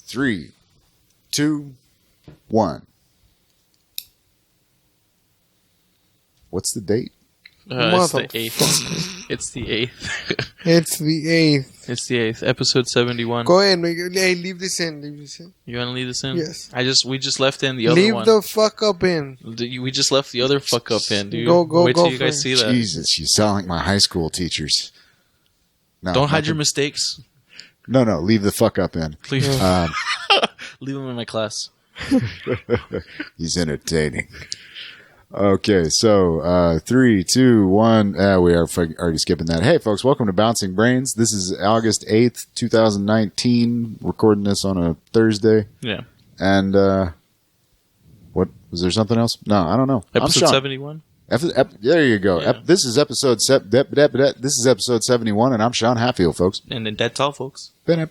3, 2, 1. What's the date? It's the 8th. It's the 8th. It's the 8th. It's the 8th. Episode 71. Go ahead. Hey, leave this in. Leave this in. You want to leave this in? Yes. We just left in the other one. Leave the fuck up in. We just left the other fuck up in, dude. Wait till you guys see that. Jesus, you sound like my high school teachers. No, Don't hide your mistakes. No, leave the fuck up in. Leave them in my class. He's entertaining. Okay, so 3, 2, 1. We are already skipping that. Hey, folks, welcome to Bouncing Brains. This is August 8th, 2019. Recording this on a Thursday. Yeah. And what was there something else? No, I don't know. Episode 71. There you go. Yeah. This is episode 71, and I'm Sean Hatfield, folks. And then that's all, folks. I'm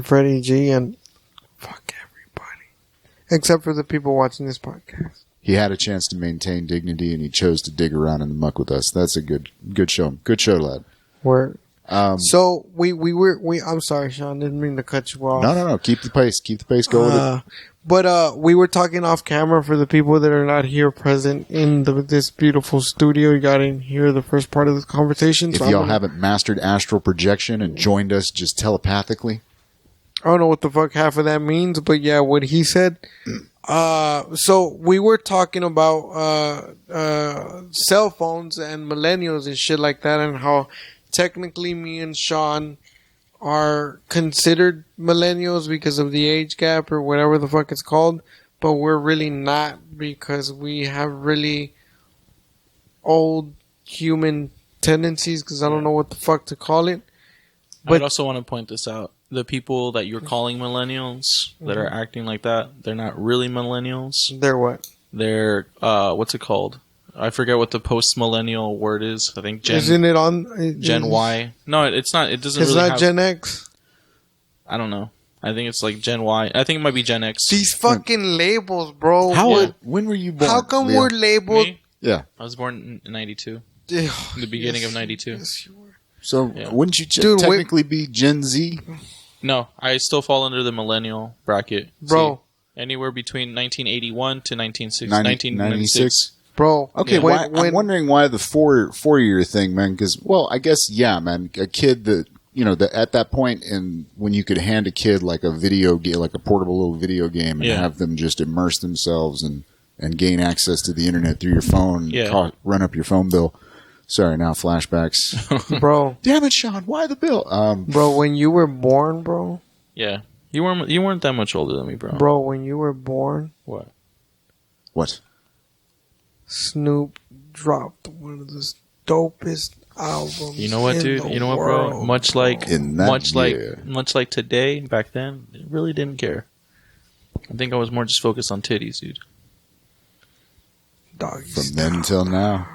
Freddy G, and fuck everybody. Except for the people watching this podcast. He had a chance to maintain dignity, and he chose to dig around in the muck with us. That's a good show. Good show, lad. Word. So we I'm sorry, Sean, didn't mean to cut you off. No. Keep the pace. Keep the pace going. But we were talking off camera for the people that are not here present in this beautiful studio. You got to hear the first part of this conversation. If y'all haven't mastered astral projection and joined us just telepathically. I don't know what the fuck half of that means, but yeah, what he said. So we were talking about cell phones and millennials and shit like that, and how technically me and Sean are considered millennials because of the age gap or whatever the fuck it's called, but we're really not because we have really old human tendencies, because I don't know what the fuck to call it. But I also want to point this out. The people that you're calling millennials that are acting like that, they're not really millennials. They're what? They're, what's it called? I forget what the post-millennial word is. I think Isn't it on... Gen Y. No, it's not. It doesn't it's really not Gen X? I don't know. I think it's like Gen Y. I think it might be Gen X. These fucking labels, bro. When were you born? How come we're labeled... Me? Yeah. I was born in 92. In the beginning of 92. Yes, you were. So wouldn't you technically be Gen Z? No, I still fall under the millennial bracket. Bro. See, anywhere between 1981 to 1996. Bro. Okay, I'm wondering why the four-year thing, man, because, well, I guess, yeah, man, a kid that, at that point when you could hand a kid like a video game, like a portable little video game and have them just immerse themselves and gain access to the internet through your phone, run up your phone bill. Sorry, now flashbacks. Bro. Damn it, Sean, why the bill? Bro, when you were born, bro. Yeah. You weren't that much older than me, bro. Bro, when you were born. What? Snoop dropped one of the dopest albums. You know what, dude? You know what, bro? Much like today, back then, I really didn't care. I think I was more just focused on titties, dude. Doggy From style. then till now.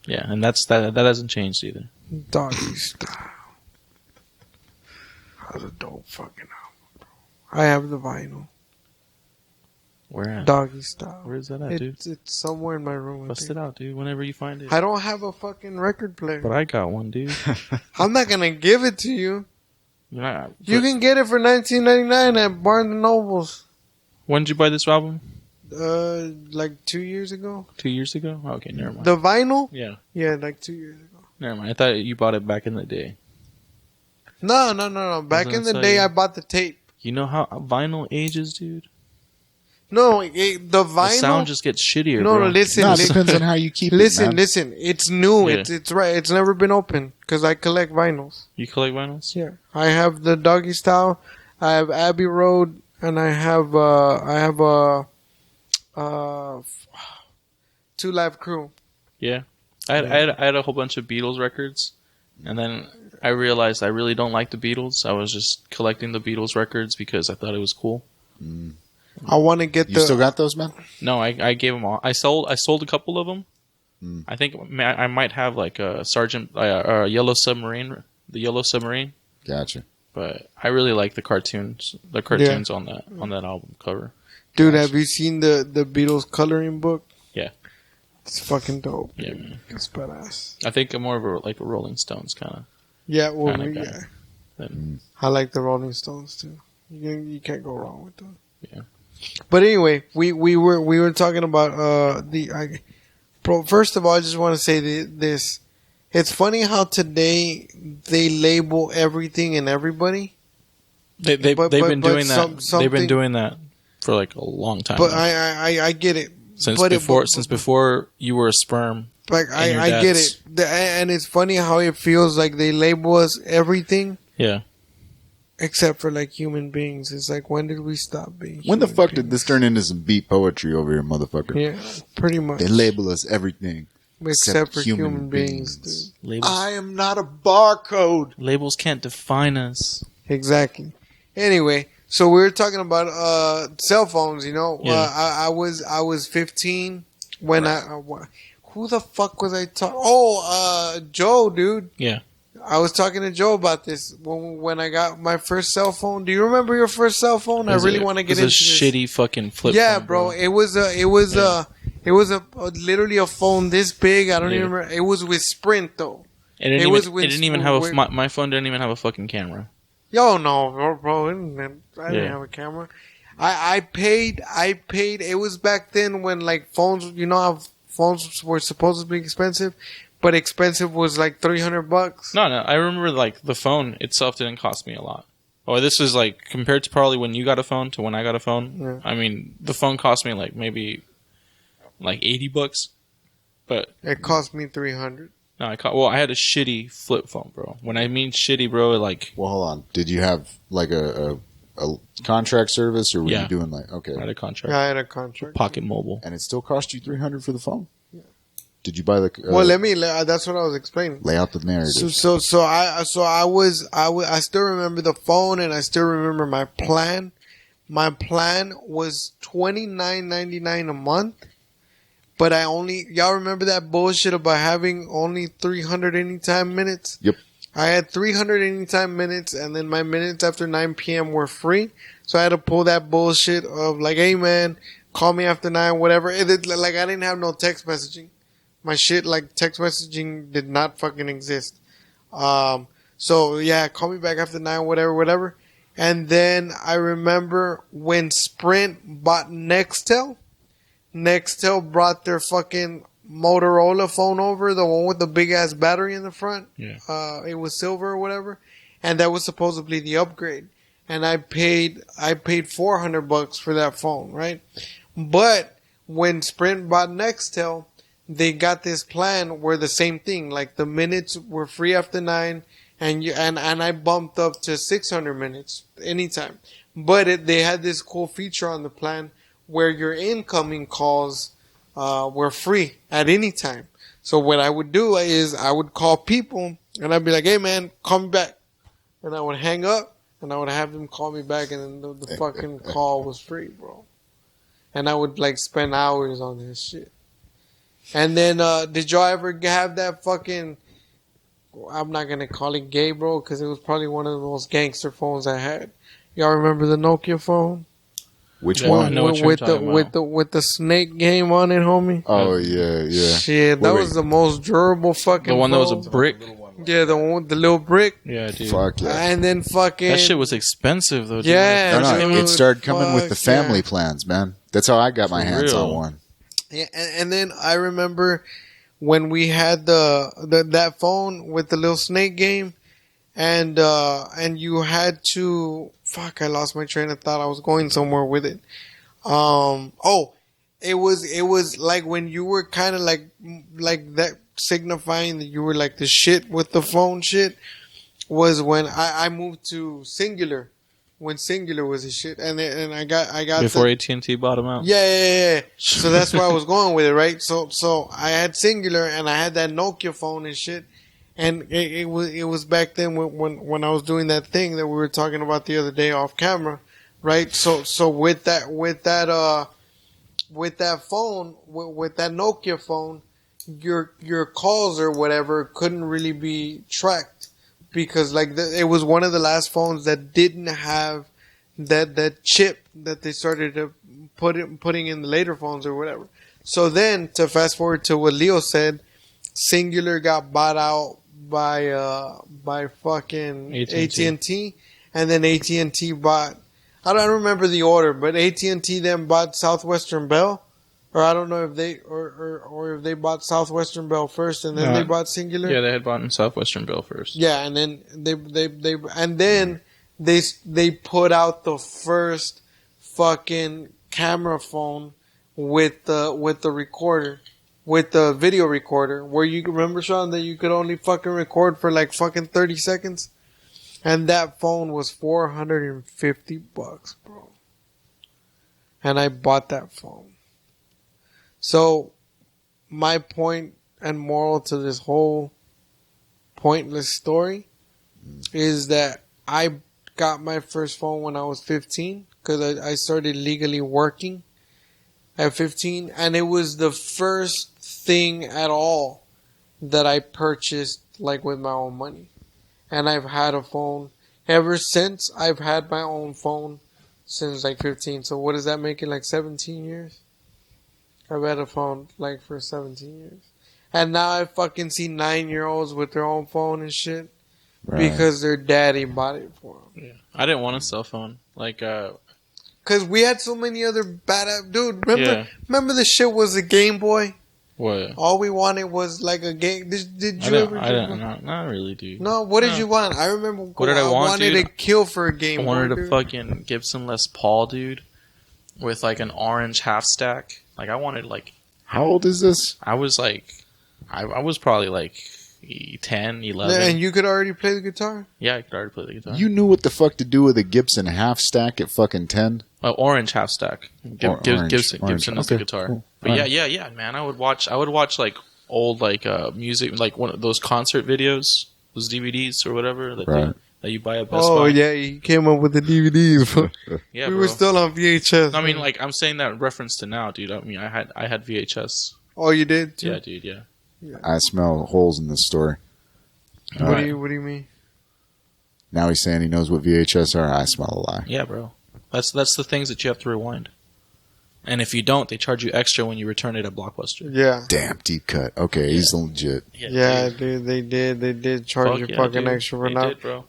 Yeah, and that hasn't changed either. Doggy style. That's a dope fucking album, bro. I have the vinyl. Where at? Doggy style. Where is that at, dude? It's somewhere in my room. Bust it out, dude. Whenever you find it. I don't have a fucking record player. But I got one, dude. I'm not gonna give it to you. You can get it for $19.99 at Barnes and Nobles. When did you buy this album? Like 2 years ago. 2 years ago? Okay, never mind. The vinyl? Yeah. Yeah, like 2 years ago. Never mind. I thought you bought it back in the day. No. Back in the day, I bought the tape. You know how vinyl ages, dude? No, the vinyl. The sound just gets shittier. No, bro. listen. No, it depends on how you keep it. Listen. It's new. Yeah. It's right. It's never been open because I collect vinyls. You collect vinyls? Yeah, I have the Doggy Style. I have Abbey Road, and I have Two Live Crew. Yeah. I had a whole bunch of Beatles records, and then I realized I really don't like the Beatles. I was just collecting the Beatles records because I thought it was cool. Mm. I want to get You still got those, man? No, I gave them all. I sold a couple of them. Mm. I think I might have like a Yellow Submarine, the Yellow Submarine. Gotcha. But I really like the cartoons on that album cover. Dude, have you seen the Beatles coloring book? Yeah. It's fucking dope. Yeah, man. It's badass. I think I'm more of a Rolling Stones kind of. Yeah, well, Kinda yeah. then I like the Rolling Stones too. You can't go wrong with them. Yeah. But anyway, we were talking about bro. First of all, I just want to say this. It's funny how today they label everything and everybody. They've been doing that. They've been doing that for like a long time. But I get it. Since before you were a sperm. Like I get it, and it's funny how it feels like they label us everything. Yeah. Except for like human beings. It's like, when did we stop being? When the fuck did this turn into some beat poetry over here, motherfucker? Yeah, pretty much. They label us everything except for human beings, dude. Labels. I am not a barcode. Labels can't define us. Exactly. Anyway, so we were talking about cell phones. You know, Yeah. I was 15 when who the fuck was I talking? Oh, Joe, dude. Yeah. I was talking to Joe about this when I got my first cell phone. Do you remember your first cell phone? I really want to get into this. It was a shitty fucking flip Yeah, phone, bro. It was literally a phone this big. I don't even remember. It was with Sprint though. It didn't even have my phone didn't even have a fucking camera. Yo, no, bro. I didn't have a camera. I paid. It was back then when like phones. You know how phones were supposed to be expensive. But expensive was like $300. No. I remember like the phone itself didn't cost me a lot. Oh, this is like compared to probably when you got a phone to when I got a phone. Yeah. I mean, the phone cost me like maybe like $80, but it cost me $300. No, I had a shitty flip phone, bro. When I mean shitty, bro, like. Well, hold on. Did you have like a contract service, or were you doing like okay? I had a contract. Yeah, I had a contract. Pocket Mobile, and it still cost you $300 for the phone. Did you buy the? Well, that's what I was explaining. Lay out the narrative. So I still remember the phone, and I still remember my plan. My plan was $29.99 a month, but y'all remember that bullshit about having only 300 anytime minutes? Yep. I had 300 anytime minutes, and then my minutes after 9 p.m. were free. So I had to pull that bullshit of like, hey man, call me after 9, whatever. Like I didn't have no text messaging. My shit, like, text messaging did not fucking exist. So, yeah, call me back after 9, whatever. And then I remember when Sprint bought Nextel brought their fucking Motorola phone over, the one with the big-ass battery in the front. Yeah. It was silver or whatever. And that was supposedly the upgrade. And I paid $400 for that phone, right? But when Sprint bought Nextel, they got this plan where the same thing, like the minutes were free after 9, and I bumped up to 600 minutes anytime. But they had this cool feature on the plan where your incoming calls were free at any time. So what I would do is I would call people, and I'd be like, hey man, call me back. And I would hang up, and I would have them call me back, and then the fucking call was free, bro. And I would like spend hours on this shit. And then, did y'all ever have that fucking, I'm not going to call it gay, bro, because it was probably one of the most gangster phones I had. Y'all remember the Nokia phone? Which one? I know what you're talking about. With the snake game on it, homie? Oh, yeah. Shit, that was the most durable fucking The one phone. that was a brick? Yeah, the one with the little brick. Yeah, dude. Fuck yeah. And then fucking... That shit was expensive, though, dude. Yeah. No, it started coming with the family yeah. plans, man. That's how I got my hands on one. Yeah, and then I remember when we had that phone with the little snake game, and you had to I lost my train of thought. I was going somewhere with it. It was like when you were kind of like that, signifying that you were like the shit with the phone shit, was when I moved to Singular. When Singular was a shit, and I got before AT&T bought them out. Yeah. So that's where I was going with it, right? So I had Singular, and I had that Nokia phone and shit, and it was back then when I was doing that thing that we were talking about the other day off camera, right? So with that phone, with that Nokia phone, your calls or whatever couldn't really be tracked. Because it was one of the last phones that didn't have that chip that they started to putting in the later phones or whatever. So then, to fast forward to what Leo said, Singular got bought out by fucking AT&T. AT&T, and then AT&T bought. I don't remember the order, but AT&T then bought Southwestern Bell, or I don't know if they or if they bought Southwestern Bell first and then they bought Singular. Yeah, they had bought Southwestern Bell first. Yeah, and then they put out the first fucking camera phone with the recorder, with the video recorder, where you remember, Sean, that you could only fucking record for like fucking 30 seconds. And that phone was $450, bro. And I bought that phone. So, my point and moral to this whole pointless story is that I got my first phone when I was 15 because I started legally working at 15, and it was the first thing at all that I purchased like with my own money. And I've had a phone ever since. I've had my own phone since like 15. So what does that make it, like 17 years? I've had a phone like for 17 years. And now I fucking see 9-year-olds with their own phone and shit. Right. Because their daddy bought it for them. Yeah. I didn't want a cell phone. Because we had so many other bad... Dude, remember the shit was a Game Boy? What? All we wanted was like a game. Did you ever? I didn't. Not really, dude. No, what did you want? I remember. What did I want, wanted dude? to kill for a Game Boy. I wanted a fucking Gibson Les Paul, dude, with like an orange half stack. Like I wanted like. How old is this? I was like, I was probably like 10, 11. Yeah, and you could already play the guitar? Yeah, I could already play the guitar. You knew what the fuck to do with a Gibson half stack at fucking 10? Orange half stack. Gibson is the guitar. Cool. But yeah, man. I would watch like old like music, like one of those concert videos, those DVDs or whatever that you buy at Best Buy. Oh yeah, you came up with the DVDs. Yeah, we were still on VHS. I mean, like I'm saying that in reference to now, dude. I mean, I had VHS. Oh, you did too? Yeah, dude. Yeah. I smell holes in this story. What do you mean? Now he's saying he knows what VHS are. I smell a lie. Yeah, bro. That's the things that you have to rewind. And if you don't, they charge you extra when you return it at Blockbuster. Yeah. Damn, deep cut. Okay, he's legit. Yeah, dude, they did charge you fucking extra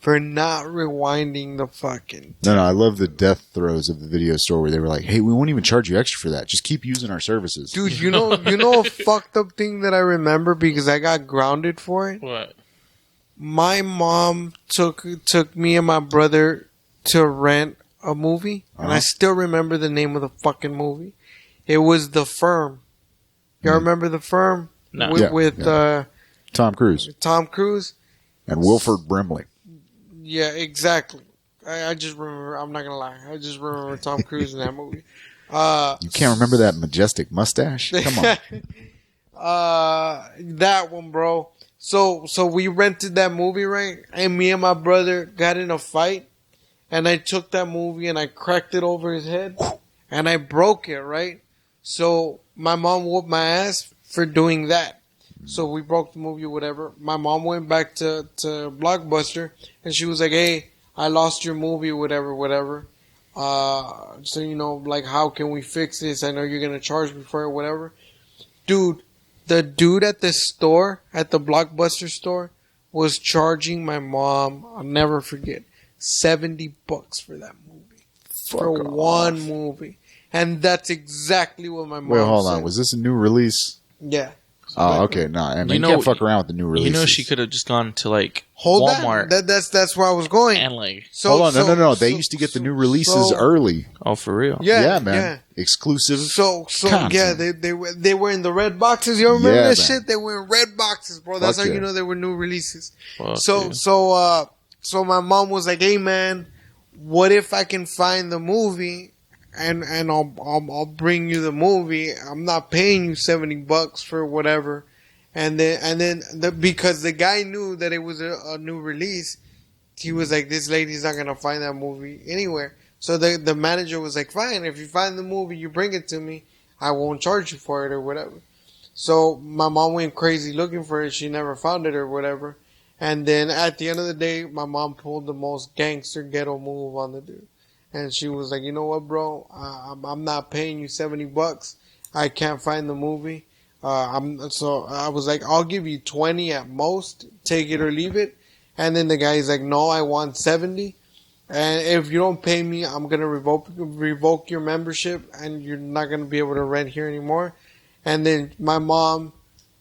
for not rewinding the fucking. No, I love the death throes of the video store where they were like, "Hey, we won't even charge you extra for that. Just keep using our services." Dude, you know a fucked up thing that I remember because I got grounded for it. What? My mom took me and my brother to rent a movie, and I still remember the name of the fucking movie. It was The Firm. Y'all remember The Firm? No. With Tom Cruise. Tom Cruise. And Wilford Brimley. Yeah, exactly. I just remember, I'm not going to lie, I just remember Tom Cruise in that movie. You can't remember that majestic mustache? Come on. That one, bro. So we rented that movie, right? And me and my brother got in a fight. And I took that movie and I cracked it over his head. And I broke it, right? So my mom whooped my ass for doing that. So we broke the movie or whatever. My mom went back to Blockbuster. And she was like, "Hey, I lost your movie, whatever. So, like, how can we fix this? I know you're going to charge me for it, whatever." Dude, the dude at the store, at the Blockbuster store, was charging my mom, I'll never forget, $70 for that movie. For one movie. And that's exactly what my mom said. Wait, hold on. Was this a new release? Yeah. Oh, okay. No, and you can't fuck around with the new releases. You know, she could have just gone to like Walmart. That's where I was going. And like, hold on, no. They used to get the new releases early. Oh, for real? Yeah, man. Yeah. Exclusive. So content. Yeah, they were in the red boxes. You remember that shit? They were in red boxes, bro. That's how you know they were new releases. Fuck, so my mom was like, "Hey, man, what if I can find the movie?" And I'll bring you the movie. I'm not paying you $70 for whatever. And then because the guy knew that it was a new release, he was like, "This lady's not gonna find that movie anywhere." So the manager was like, "Fine, if you find the movie, you bring it to me. I won't charge you for it or whatever." So my mom went crazy looking for it. She never found it or whatever. And then at the end of the day, my mom pulled the most gangster ghetto move on the dude. And she was like, "You know what, bro? I'm not paying you $70. I can't find the movie. So I was like, I'll give you 20 at most, take it or leave it. And then the guy's like, no, I want 70. And if you don't pay me, I'm going to revoke your membership and you're not going to be able to rent here anymore. And then my mom,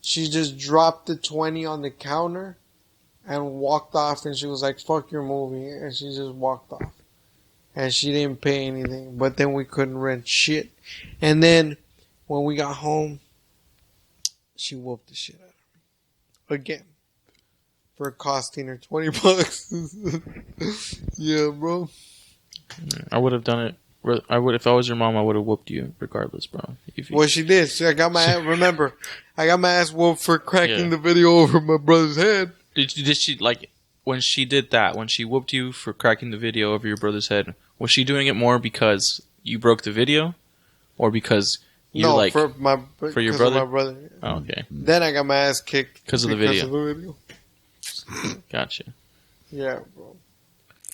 she just dropped the 20 on the counter and walked off, and she was like, fuck your movie. And she just walked off. And she didn't pay anything. But then we couldn't rent shit. And then when we got home, she whooped the shit out of me. Again. For costing her $20. Yeah, bro. I would have done it. If I was your mom, I would have whooped you regardless, bro. Well, she did. I got my ass, remember, I got my ass whooped for cracking the video over my brother's head. Did she, like, when she did that, when she whooped you for cracking the video over your brother's head, was she doing it more because you broke the video? Or because you for your brother? My brother. Oh, okay. Then I got my ass kicked because of the video. Gotcha. Yeah, bro.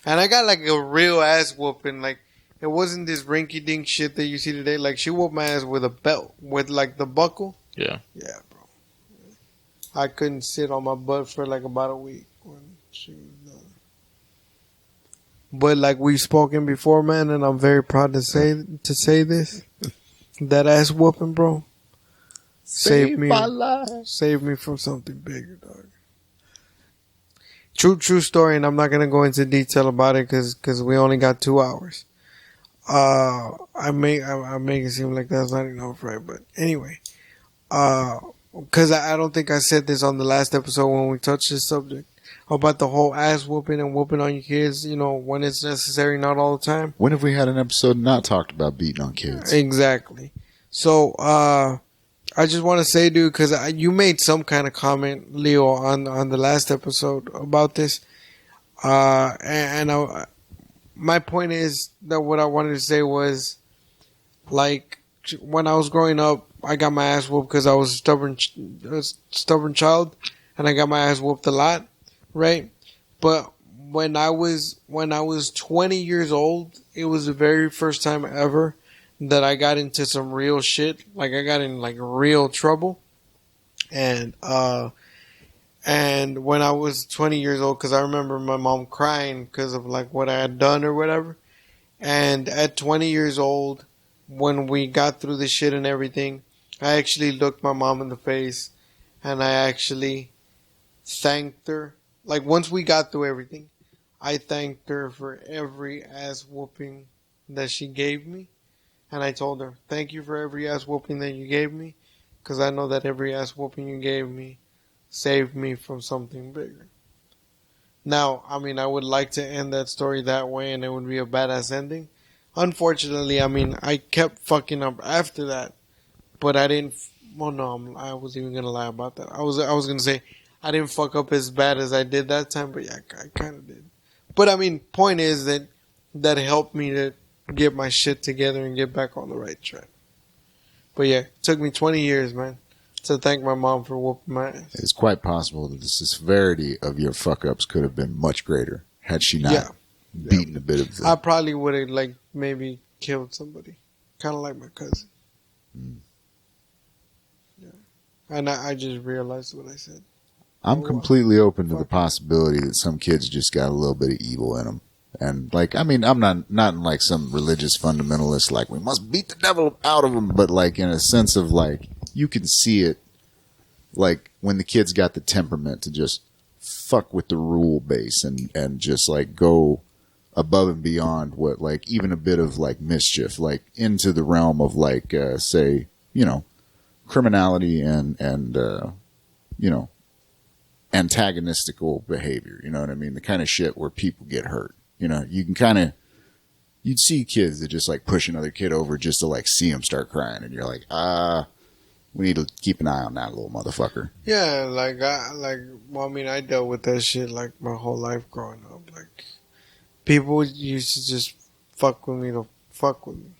And I got like a real ass whooping. Like, it wasn't this rinky dink shit that you see today. Like, she whooped my ass with a belt, with like the buckle. Yeah. Yeah, bro. I couldn't sit on my butt for like about a week when she was done. But like we've spoken before, man, and I'm very proud to say this. That ass whooping, bro, saved me. My life. Saved me from something bigger, dog. True story, and I'm not gonna go into detail about it because we only got 2 hours. I make it seem like that's not enough, right? But anyway, because I don't think I said this on the last episode when we touched this subject about the whole ass whooping and whooping on your kids. You know, when it's necessary, not all the time. When have we had an episode not talked about beating on kids? Exactly. So, I just want to say, dude, because you made some kind of comment, Leo, on the last episode about this. My point is that what I wanted to say was, like, when I was growing up, I got my ass whooped because I was a stubborn child, and I got my ass whooped a lot, right? But when I was 20 years old, it was the very first time ever that I got into some real shit. Like, I got in like real trouble. And when I was 20 years old, cause I remember my mom crying because of like what I had done or whatever. And at 20 years old, when we got through the shit and everything, I actually looked my mom in the face and I actually thanked her. Like, once we got through everything, I thanked her for every ass whooping that she gave me. And I told her, thank you for every ass whooping that you gave me, because I know that every ass whooping you gave me saved me from something bigger. Now, I mean, I would like to end that story that way, and it would be a badass ending. Unfortunately, I mean, I kept fucking up after that, but I didn't. Well, no, I wasn't even gonna lie about that. I was gonna say I didn't fuck up as bad as I did that time, but yeah, I kind of did. But I mean, point is that helped me to get my shit together and get back on the right track. But yeah, it took me 20 years, man, to thank my mom for whooping my ass. It's quite possible that the severity of your fuck-ups could have been much greater had she not beaten a bit of the... I probably would have, like, maybe killed somebody. Kind of like my cousin. Mm. Yeah. And I just realized what I said. I'm completely open to the possibility that some kids just got a little bit of evil in them. And, like, I mean, I'm not like some religious fundamentalist, like, we must beat the devil out of them, but, like, in a sense of, like, you can see it, like, when the kids got the temperament to just fuck with the rule base and just, like, go above and beyond what, like, even a bit of, like, mischief, like, into the realm of, like, say, you know, criminality and you know, antagonistical behavior, you know what I mean? The kind of shit where people get hurt. You know, you can you'd see kids that just like push another kid over just to like see him start crying. And you're like, we need to keep an eye on that little motherfucker. Yeah. Well, I mean, I dealt with that shit like my whole life growing up. Like, people used to just fuck with me to fuck with me.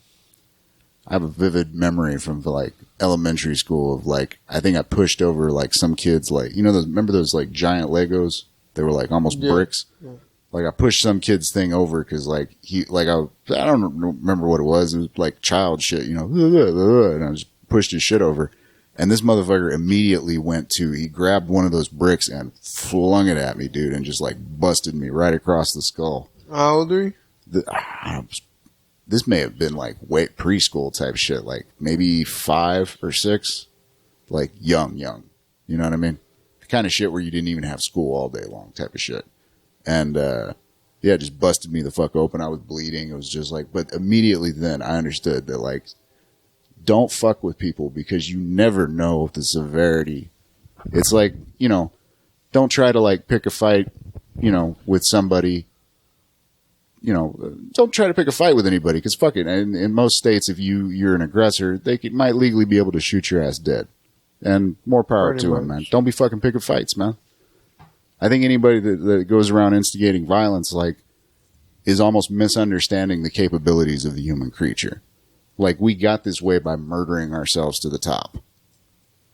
I have a vivid memory from like elementary school of like, I think I pushed over like some kids, like, you know, remember those like giant Legos? They were like almost bricks. Yeah. Like, I pushed some kid's thing over because, like, I don't remember what it was. It was, like, child shit, you know. And I just pushed his shit over. And this motherfucker immediately he grabbed one of those bricks and flung it at me, dude, and just like busted me right across the skull. How old are you? This may have been like preschool type shit, like maybe 5 or 6, like young. You know what I mean? The kind of shit where you didn't even have school all day long type of shit. And, yeah, just busted me the fuck open. I was bleeding. It was just like, but immediately then I understood that like, don't fuck with people because you never know the severity. It's like, you know, don't try to like pick a fight, you know, with somebody. You know, don't try to pick a fight with anybody because fuck it. And in most states, if you're an aggressor, they might legally be able to shoot your ass dead. And more power to them, man. Don't be fucking picking fights, man. I think anybody that goes around instigating violence, like, is almost misunderstanding the capabilities of the human creature. Like, we got this way by murdering ourselves to the top.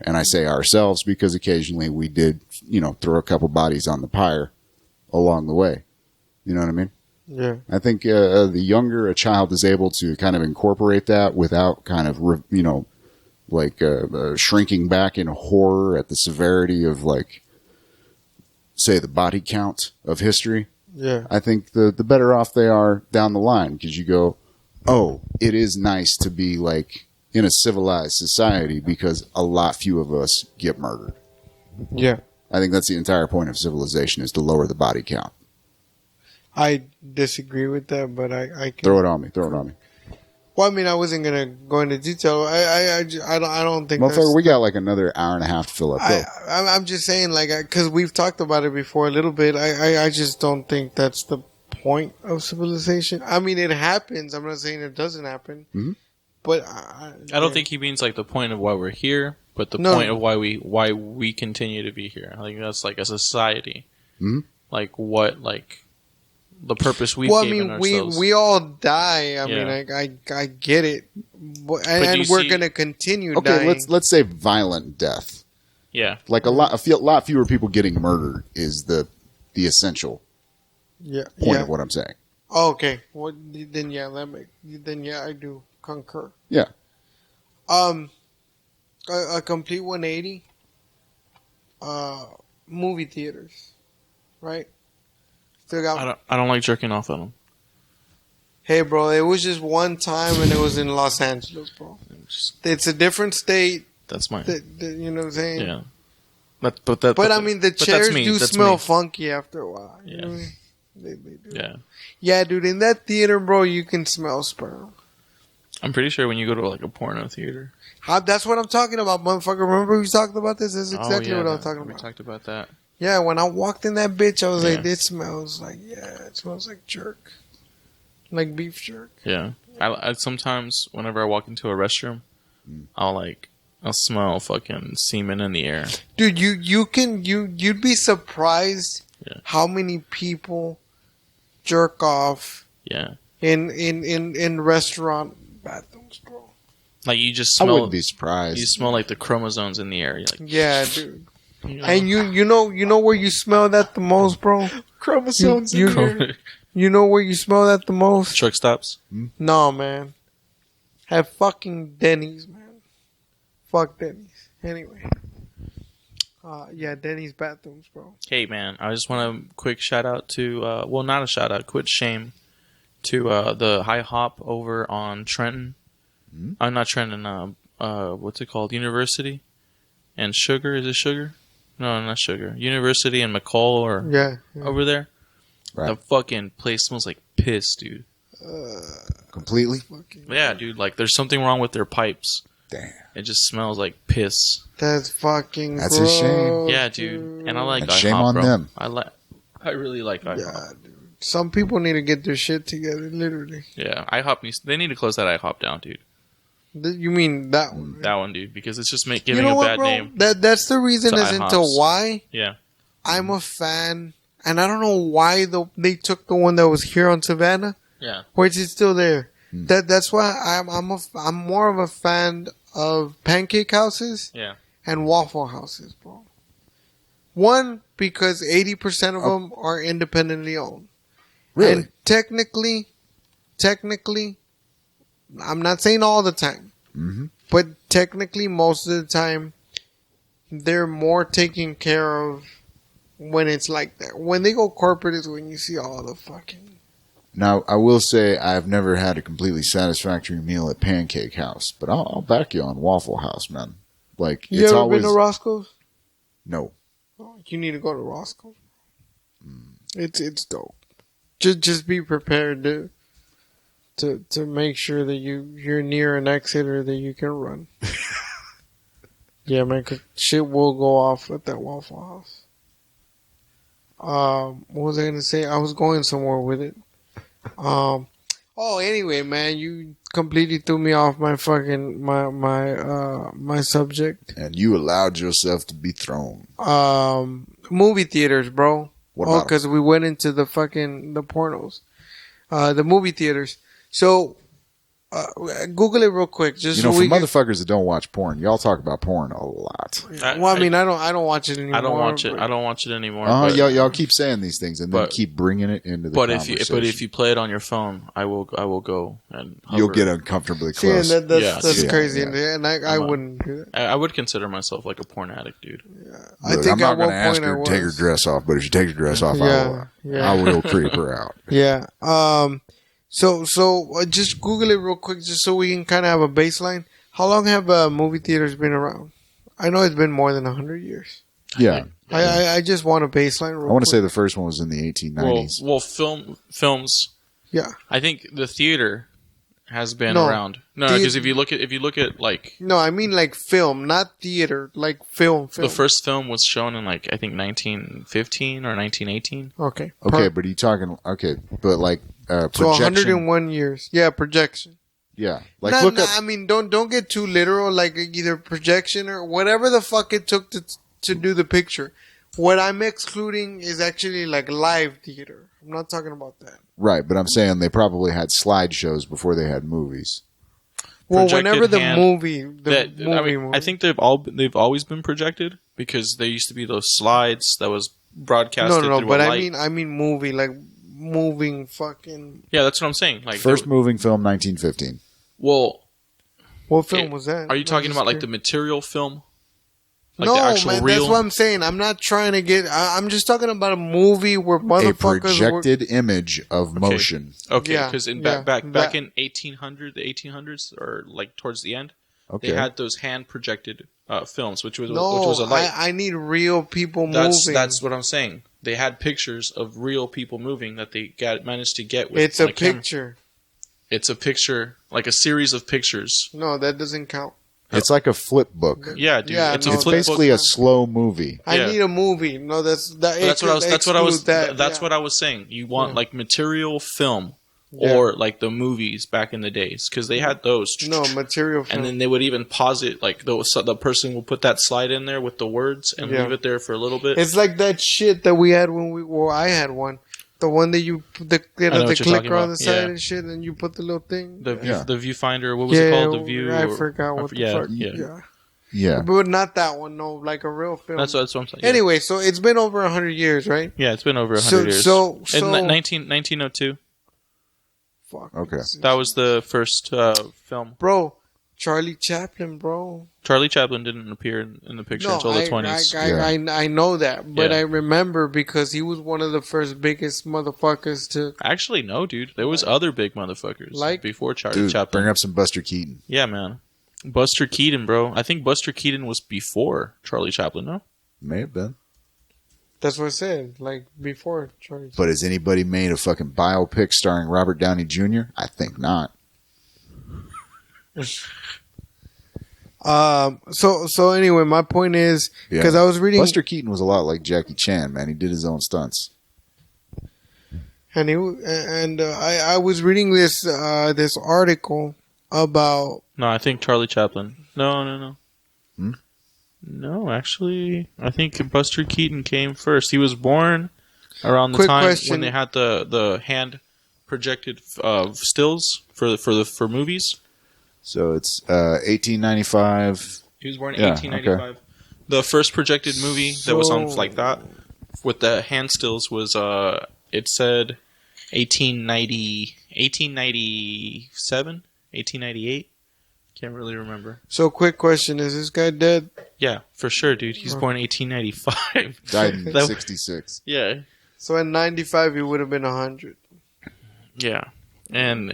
And I say ourselves because occasionally we did, you know, throw a couple bodies on the pyre along the way. You know what I mean? Yeah. I think the younger a child is able to kind of incorporate that without kind of, you know, like shrinking back in horror at the severity of, like, say, the body count of history. Yeah. I think the better off they are down the line because you go, oh, it is nice to be like in a civilized society because a lot few of us get murdered. Yeah. I think that's the entire point of civilization is to lower the body count. I disagree with that, but I can... Throw it on me. Well, I mean, I wasn't going to go into detail. I don't think motherfucker, we got like another hour and a half to fill up. I'm just saying, like, because we've talked about it before a little bit. I just don't think that's the point of civilization. I mean, it happens. I'm not saying it doesn't happen. Mm-hmm. But I don't think he means like the point of why we're here, but the point of why we continue to be here. I think that's like a society. Mm-hmm. Like what, like... the purpose we've given ourselves. We all die. I mean, I get it, and we're gonna continue dying. Okay, let's say violent death. Yeah, like a lot fewer people getting murdered is the essential point of what I'm saying. Oh, okay, well then I do concur. Yeah. A complete 180. Movie theaters, right? I don't like jerking off on them. Hey, bro, it was just one time, and it was in Los Angeles, bro. It's a different state. That's mine. You know what I'm saying? Yeah. But I mean, the chairs do smell funky after a while. You know what I mean? They do. Yeah. Yeah, dude, in that theater, bro, you can smell sperm. I'm pretty sure when you go to like a porno theater. That's what I'm talking about, motherfucker. Remember we talked about this? That's exactly what I was talking about. We talked about that. Yeah, when I walked in that bitch, I was like, it smells like, it smells like jerk. Like beef jerk. Yeah. I sometimes, whenever I walk into a restroom, I'll smell fucking semen in the air. Dude, you'd be surprised how many people jerk off in restaurant bathrooms, bro. Like, you just smell... I wouldn't be surprised. You smell like the chromosomes in the air. You're like, yeah, dude. And you know where you smell that the most, bro? Chromosomes in the air. You know where you smell that the most? Truck stops? No, man. Have fucking Denny's, man. Fuck Denny's. Anyway. Denny's bathrooms, bro. Hey, man, I just want a quick shout out to, not a shout out, quick shame to the High Hop over on Trenton. Not Trenton, what's it called? University? And Sugar? Is it Sugar? No, not Sugar. University and McCall or over there. Right. The fucking place smells like piss, dude. Completely? Yeah, dude. Like, there's something wrong with their pipes. Damn. It just smells like piss. That's fucking That's gross, a shame. Yeah, dude. And I like IHOP, shame on bro. them. I really like IHOP. Yeah, dude. Some people need to get their shit together, literally. Yeah, IHOP they need to close that IHOP down, dude. You mean that one? Right? That one, dude, because it's just giving a bad name. That's the reason as into why Yeah. I'm a fan, and I don't know why they took the one that was here on Savannah. Yeah. Or is it still there? That's why I'm more of a fan of pancake houses and waffle houses, bro. One, because 80% of them are independently owned. Really? And technically, I'm not saying all the time. but technically, most of the time, they're more taken care of when it's like that. When they go corporate is when you see all the fucking... Now, I will say I've never had a completely satisfactory meal at Pancake House, but I'll back you on Waffle House, man. Like, you it's ever always... been to Roscoe's? No. Oh, you need to go to Roscoe's. It's dope. Just be prepared to make sure that you're near an exit or that you can run. Yeah, man, 'cause shit will go off at that Waffle House. What was I gonna say? I was going somewhere with it. Anyway, man, you completely threw me off my fucking my subject. And you allowed yourself to be thrown. Movie theaters, bro. What about because we went into the pornos. The movie theaters. So, Google it real quick. Just for motherfuckers that don't watch porn, y'all talk about porn a lot. I don't watch it anymore. I don't watch it. I don't watch it anymore. Y'all keep saying these things and then keep bringing it into the conversation. But if you play it on your phone, I will go and hover. You'll get uncomfortably close. That's crazy, and I wouldn't do that. I would consider myself like a porn addict, dude. Yeah. Look, I'm not going to ask her to take her dress off, but if she takes her dress off, I will creep her out. Yeah. So just Google it real quick, just so we can kind of have a baseline. How long have movie theaters been around? I know it's been more than 100 years. Yeah. I just want a baseline real quick. I want to say the first one was in the 1890s. Well, films. Yeah. I think the theater has been around. No, because if you look at like... No, I mean like film, not theater, like film. The first film was shown in like, I think 1915 or 1918. Okay. Okay, but are you talking... Okay, but like... So 101 years. Yeah, projection. Yeah. Like I mean, don't get too literal, like either projection or whatever the fuck it took to do the picture. What I'm excluding is actually like live theater. I'm not talking about that. Right, but I'm saying they probably had slideshows before they had movies. Well, whenever the movie, I think they've always been projected because there used to be those slides that was broadcasted. No, but I mean movie, like moving fucking. Yeah, that's what I'm saying. Like first moving film, 1915. Well, what film was that? Are you talking about like the material film? Like no, the actual man, real? that's what I'm saying. I'm not trying to get. I'm just talking about a movie where motherfuckers. A projected image of motion. Okay, because back in 1800, the 1800s, or like towards the end, they had those hand projected films, which was a light. I need real people moving. That's what I'm saying. They had pictures of real people moving that they managed to get with. It's a picture. It's a picture, like a series of pictures. No, that doesn't count. It's like a flip book. Yeah, dude. Yeah, it's basically a slow movie. I need a movie. No, that's what I was saying. You want like material film or like the movies back in the days because they had those. No, material film. And then they would even pause it. Like the person will put that slide in there with the words and leave it there for a little bit. It's like that shit that we had I had one. The one that you the clicker on the side and shit, and you put the little thing. The viewfinder. What was it called? The view. I forgot what the fuck. Yeah. But not that one. No, like a real film. That's what I'm saying. Anyway, so it's been over 100 years, right? Yeah, it's been over 100 years. So in 1902. Fuck. Okay. That was the first film. Bro, Charlie Chaplin, bro. Charlie Chaplin didn't appear in the picture until the 20s. I know that, but I remember because he was one of the first biggest motherfuckers to... Actually, no, dude. There was other big motherfuckers before Charlie Chaplin. Bring up some Buster Keaton. Yeah, man. Buster Keaton, bro. I think Buster Keaton was before Charlie Chaplin, no? May have been. That's what I said, like before Charlie Chaplin. But has anybody made a fucking biopic starring Robert Downey Jr.? I think not. So anyway, my point is because I was reading Buster Keaton was a lot like Jackie Chan, man. He did his own stunts, and I was reading this article about. No, I think Charlie Chaplin. No. No, actually, I think Buster Keaton came first. He was born around the time when they had the hand projected stills for movies. So it's 1895. He was born in 1895. Okay. The first projected movie that was on like that with the hand stills was it said 1897, 1898. Can't really remember. So, quick question: is this guy dead? Yeah, for sure, dude. He's born in 1895. Died in 66. Yeah. So in 95, he would have been 100. Yeah, and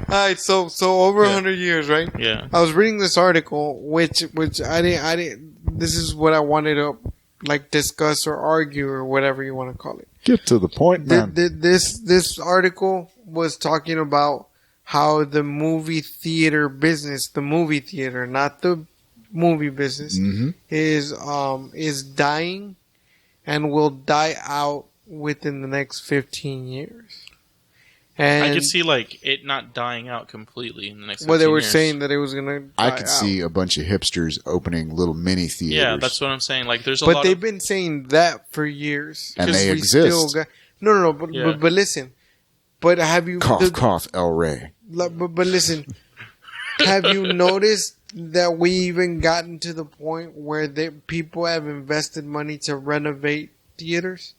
Alright, so over 100 years, right? Yeah. I was reading this article, which I didn't. This is what I wanted to like discuss or argue or whatever you want to call it. Get to the point, man. This article was talking about how the movie theater business, the movie theater, not the movie business, is dying and will die out within the next 15 years. And I could see like it not dying out completely in the next 15 well, they were years. saying that it was going to I could see a bunch of hipsters opening little mini theaters. Yeah, that's what I'm saying. Like, there's a lot. But they've been saying that for years, and they exist. No. But listen. But have you cough, El Rey? But listen, have you noticed that we even gotten to the point where people have invested money to renovate theaters?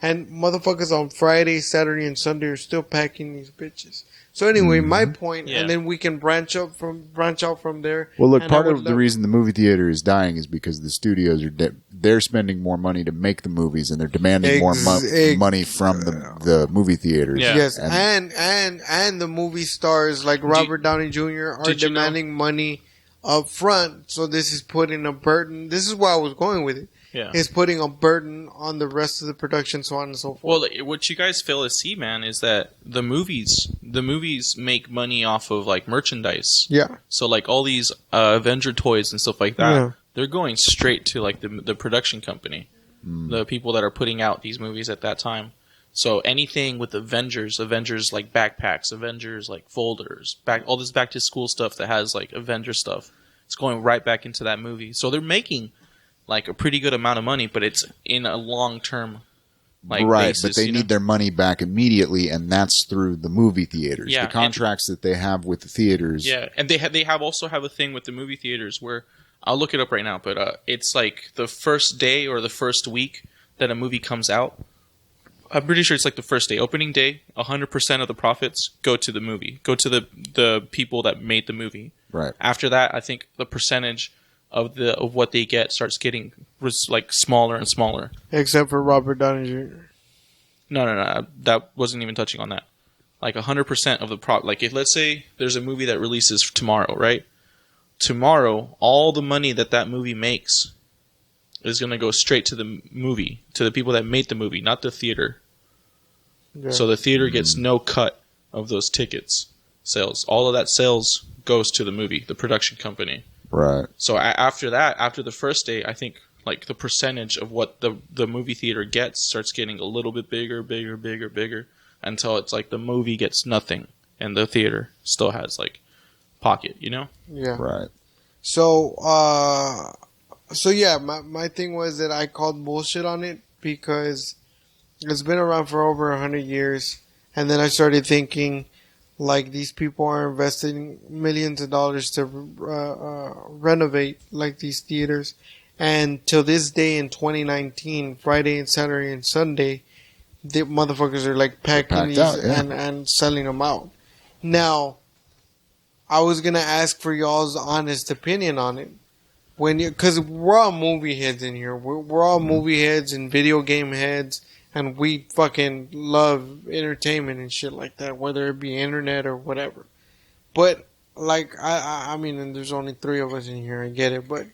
And motherfuckers on Friday, Saturday, and Sunday are still packing these bitches. So anyway, my point, and then we can branch out from there. Well, look, part of the reason the movie theater is dying is because the studios are they're spending more money to make the movies, and they're demanding more money from the movie theaters. Yeah. Yes, and the movie stars like Robert Downey Jr. are demanding money up front. So this is putting a burden. This is where I was going with it. Yeah. Is putting a burden on the rest of the production, so on and so forth. Well, what you guys fail to see, man, is that the movies make money off of like merchandise. Yeah. So like all these Avenger toys and stuff like that, they're going straight to like the production company, the people that are putting out these movies at that time. So anything with Avengers like backpacks, Avengers like folders, all this back to school stuff that has like Avenger stuff, it's going right back into that movie. So they're making like a pretty good amount of money, but it's in a long-term basis, but they need their money back immediately, and that's through the movie theaters. Yeah, the contracts that they have with the theaters. Yeah, and they also have a thing with the movie theaters where I'll look it up right now, but it's like the first day or the first week that a movie comes out. I'm pretty sure it's like the first day, opening day. 100% of the profits go to the movie, go to the people that made the movie. Right. After that, I think the percentage of what they get starts getting like smaller and smaller. Except for Robert Downey Jr. No. That wasn't even touching on that. Like 100% of the like if let's say there's a movie that releases tomorrow, right? Tomorrow, all the money that movie makes is going to go straight to the movie, to the people that made the movie, not the theater. Yeah. So the theater gets no cut of those tickets sales. All of that sales goes to the movie, the production company. Right. So after that, after the first day, I think like the percentage of what the movie theater gets starts getting a little bit bigger, until it's like the movie gets nothing and the theater still has like pocket, you know? Yeah. Right. So, yeah, my thing was that I called bullshit on it because it's been around for over 100 years. And then I started thinking, like, these people are investing millions of dollars to renovate, like, these theaters. And till this day in 2019, Friday and Saturday and Sunday, the motherfuckers are, like, packing these out, and selling them out. Now, I was going to ask for y'all's honest opinion on it. Because we're all movie heads in here. We're all movie heads and video game heads. And we fucking love entertainment and shit like that, whether it be internet or whatever. But, like, I mean, and there's only 3 of us in here, I get it. But,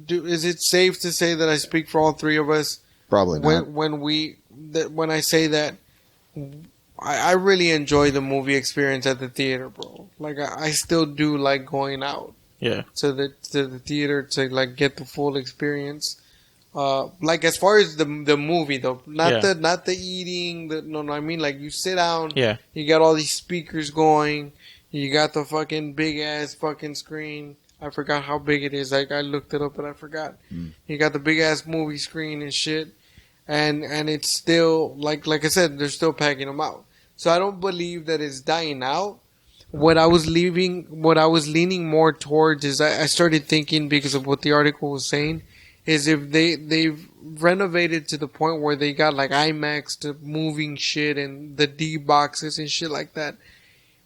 is it safe to say that I speak for all 3 of us? Probably not. When I say that, I really enjoy the movie experience at the theater, bro. Like, I still do like going out. Yeah. To the theater to, like, get the full experience. Like as far as the movie though, not the eating. I mean like you sit down. Yeah. You got all these speakers going. You got the fucking big ass fucking screen. I forgot how big it is. Like I looked it up, but I forgot. You got the big ass movie screen and shit, and it's still like I said, they're still packing them out. So I don't believe that it's dying out. What I was leaning more towards is I started thinking because of what the article was saying. is if they've renovated to the point where they got like IMAX to moving shit and the D boxes and shit like that.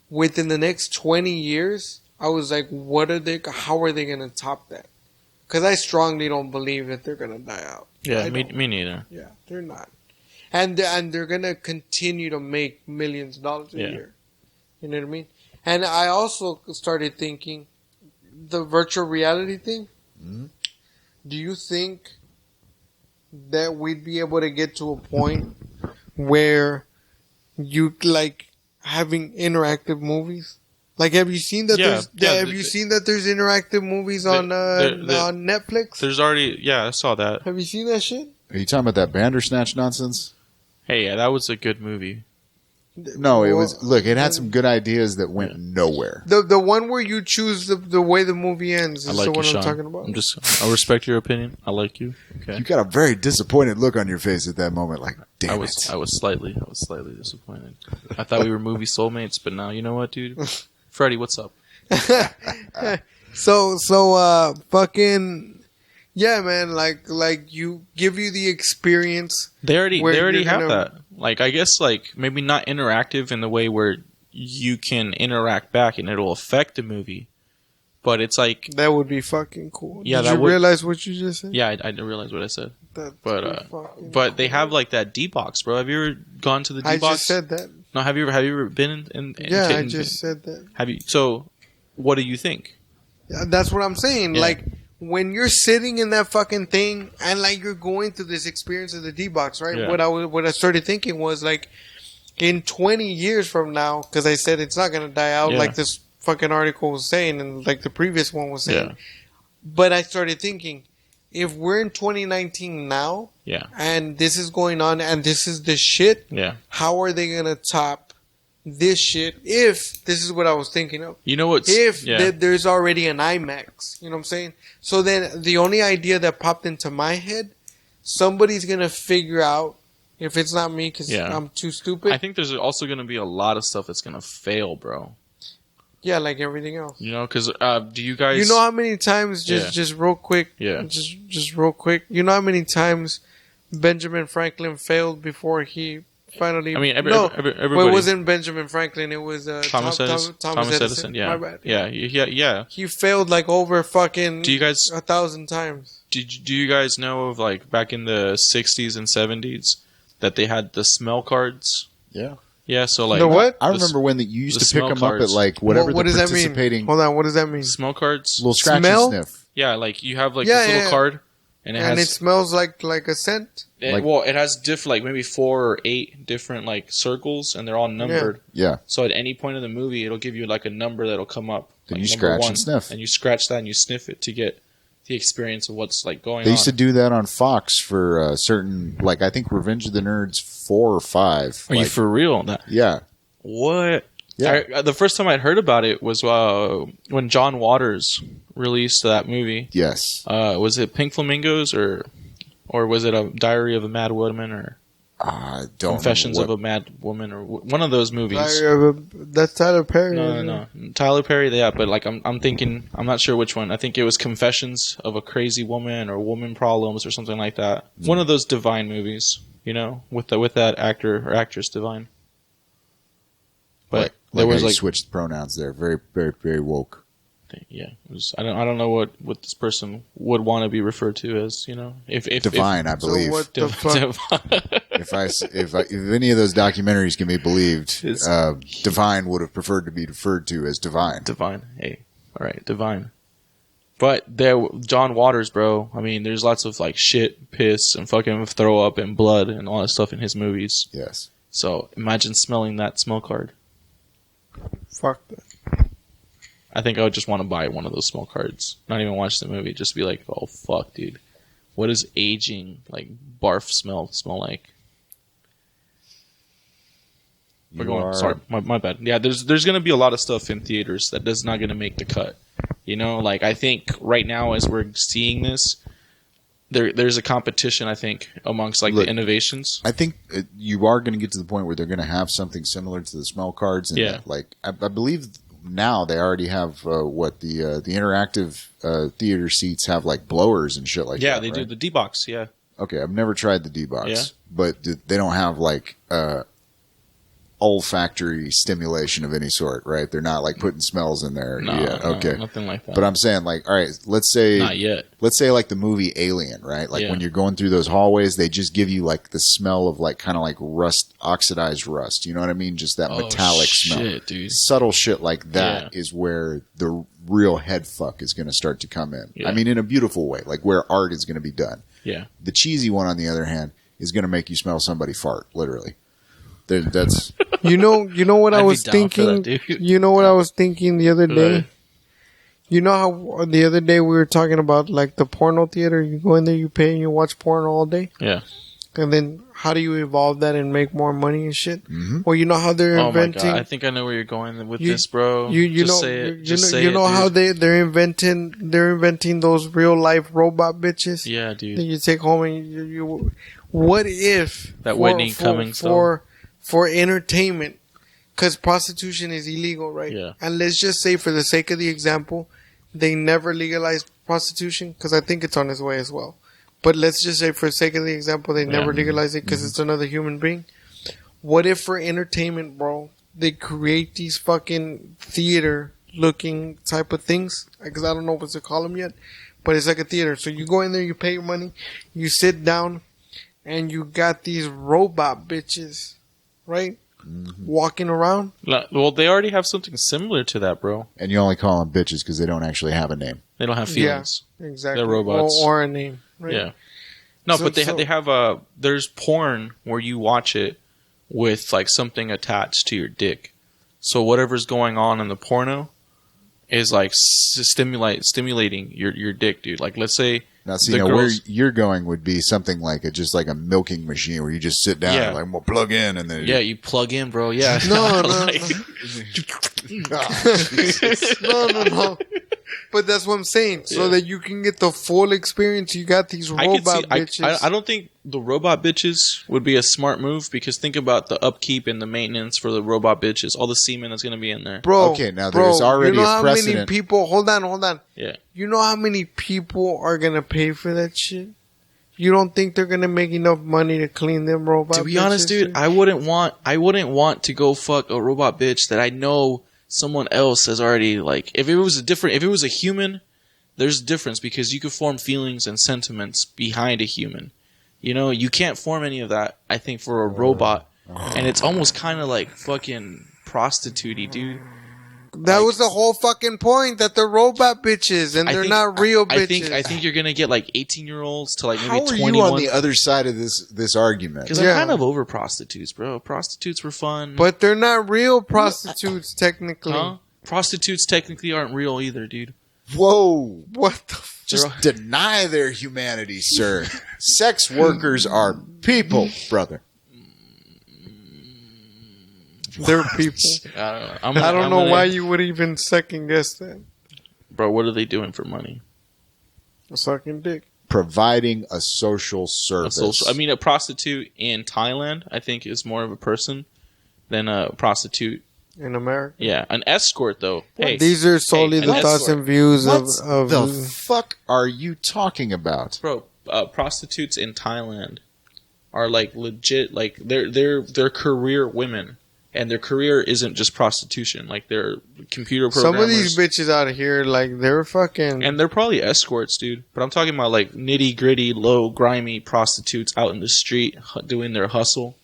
Within the next 20 years, I was like, how are they going to top that? Because I strongly don't believe that they're going to die out. Yeah, me neither. Yeah, they're not. And they're going to continue to make millions of dollars a year. You know what I mean? And I also started thinking, the virtual reality thing, do you think that we'd be able to get to a point where you like having interactive movies? Like, have you seen that? Have you seen that there's interactive movies on Netflix? There's already, I saw that. Have you seen that shit? Are you talking about that Bandersnatch nonsense? Hey, yeah, that was a good movie. No, it was. Look, it had some good ideas that went nowhere. The one where you choose the way the movie ends is the one I'm talking about. I respect your opinion. I like you. Okay. You got a very disappointed look on your face at that moment. Like, damn it. I was slightly disappointed. I thought we were movie soulmates, but now you know what, dude? Freddy, what's up? So, fucking, yeah, man. Like you give you the experience. They already have that. Like, I guess, like, maybe not interactive in the way where you can interact back and it'll affect the movie. But it's like... That would be fucking cool. Yeah, Did you realize what you just said? Yeah, I didn't realize what I said. But they have, like, that D-Box, bro. Have you ever gone to the D-Box? I just said that. No, have you ever been in I just said that. Have you? So, what do you think? Yeah, that's what I'm saying. Yeah. Like, when you're sitting in that fucking thing and like you're going through this experience of the D-Box, right? Yeah. What I started thinking was like, in 20 years from now, because I said it's not going to die out like this fucking article was saying and like the previous one was saying. Yeah. But I started thinking, if we're in 2019 now, and this is going on and this is the shit, how are they going to top this shit if this is what I was thinking of? You know what? If there's already an IMAX, you know what I'm saying? So then the only idea that popped into my head, somebody's going to figure out, if it's not me because I'm too stupid. I think there's also going to be a lot of stuff that's going to fail, bro. Yeah, like everything else. You know, because do you guys... You know how many times, just real quick, just real quick, you know how many times Benjamin Franklin failed before he finally... I mean, everybody... Well, it wasn't Benjamin Franklin, it was Thomas Edison. Yeah. My bad. Yeah. He failed like over fucking 1,000 times. Do you guys know of, like, back in the 60s and 70s that they had the smell cards? Yeah. Yeah, so like... The what? I remember when you used to pick them up at like whatever what the does participating... That mean? Hold on, what does that mean? Smell cards? Little scratch and sniff. Yeah, like you have like this little card and it smells like a scent? It has like maybe 4 or 8 different like circles and they're all numbered. Yeah. So at any point in the movie, it'll give you like a number that'll come up. Then like you scratch and sniff. And you scratch that and you sniff it to get the experience of what's like going on. They used to do that on Fox for certain, like I think Revenge of the Nerds 4 or 5. Are you for real? Yeah. What? Yeah. The first time I'd heard about it was when John Waters released that movie. Yes. Was it Pink Flamingos or was it a Diary of a Mad Woman or Confessions of a Mad Woman or one of those movies? That's Tyler Perry. No. Tyler Perry. Yeah, but like I'm thinking, I'm not sure which one. I think it was Confessions of a Crazy Woman or Woman Problems or something like that. One of those Divine movies, you know, with that actor or actress Divine. But there was like switched pronouns there. Very, very, very woke. Yeah, I don't know what this person would want to be referred to as. You know, if Divine, I believe. So what the fuck? if any of those documentaries can be believed, Divine would have preferred to be referred to as Divine. Divine, hey, all right, Divine. But John Waters, bro. I mean, there's lots of like shit, piss, and fucking throw up and blood and all that stuff in his movies. Yes. So imagine smelling that smell card. Fuck that. I think I would just want to buy one of those smell cards. Not even watch the movie. Just be like, oh, fuck, dude. What does aging, like, barf smell like? Sorry, my bad. Yeah, there's going to be a lot of stuff in theaters that is not going to make the cut. You know, like, I think right now as we're seeing this, there's a competition, I think, amongst like the innovations. I think you are going to get to the point where they're going to have something similar to the smell cards. And like I believe now they already have the interactive theater seats have like blowers and shit like that. Yeah, they do right? the D-Box. Yeah. Okay, I've never tried the D-Box, Yeah. but they don't have like olfactory stimulation of any sort, right? They're not like putting smells in there. No, okay, nothing like that. But I'm saying, like, all right, let's say not yet. Let's say like the movie Alien, right? Like when you're going through those hallways, they just give you like the smell of like kind of like rust, oxidized rust. You know what I mean? Just that metallic smell. Dude. Subtle shit like that is where the real head fuck is going to start to come in. Yeah. I mean, in a beautiful way, like where art is going to be done. Yeah. The cheesy one, on the other hand, is going to make you smell somebody fart, literally. That's you know what I was thinking. You know what I was thinking the other day. You know how the other day we were talking about like the porno theater. You go in there, you pay, and you watch porn all day. Yeah. And then how do you evolve that and make more money and shit? Mm-hmm. Well, you know how they're inventing. Oh my God. I think I know where you're going with this, bro. You know how they're inventing those real life robot bitches. Yeah, dude. That you take home and you what if that Whitney Cummings for entertainment, because prostitution is illegal, right? Yeah. And let's just say, for the sake of the example, they never legalized prostitution, because I think it's on its way as well. But let's just say, for the sake of the example, they never legalized it because it's another human being. What if for entertainment, bro, they create these fucking theater-looking type of things? Because I don't know what to call them yet, but it's like a theater. So you go in there, you pay your money, you sit down, and you got these robot bitches, right? Mm-hmm. Walking around. Well, they already have something similar to that, bro. And you only call them bitches because they don't actually have a name. They don't have feelings. Yeah, exactly. They're robots. Or a name. Right? Yeah. No, but they have there's porn where you watch it with like something attached to your dick. So whatever's going on in the porno is like stimulating your dick, dude. Like let's say now, see, where you're going would be something like just like a milking machine where you just sit down and like, we'll plug in and then you plug in, bro. Yeah. No. Like, no. But that's what I'm saying. So that you can get the full experience. You got these robot bitches. I don't think the robot bitches would be a smart move, because think about the upkeep and the maintenance for the robot bitches. All the semen that's going to be in there. Bro, okay, now there's already you know a precedent. How many people... Hold on. Yeah. You know how many people are going to pay for that shit? You don't think they're going to make enough money to clean them robots? To be honest, dude, I wouldn't want to go fuck a robot bitch that I know someone else has already, like, if it was a human, there's a difference, because you could form feelings and sentiments behind a human. You know, you can't form any of that, I think, for a robot. And it's almost kind of like fucking prostitute-y, dude. That was the whole fucking point, that they're robot bitches and they're not real bitches. I think you're gonna get like 18-year-olds to like maybe 21. How are you on the other side of this argument? Because I'm kind of over prostitutes, bro. Prostitutes were fun, but they're not real prostitutes technically. Huh? Prostitutes technically aren't real either, dude. Whoa! What the? Just deny their humanity, sir. Sex workers are people, brother. They're people. I don't know why you would even second guess that. Bro, what are they doing for money? Sucking dick. Providing a social service. I mean, a prostitute in Thailand, I think, is more of a person than a prostitute in America. Yeah, an escort, though. Hey, these are solely the thoughts and views of the fuck are you talking about? Bro, prostitutes in Thailand are like legit, like they're career women. And their career isn't just prostitution. Like, they're computer programmers. Some of these bitches out here, like, they're fucking... And they're probably escorts, dude. But I'm talking about, like, nitty-gritty, low, grimy prostitutes out in the street doing their hustle.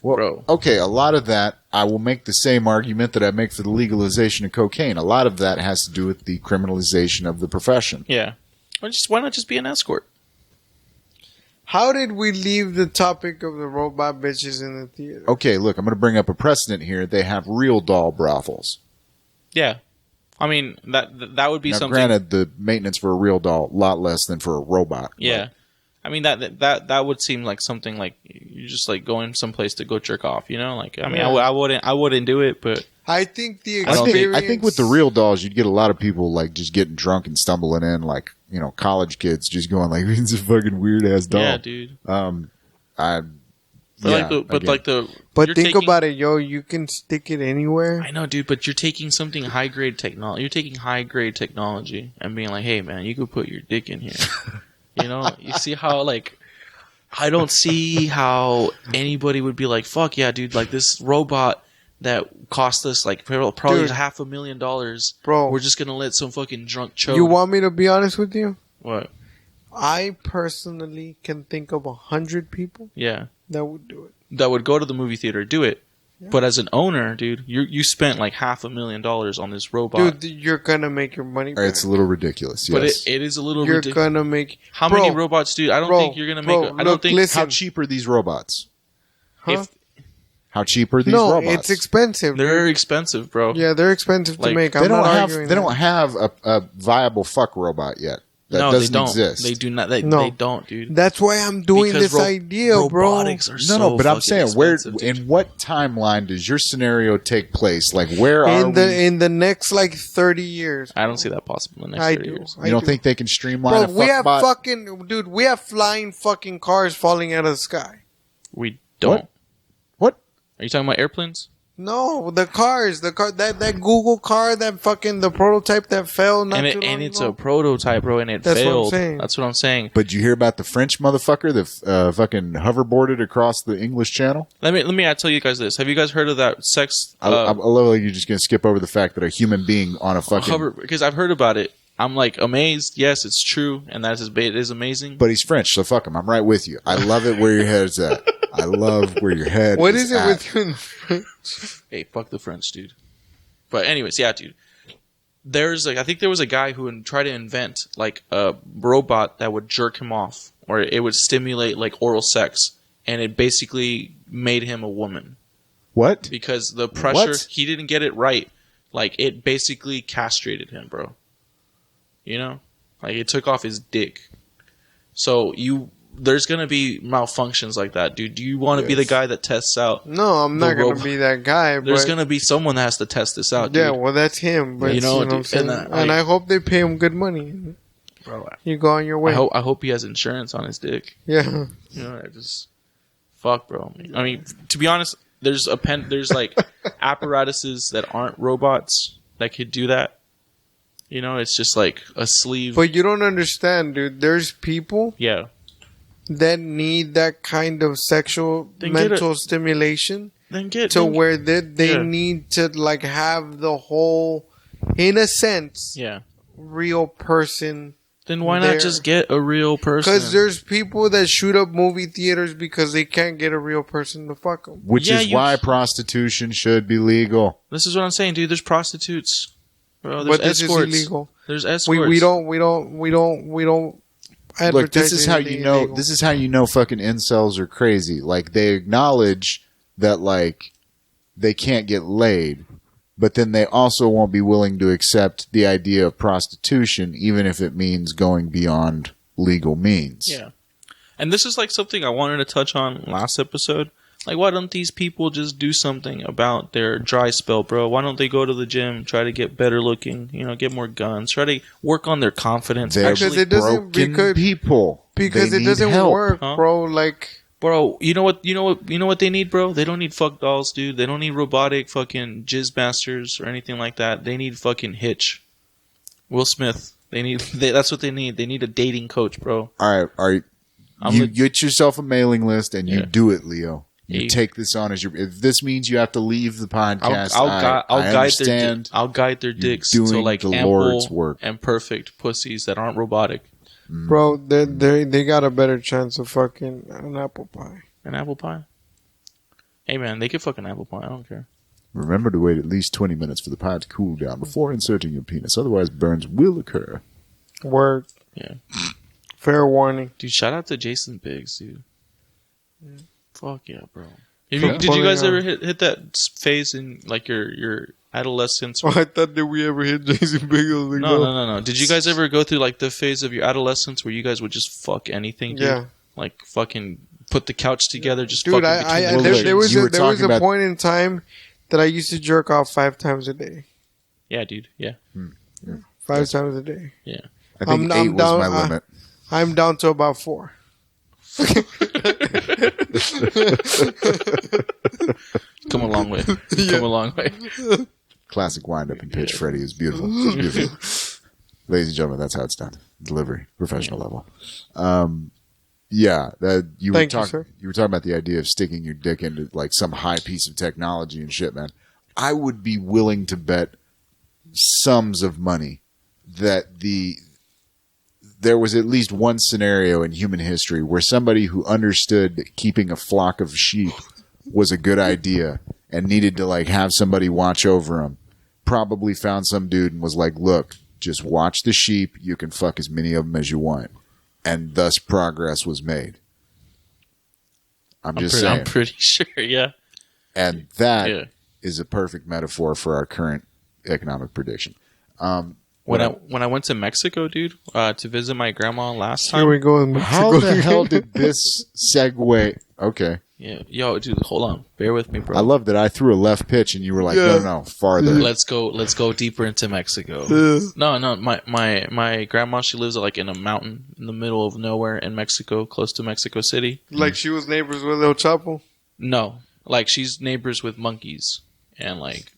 Well, bro. Okay, a lot of that, I will make the same argument that I make for the legalization of cocaine. A lot of that has to do with the criminalization of the profession. Yeah. Why not just be an escort? How did we leave the topic of the robot bitches in the theater? Okay, look, I'm going to bring up a precedent here. They have real doll brothels. Yeah. I mean, that would be now, something... Granted, the maintenance for a real doll, a lot less than for a robot. Yeah. I mean, that would seem like something like you're just like going someplace to go jerk off, you know? Like, I mean, I wouldn't do it, but... I think the experience... I think with the real dolls, you'd get a lot of people like just getting drunk and stumbling in, like, you know, college kids just going like, "It's a fucking weird ass doll." Yeah, dude. But think about it, yo. You can stick it anywhere. I know, dude. But you're taking something high grade technology. You're taking high grade technology and being like, hey, man, you could put your dick in here. You know, you see how like. I don't see how anybody would be like, fuck yeah, dude, like this robot that cost us like probably $500,000, bro. We're just gonna let some fucking drunk choke. You want me to be honest with you? What? I personally can think of 100 people. Yeah. That would do it. That would go to the movie theater, do it. Yeah. But as an owner, dude, you spent like $500,000 on this robot. Dude, you're gonna make your money back. It's a little ridiculous, yes. But it is a little ridiculous. You're gonna make... How many robots, dude? I don't think you're gonna make... I don't think... Listen. How cheap are these robots? Huh? How cheap are these robots? No, it's expensive. They're expensive, bro. Yeah, they're expensive to make. They don't have a viable fuck robot yet. That doesn't exist. They do not. They don't, dude. That's why I'm doing this idea, bro. Robotics are so but I'm saying, expensive, in what timeline does your scenario take place? Like, where are we? In the next, like, 30 years. I don't see that possible in the next 30 years. You don't think they can streamline a fuck bot? Dude, we have flying fucking cars falling out of the sky. We don't. What? Are you talking about airplanes? No, the cars, that Google car, that fucking the prototype that fell. And it's a prototype, bro, and That's failed. What I'm saying. That's what I'm saying. But did you hear about the French motherfucker that fucking hoverboarded across the English Channel? Let me tell you guys this. Have you guys heard of that sex? I love like you're just gonna skip over the fact that a human being on a fucking because I've heard about it. I'm like amazed. Yes, it's true, and it is amazing. But he's French, so fuck him. I'm right with you. I love it where your head's at. I love where your head. What is it with you in French? Hey, fuck the French, dude. But anyways, yeah, dude. I think there was a guy who would try to invent like a robot that would jerk him off, or it would stimulate like oral sex, and it basically made him a woman. What? Because the pressure, he didn't get it right. Like it basically castrated him, bro. You know, like it took off his dick. So there's gonna be malfunctions like that, dude. Do you want to be the guy that tests out? No, I'm not gonna be that guy. There's gonna be someone that has to test this out. Yeah, dude. Well, that's him. But you know what I'm saying? And I hope they pay him good money. Bro, you go on your way. I hope he has insurance on his dick. Yeah. You know, fuck, bro. I mean, to be honest, there's like apparatuses that aren't robots that could do that. You know, it's just like a sleeve. But you don't understand, dude. There's people that need that kind of sexual mental stimulation where they need to like have the whole, in a sense, real person. Then why not just get a real person? Because there's people that shoot up movie theaters because they can't get a real person to fuck them. Which is why prostitution should be legal. This is what I'm saying, dude. There's prostitutes. Bro, but this is illegal. There's escorts. We don't advertise. Look, this is how you know. Illegal. This is how you know fucking incels are crazy. Like they acknowledge that like they can't get laid, but then they also won't be willing to accept the idea of prostitution, even if it means going beyond legal means. Yeah, and this is like something I wanted to touch on last episode. Like, why don't these people just do something about their dry spell, bro? Why don't they go to the gym, try to get better looking, get more guns, try to work on their confidence? They're broken people. Because it doesn't work, bro. Like, bro, you know what they need, bro? They don't need fuck dolls, dude. They don't need robotic fucking jizz masters or anything like that. They need fucking Hitch. Will Smith. That's what they need. They need a dating coach, bro. All right. You get yourself a mailing list and you do it, Leo. You take this on as if this means you have to leave the podcast. I'll guide their dicks to like the Lord's work and perfect pussies that aren't robotic. Bro, they got a better chance of fucking an apple pie. An apple pie? Hey man, they can fuck an apple pie. I don't care. Remember to wait at least 20 minutes for the pie to cool down before inserting your penis. Otherwise, burns will occur. Word. Yeah. Fair warning. Dude, shout out to Jason Biggs, dude. Yeah. Fuck yeah, bro. Did you guys ever hit that phase in like your adolescence? I thought that we ever hit Jason Biggs. No. Did you guys ever go through like the phase of your adolescence where you guys would just fuck anything, dude? Yeah. Like fucking put the couch together, just dude. There was a point in time that I used to jerk off 5 times a day. Yeah, dude. Yeah. 5 times a day. Yeah. I think 8 was my limit. I'm down to about 4. Come a long way. Come a long way. Classic wind-up and pitch. Freddy is beautiful. It's beautiful. Ladies and gentlemen, that's how it's done. Delivery, professional level. Yeah, you were talking about the idea of sticking your dick into like some high piece of technology and shit, man. I would be willing to bet sums of money that there was at least one scenario in human history where somebody who understood that keeping a flock of sheep was a good idea and needed to like have somebody watch over them, probably found some dude and was like, look, just watch the sheep. You can fuck as many of them as you want. And thus progress was made. I'm just saying. I'm pretty sure, yeah. And that is a perfect metaphor for our current economic prediction. When I went to Mexico, dude, to visit my grandma last time. Here we go in Mexico. How the hell did this segue? Okay. Yeah. Yo, dude, hold on. Bear with me, bro. I love that I threw a left pitch and you were like, no, farther. Let's go deeper into Mexico. No, my grandma, she lives like in a mountain in the middle of nowhere in Mexico, close to Mexico City. Like she was neighbors with El Chapo? No. Like she's neighbors with monkeys and like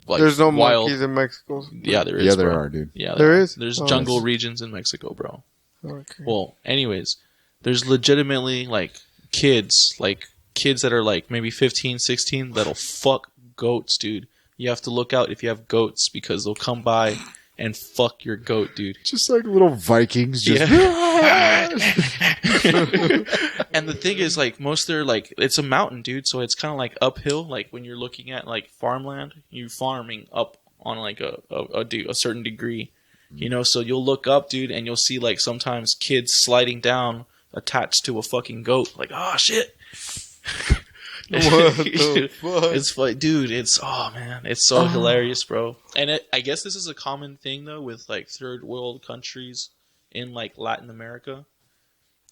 there's no wild monkeys in Mexico. Yeah, there is. Yeah, there are, dude. Yeah, there is. There's jungle regions in Mexico, bro. Okay. Well, anyways, there's legitimately like kids that are like maybe 15, 16 that'll fuck goats, dude. You have to look out if you have goats because they'll come by and fuck your goat, dude. Just like little Vikings. Just And the thing is, like, most they're like, it's a mountain, dude, so it's kind of like uphill. Like when you're looking at like farmland, you're farming up on like a certain degree, you know. So you'll look up, dude, and you'll see like sometimes kids sliding down attached to a fucking goat. Like, oh shit. What the fuck? It's like, dude, it's so hilarious, bro. And I guess this is a common thing though with like third world countries in like Latin America,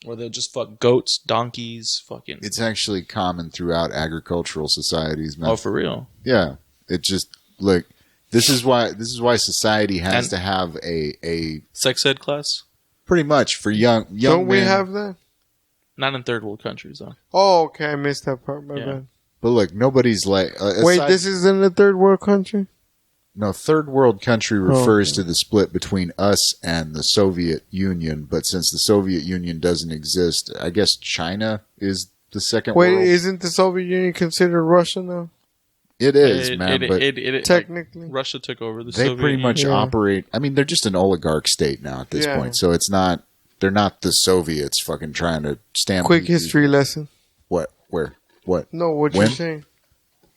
where they'll just fuck goats, donkeys, fucking. It's actually common throughout agricultural societies, man. Oh, for real? Yeah, it just look. This is why society has to have a sex ed class. Pretty much for young. Don't we men. have that? Not in third world countries, though. Oh, okay. I missed that part. My bad. But look, nobody's like... wait, this is in a third world country? No, third world country refers to the split between us and the Soviet Union. But since the Soviet Union doesn't exist, I guess China is the second world. Wait, isn't the Soviet Union considered Russia now? It is, man. But technically, like, Russia took over the Soviet Union. They pretty much operate... I mean, they're just an oligarch state now at this point. So it's not... They're not the Soviets fucking trying to stamp... Quick history lesson. What? Where? What? No, what you're saying.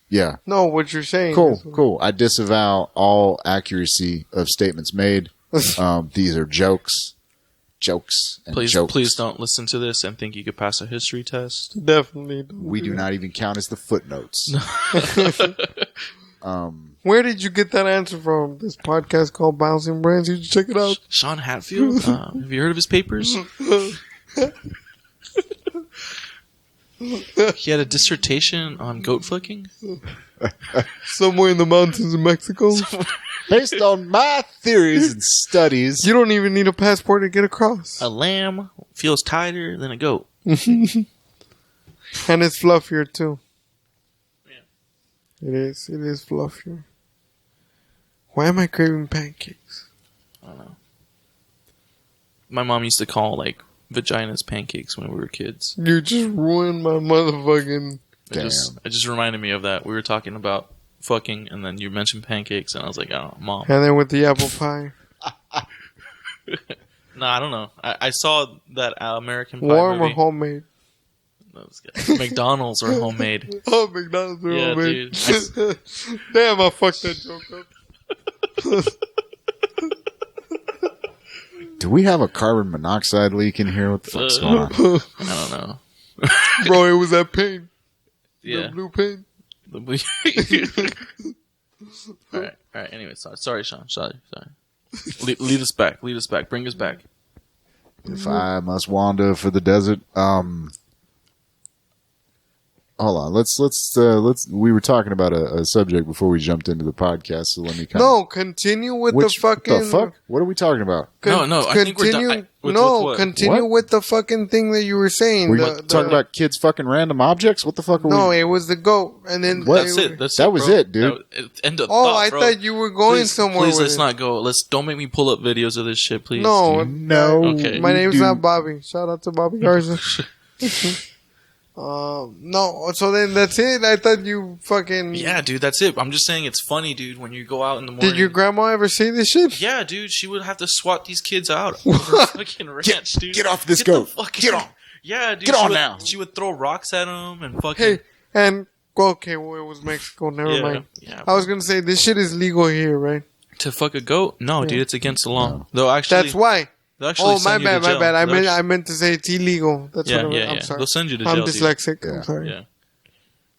Yeah. No, what you're saying. Cool. I disavow all accuracy of statements made. These are jokes. Please don't listen to this and think you could pass a history test. Definitely. We do not even count as the footnotes. Where did you get that answer from? This podcast called Bouncing Brains. You should check it out. Sean Hatfield. Have you heard of his papers? He had a dissertation on goat fucking. Somewhere in the mountains of Mexico. Based on my theories and studies. You don't even need a passport to get across. A lamb feels tighter than a goat. And it's fluffier too. Yeah. It is fluffier. Why am I craving pancakes? I don't know. My mom used to call like vaginas pancakes when we were kids. You just ruined my motherfucking... It just reminded me of that. We were talking about fucking, and then you mentioned pancakes, and I was like, oh, Mom. And then with the apple pie. No, I don't know. I saw that American Pie Warm movie. or homemade? McDonald's or homemade. Oh, McDonald's or homemade. Dude. Damn, I fucked that joke up. Do we have a carbon monoxide leak in here? What the fuck's going on? I don't know. Bro, it was that paint. Yeah. The blue paint. The blue. All right. Anyway, sorry, Sean. Sorry. Lead us back. Bring us back. If I must wander for the desert, Hold on. Let's. We were talking about a subject before we jumped into the podcast, so let me. Continue with the fucking. What the fuck? What are we talking about? No. I think we're done. Continue with the fucking thing that you were saying. We're talking about kids fucking random objects. What the fuck are we? No, it was the goat, and then that's it. That was it, dude. End of thought, I thought you were going somewhere. Please, let's not go. Don't make me pull up videos of this shit, please. No. Okay. My name's not Bobby. Shout out to Bobby Garza. No, so then that's it. I thought you fucking. Yeah, dude, that's it. I'm just saying it's funny, dude, when you go out in the morning. Did your grandma ever see this shit? Yeah, dude, she would have to swat these kids out of her fucking ranch, dude. Get off this goat. Get on. Yeah, dude. Get on now. She would throw rocks at them and fucking. Hey, and okay, well, it was Mexico. Never mind. Yeah, I was gonna say this shit is legal here, right? To fuck a goat? No, dude, it's against the law. No. Though actually, that's why. Oh, my bad. I meant to say it's illegal. That's what I'm sorry. They'll send you to jail. I'm dyslexic. Dude. I'm sorry. Yeah.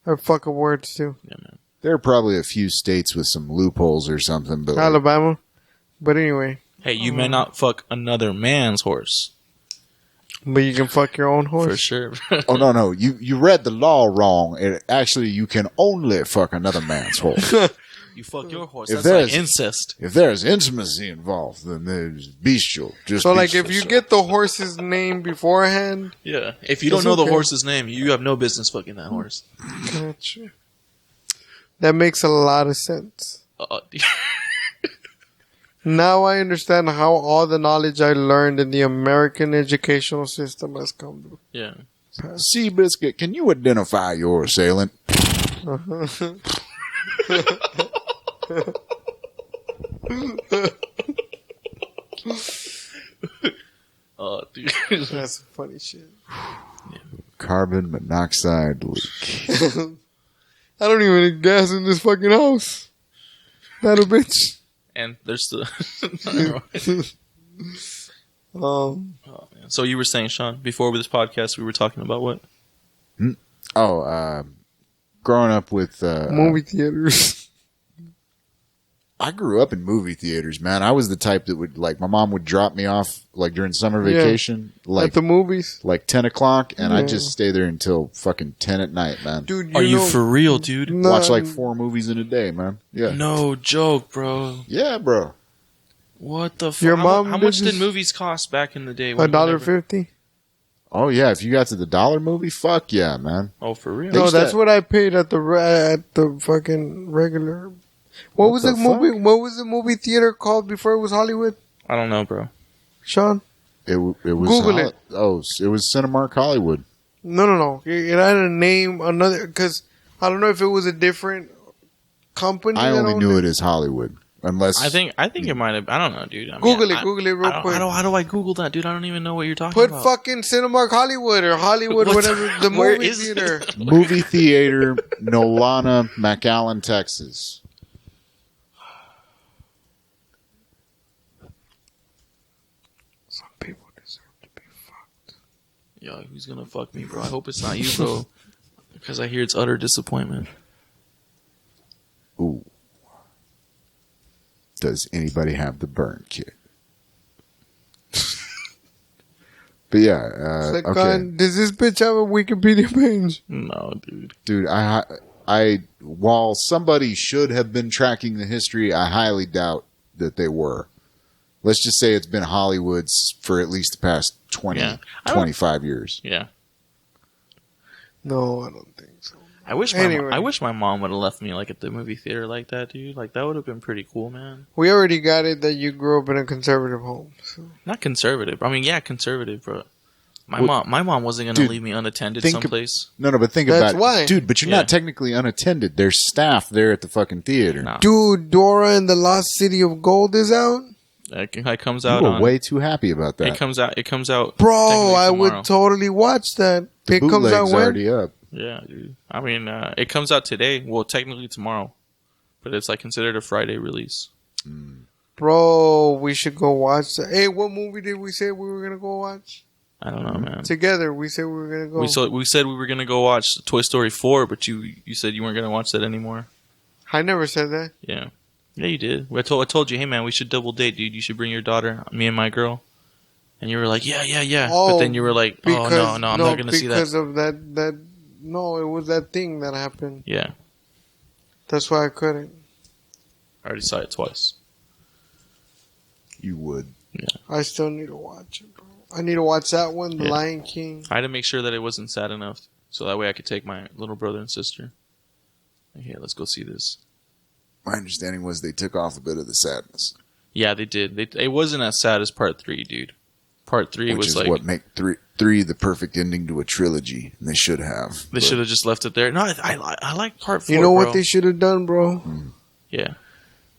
I fuck up words too. Yeah, man. There are probably a few states with some loopholes or something, but Alabama. But anyway. Hey, you may not fuck another man's horse. But you can fuck your own horse. For sure. Oh, no. You read the law wrong. Actually, you can only fuck another man's horse. You fuck your horse. That's like incest. If there's intimacy involved, then there's bestial. So, like, if you get the horse's name beforehand... Yeah. If you don't know the horse's name, you have no business fucking that horse. Gotcha. That makes a lot of sense. Now I understand how all the knowledge I learned in the American educational system has come to. Yeah. Seabiscuit, can you identify your assailant? Oh, dude. That's some funny shit. Yeah. Carbon monoxide leak. I don't even need gas in this fucking house. That a bitch. And there's the... So you were saying, Sean, before this podcast, we were talking about what? Growing up with... movie theaters. I grew up in movie theaters, man. I was the type that would, like, my mom would drop me off, like, during summer vacation. Like, at the movies? Like 10 o'clock, and I'd just stay there until fucking 10 at night, man. Dude, Are you for real, dude? Watch, like, 4 movies in a day, man. Yeah. No joke, bro. Yeah, bro. What the fuck? Your mom how much did movies cost back in the day? $1.50? Oh, yeah. If you got to the dollar movie, fuck yeah, man. Oh, for real? No, that's what I paid at the fucking regular... What was the movie theater called before it was Hollywood? I don't know, bro. Sean? It was Google it. Oh, it was Cinemark Hollywood. No. It had a name, because I don't know if it was a different company. I only knew it as Hollywood. Unless I think it might have. I don't know, dude. Google it real quick. How do I Google that, dude? I don't even know what you're talking about. Put fucking Cinemark Hollywood or Hollywood, whatever the movie theater. Movie theater, Nolana, McAllen, Texas. Yo, who's gonna fuck me, bro? I hope it's not you, bro. Because I hear it's utter disappointment. Ooh. Does anybody have the burn kit? But yeah, okay. Does this bitch have a Wikipedia page? No, dude. Dude, I while somebody should have been tracking the history, I highly doubt that they were. Let's just say it's been Hollywood's for at least the past 25 years. Yeah. No, I don't think so. I wish my mom would have left me like at the movie theater like that, dude. Like that would have been pretty cool, man. We already got it that you grew up in a conservative home. So. Not conservative. I mean, yeah, conservative, bro. My mom wasn't going to leave me unattended someplace. No, but think That's about why. it. Dude, but you're not technically unattended. There's staff there at the fucking theater. Nah. Dude, Dora and the Lost City of Gold is out? It comes out. You were way too happy about that. It comes out. Bro, I would totally watch that. The comes out when? Already up. Yeah, dude. I mean, it comes out today. Well, technically tomorrow, but it's like considered a Friday release. Bro, we should go watch that. Hey, what movie did we say we were gonna go watch? I don't know, man. Together, we said we were gonna go. We said we were gonna go watch Toy Story 4, but you said you weren't gonna watch that anymore. I never said that. Yeah. Yeah, you did. I told you, hey man, we should double date, dude. You should bring your daughter, me and my girl. And you were like, yeah. Oh, but then you were like, oh no, I'm not gonna see that. Because of No, it was that thing that happened. Yeah. That's why I couldn't. I already saw it twice. You would. Yeah. I still need to watch it, bro. I need to watch that one, The Lion King. I had to make sure that it wasn't sad enough, so that way I could take my little brother and sister. Like, here, let's go see this. My understanding was they took off a bit of the sadness. Yeah, they did. It wasn't as sad as Part 3, dude. Part 3 was like... Which is what make three the perfect ending to a trilogy. And they should have. They should have just left it there. No, I like Part 4, You know bro. what they should have done, bro? Yeah.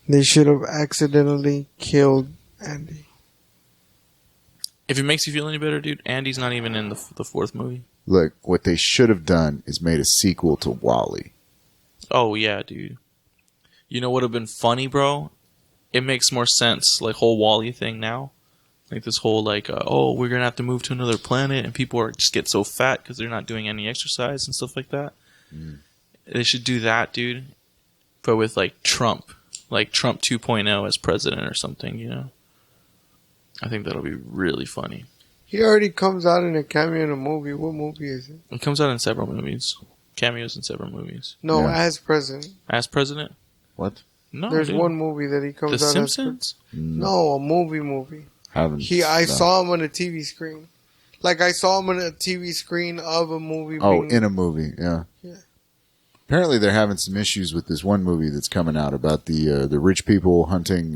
They should have accidentally killed Andy. If it makes you feel any better, dude, Andy's not even in the fourth movie. Look, what they should have done is made a sequel to WALL-E. Oh, yeah, dude. You know what would have been funny, bro? It makes more sense, like, whole WALL-E thing now. Like, this whole, like, we're going to have to move to another planet, and people just get so fat because they're not doing any exercise and stuff like that. They should do that, dude. But with, like, Trump. Like, Trump 2.0 as president or something, you know? I think that'll be really funny. He already comes out in a cameo in a movie. What movie is it? It comes out in several movies. Cameos in several movies. No, as president. As president? What? No, There's dude. one movie that he comes The out Simpsons? as No, a movie. I saw him on a TV screen. Like, I saw him on a TV screen of a movie. In a movie, yeah. Apparently they're having some issues with this one movie that's coming out about the rich people hunting,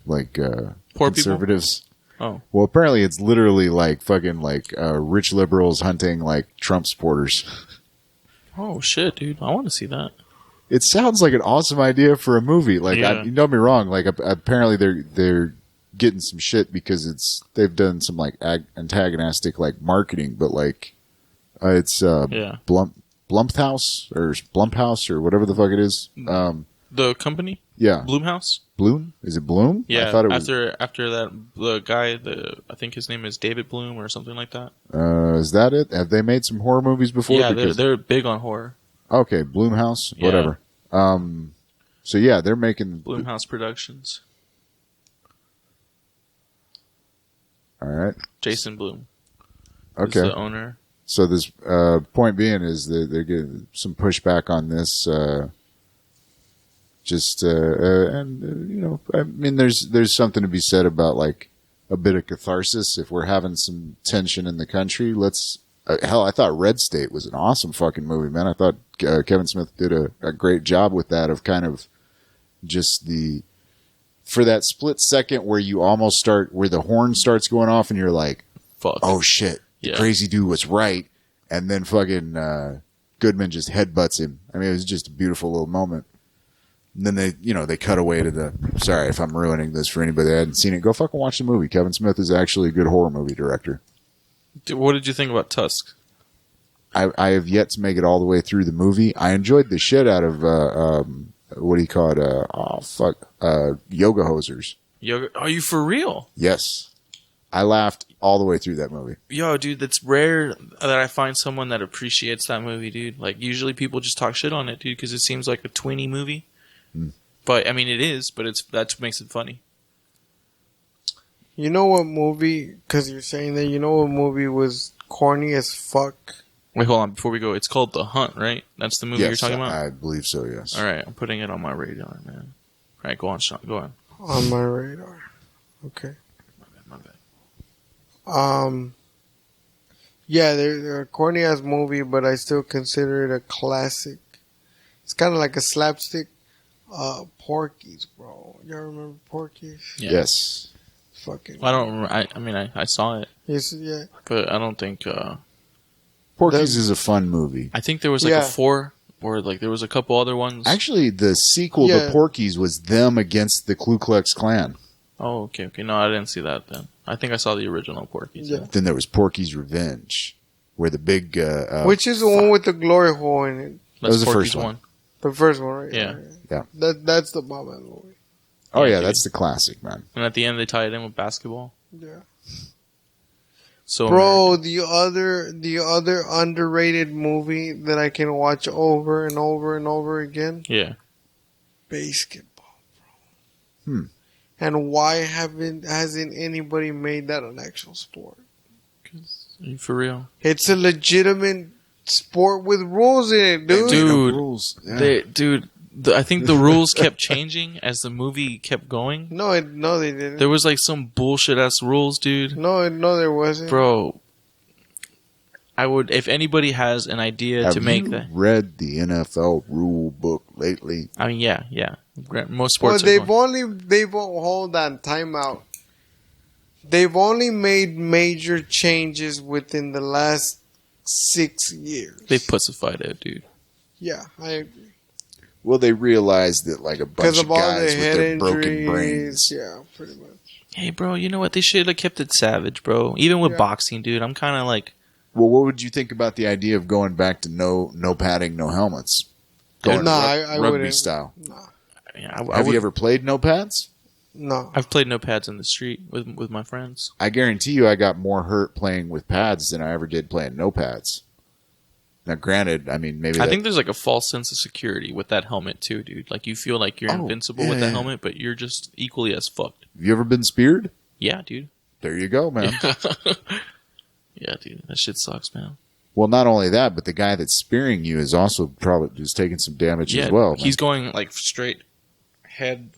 poor conservatives. People? Oh. Well, apparently it's literally like fucking rich liberals hunting like Trump supporters. Oh, shit, dude. I want to see that. It sounds like an awesome idea for a movie. Like, you don't get me wrong. Like, apparently they're getting some shit because they've done some like antagonistic like marketing, but like it's Blumhouse or whatever the fuck it is. The company? Yeah. Blumhouse? Bloom? Is it Bloom? Yeah. I thought it was after that, the guy, I think his name is David Bloom or something like that. Is that it? Have they made some horror movies before? Yeah, they're big on horror. Okay, Blumhouse, whatever. So yeah, they're making Blumhouse Productions. All right. Jason Blum. Okay. Is the owner. So this point being is that they're getting some pushback on this. I mean, there's something to be said about like a bit of catharsis. If we're having some tension in the country, I thought Red State was an awesome fucking movie, man. I thought Kevin Smith did a great job with that, of kind of just for that split second where you almost where the horn starts going off and you're like, fuck. Oh shit, the crazy dude was right. And then fucking Goodman just headbutts him. I mean, it was just a beautiful little moment. And then they cut away to sorry if I'm ruining this for anybody that hadn't seen it. Go fucking watch the movie. Kevin Smith is actually a good horror movie director. What did you think about Tusk? I have yet to make it all the way through the movie. I enjoyed the shit out of what do you call it? Yoga hosers. Yoga? Are you for real? Yes, I laughed all the way through that movie. Yo, dude, that's rare that I find someone that appreciates that movie, dude. Like, usually people just talk shit on it, dude, because it seems like a tweeny movie. But I mean, it is, but that's what makes it funny. You know what movie? Because you're saying that. You know what movie was corny as fuck? Wait, hold on. Before we go, it's called The Hunt, right? That's the movie you're talking about? I believe so, yes. All right, I'm putting it on my radar, man. All right, go on, Sean. Go on. On my radar. Okay. My bad. Yeah, they're a corny ass movie, but I still consider it a classic. It's kind of like a slapstick. Porky's, bro. Y'all remember Porky's? Yeah. Yes. Fucking. I don't remember. I mean, I saw it. Yes, yeah. But I don't think. Porky's is a fun movie. I think there was like a 4, or like there was a couple other ones. Actually, the sequel to Porky's was them against the Ku Klux Klan. Oh, okay. No, I didn't see that then. I think I saw the original Porky's. Yeah. Then there was Porky's Revenge, where the big... which is the one with the glory hole in it? That was the first one. The first one, right? Yeah. That's the Bob and movie. Oh, yeah, that's the classic, man. And at the end, they tie it in with basketball. Yeah. So bro, the other underrated movie that I can watch over and over and over again. Yeah. Basketball, bro. And why hasn't anybody made that an actual sport? Are you for real? It's a legitimate sport with rules in it, dude. Dude, rules. Yeah. I think the rules kept changing as the movie kept going. No, they didn't. There was like some bullshit ass rules, dude. No, there wasn't, bro. I would, if anybody has an idea to make that. Have you read the NFL rule book lately? I mean, yeah. Most sports. Well, hold on, time out. They've only made major changes within the last 6 years. They pussified it, dude. Yeah, I agree. Well, they realized that like a bunch of guys with their broken injuries, brains. Yeah, pretty much. Hey, bro, you know what? They should have kept it savage, bro. Even with boxing, dude. I'm kind of like... Well, what would you think about the idea of going back to no padding, no helmets? Going I rugby wouldn't. style. No. Yeah, Have you ever played no pads? No. I've played no pads in the street with my friends. I guarantee you I got more hurt playing with pads than I ever did playing no pads. Now, granted, I mean, maybe I think there's like a false sense of security with that helmet too, dude. Like you feel like you're invincible with that helmet, but you're just equally as fucked. Have you ever been speared? Yeah, dude. There you go, man. Yeah, dude. That shit sucks, man. Well, not only that, but the guy that's spearing you is also probably just taking some damage as well. He's going like straight head,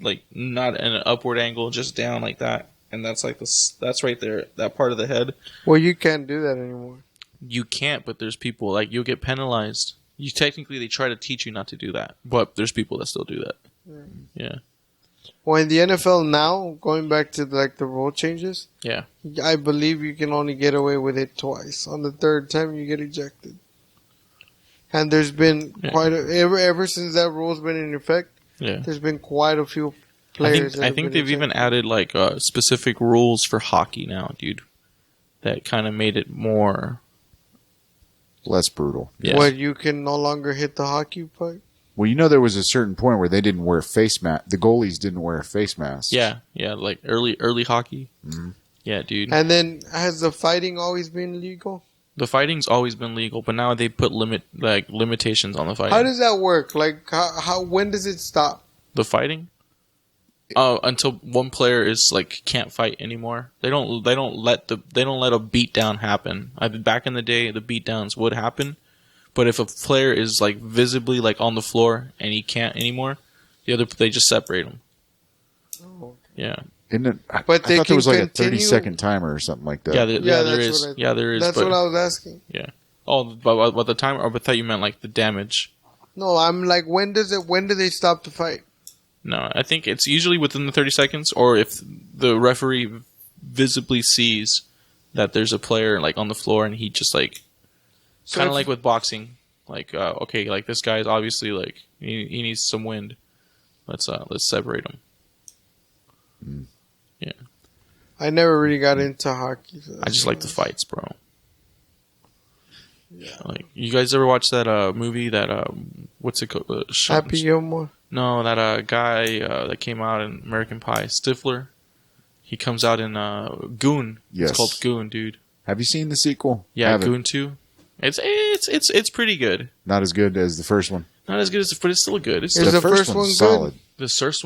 like not in an upward angle, just down like that. And that's like that's right there, that part of the head. Well, you can't do that anymore. You can't, but there's people, like, you'll get penalized. They try to teach you not to do that. But there's people that still do that. Yeah. Well, in the NFL now, going back to like the rule changes, yeah, I believe you can only get away with it twice. On the third time, you get ejected. And there's been ever since that rule's been in effect. Yeah, there's been quite a few players. I think they've even added like specific rules for hockey now, dude. That kind of made it more less brutal. Yeah. What, you can no longer hit the hockey puck? Well, you know, there was a certain point where they didn't wear face mask. The goalies didn't wear face masks. Yeah, like early hockey. Mm-hmm. Yeah, dude. And then has the fighting always been legal? The fighting's always been legal, but now they put limitations on the fighting. How does that work? Like, how when does it stop? The fighting? Until one player is like can't fight anymore. They don't let a beat down happen. Back in the day, the beat downs would happen. But if a player is like visibly like on the floor and he can't anymore, they just separate him. Oh, okay. Yeah. Isn't it? I thought there was like a 30-second timer or something like that. Yeah, there is. There is. That's what I was asking. Yeah. Oh, but the timer? I thought you meant like the damage. No, I'm like, when do they stop the fight? No, I think it's usually within the 30 seconds, or if the referee visibly sees that there's a player like on the floor and he just like. Kind of like with boxing, like okay, like this guy's obviously like he needs some wind. Let's separate him. Mm. Yeah, I never really got into hockey. So I just like the fights, bro. Yeah, like you guys ever watch that movie that what's it called? Happy Gilmore. No, that guy that came out in American Pie, Stifler. He comes out in Goon. Yes. It's called Goon, dude. Have you seen the sequel? Yeah, Goon 2. It's pretty good. Not as good as the first one. Not as good as but it's still good. Is the first one solid? The first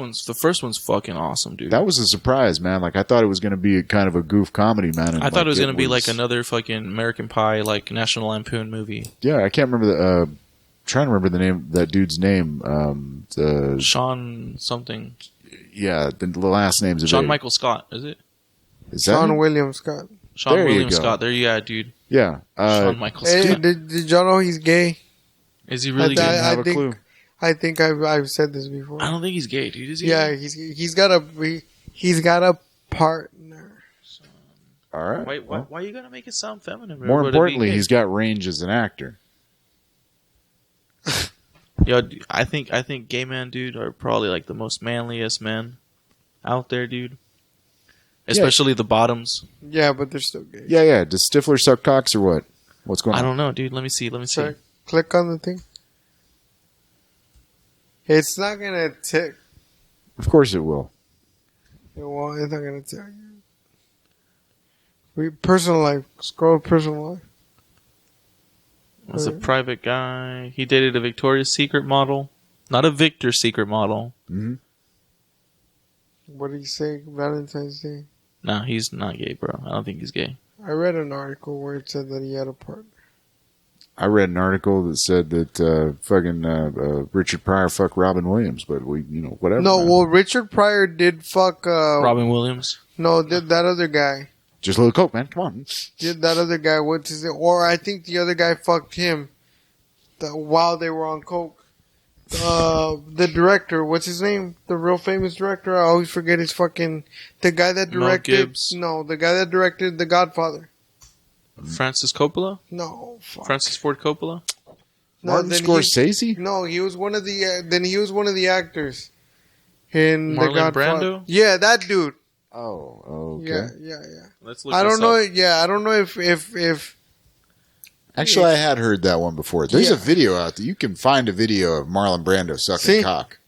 one's fucking awesome, dude. That was a surprise, man. Like I thought it was going to be kind of a goof comedy, man. And I thought it was going to be like another fucking American Pie, like National Lampoon movie. Yeah, I can't remember trying to remember the name, that dude's name. Sean something. Yeah, the last name's Sean Michael Scott, is it? Is that Sean William Scott? Sean William Scott. There you go, dude. Yeah. Sean Michael Scott. Hey, did y'all know he's gay? Is he really gay? I think, clue. I think I've said this before. I don't think he's gay, dude. Is he? Yeah, he's got a partner. All right. Wait, why are you gonna make it sound feminine? More importantly, he's got range as an actor. Yo, I think gay men, dude, are probably like the most manliest men out there, dude. Especially the bottoms. Yeah, but they're still gay. Yeah. Does Stifler suck cocks or what? What's going on? I don't know, dude. Let me see. Sorry, click on the thing. It's not gonna tick. Of course it will. It's not gonna tell you. Personal life. Scroll personal life. Was a private guy. He dated a Victoria's Secret model, not a Victor's Secret model. Mm-hmm. What did he say? Valentine's Day. No, he's not gay, bro. I don't think he's gay. I read an article where it said that he had a partner. I read an article that said that fucking Richard Pryor fucked Robin Williams, but whatever. No, well, Richard Pryor did fuck Robin Williams. No, did that other guy. Just a little coke, man. Come on. Did that other guy? What's his name? Or I think the other guy fucked him while they were on coke. The director, what's his name? The real famous director. I always forget his fucking. The guy that directed. Mel Gibbs. No, the guy that directed The Godfather. Francis Coppola. No, fuck. Francis Ford Coppola. No, Martin Scorsese. No, he was one of the. Then he was one of the actors in The Marlon Godfather. Brando. Yeah, that dude. Oh, okay. Yeah. Let's look. I don't know. Up. Yeah, I don't know if. Actually, I had heard that one before. There's a video out there. You can find a video of Marlon Brando sucking cock.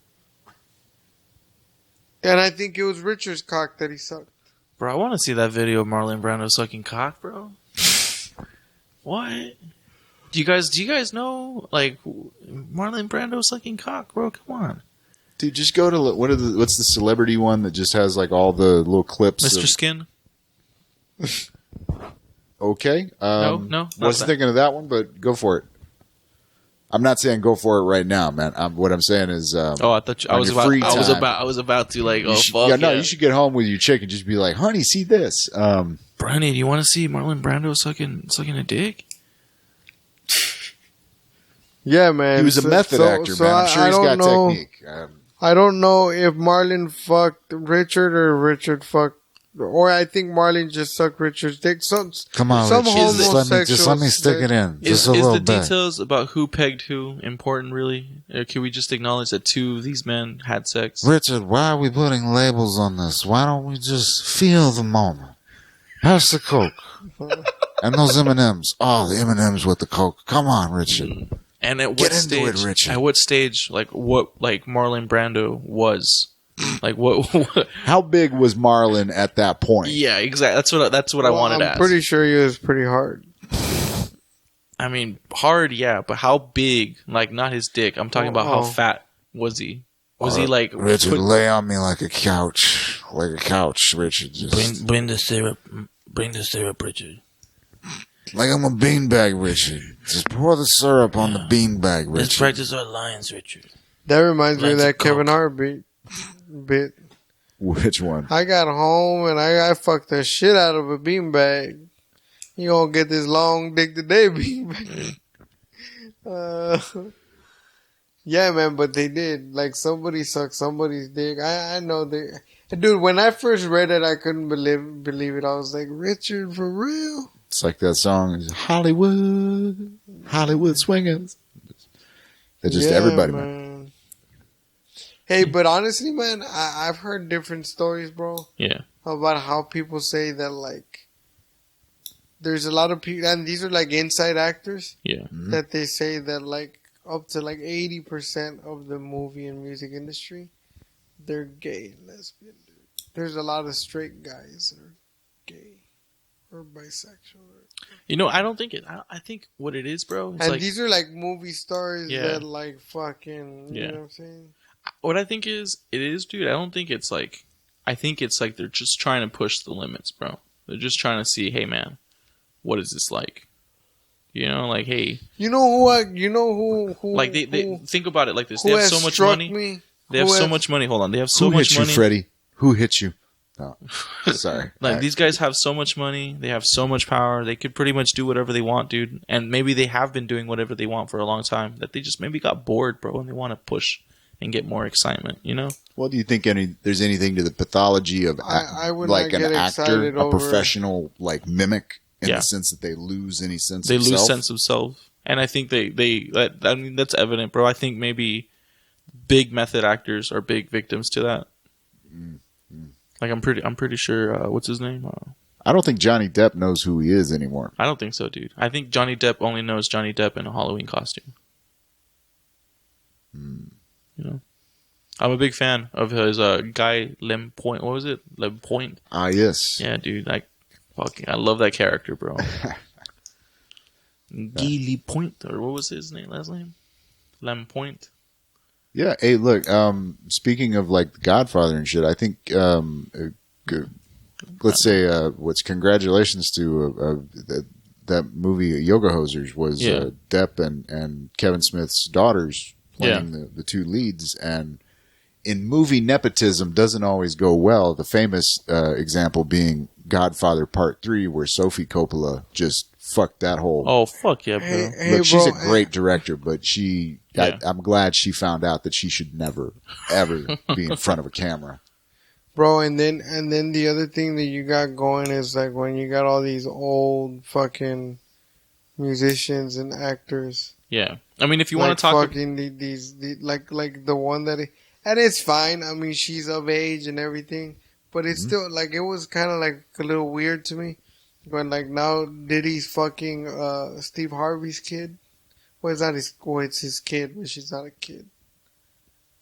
And I think it was Richard's cock that he sucked. Bro, I want to see that video of Marlon Brando sucking cock, bro. What? Do you guys know like Marlon Brando sucking cock, bro? Come on. Dude, just go to what's the celebrity one that just has like all the little clips? Mr. Skin. Okay. No. Wasn't thinking of that one, but go for it. I'm not saying go for it right now, man. What I'm saying is, I thought I was about to like, fuck. Yeah, you should get home with your chick and just be like, honey, see this. Bronny, do you want to see Marlon Brando sucking a dick? Yeah, man. He was a method actor, man. I'm sure he's got technique. I don't know if Marlon fucked Richard or Richard fucked, or I think Marlon just sucked Richard's dick. Come on, Richard. Just let me stick it in. Is the details about who pegged who important, really? Or can we just acknowledge that two of these men had sex? Richard, why are we putting labels on this? Why don't we just feel the moment? Pass the Coke. And those M&Ms. Oh, the M&Ms with the Coke. Come on, Richard. And at what stage? At what stage? Like Marlon Brando was? Like what? How big was Marlon at that point? Yeah, exactly. That's what I wanted to ask. I'm pretty sure he was pretty hard. I mean, hard, yeah, but how big? Like not his dick. I'm talking about how fat was he? Was he like Richard? Lay on me like a couch, Richard. Just bring the syrup. Bring the syrup, Richard. Like I'm a beanbag, Richard. Just pour the syrup on the beanbag, Richard. Let's practice our lines, Richard. That reminds me of that Kevin Hart bit. Which one? I got home and I fucked the shit out of a beanbag. You gonna get this long dick today, beanbag. Yeah, man, but they did. Like somebody sucked somebody's dick. I know they. Dude, when I first read it, I couldn't believe it. I was like, Richard, for real? It's like that song, Hollywood Swingers. It's just everybody, man. Hey, but honestly, man, I've heard different stories, bro. Yeah. About how people say that, like, there's a lot of people, and these are like inside actors. Yeah. Mm-hmm. That they say that, like, up to like 80% of the movie and music industry, they're gay and lesbian, dude. There's a lot of straight guys that are gay. Or bisexual. I don't think it. I think what it is, bro. And like, these are like movie stars that like fucking. You know what I'm saying? What I think it is, dude. I don't think it's like. I think it's like they're just trying to push the limits, bro. They're just trying to see, hey, man, what is this like? Like, hey. You know who? Like they think about it like this. They have so much money. They have so much money. Hold on. They have so much money. Who hit you, Freddy? Who hit you? No, sorry. These guys have so much money. They have so much power. They could pretty much do whatever they want, dude. And maybe they have been doing whatever they want for a long time. That they just maybe got bored, bro, and they want to push and get more excitement. Well, do you think there's anything to the pathology of like an actor, a professional like mimic, in the sense that they lose any sense of self? They lose sense of self, and I think that's evident, bro. I think maybe big method actors are big victims to that. Like I'm pretty sure. What's his name? I don't think Johnny Depp knows who he is anymore. I don't think so, dude. I think Johnny Depp only knows Johnny Depp in a Halloween costume. I'm a big fan of his Guy Lempoint. What was it? Lempoint. Ah, yes. Yeah, dude. I love that character, bro. Guy Lempoint, or what was his last name? Lempoint. Yeah. Hey, look. Speaking of like The Godfather and shit, I think let's say congratulations to that movie Yoga Hosers was Depp and Kevin Smith's daughters playing the two leads. And in movie nepotism doesn't always go well. The famous example being Godfather Part 3, where Sophie Coppola just fucked that whole... Oh, fuck yeah, bro. Look, she's a great director, but I'm glad she found out that she should never, ever be in front of a camera. Bro, and then the other thing that you got going is like when you got all these old fucking musicians and actors. Yeah. I mean, if you want to talk... fucking like the one that... And it's fine. I mean, she's of age and everything. But it's still, like, it was kind of, like, a little weird to me. When, like, now Diddy's fucking Steve Harvey's kid. Well, it's not his... Well, it's his kid, but she's not a kid.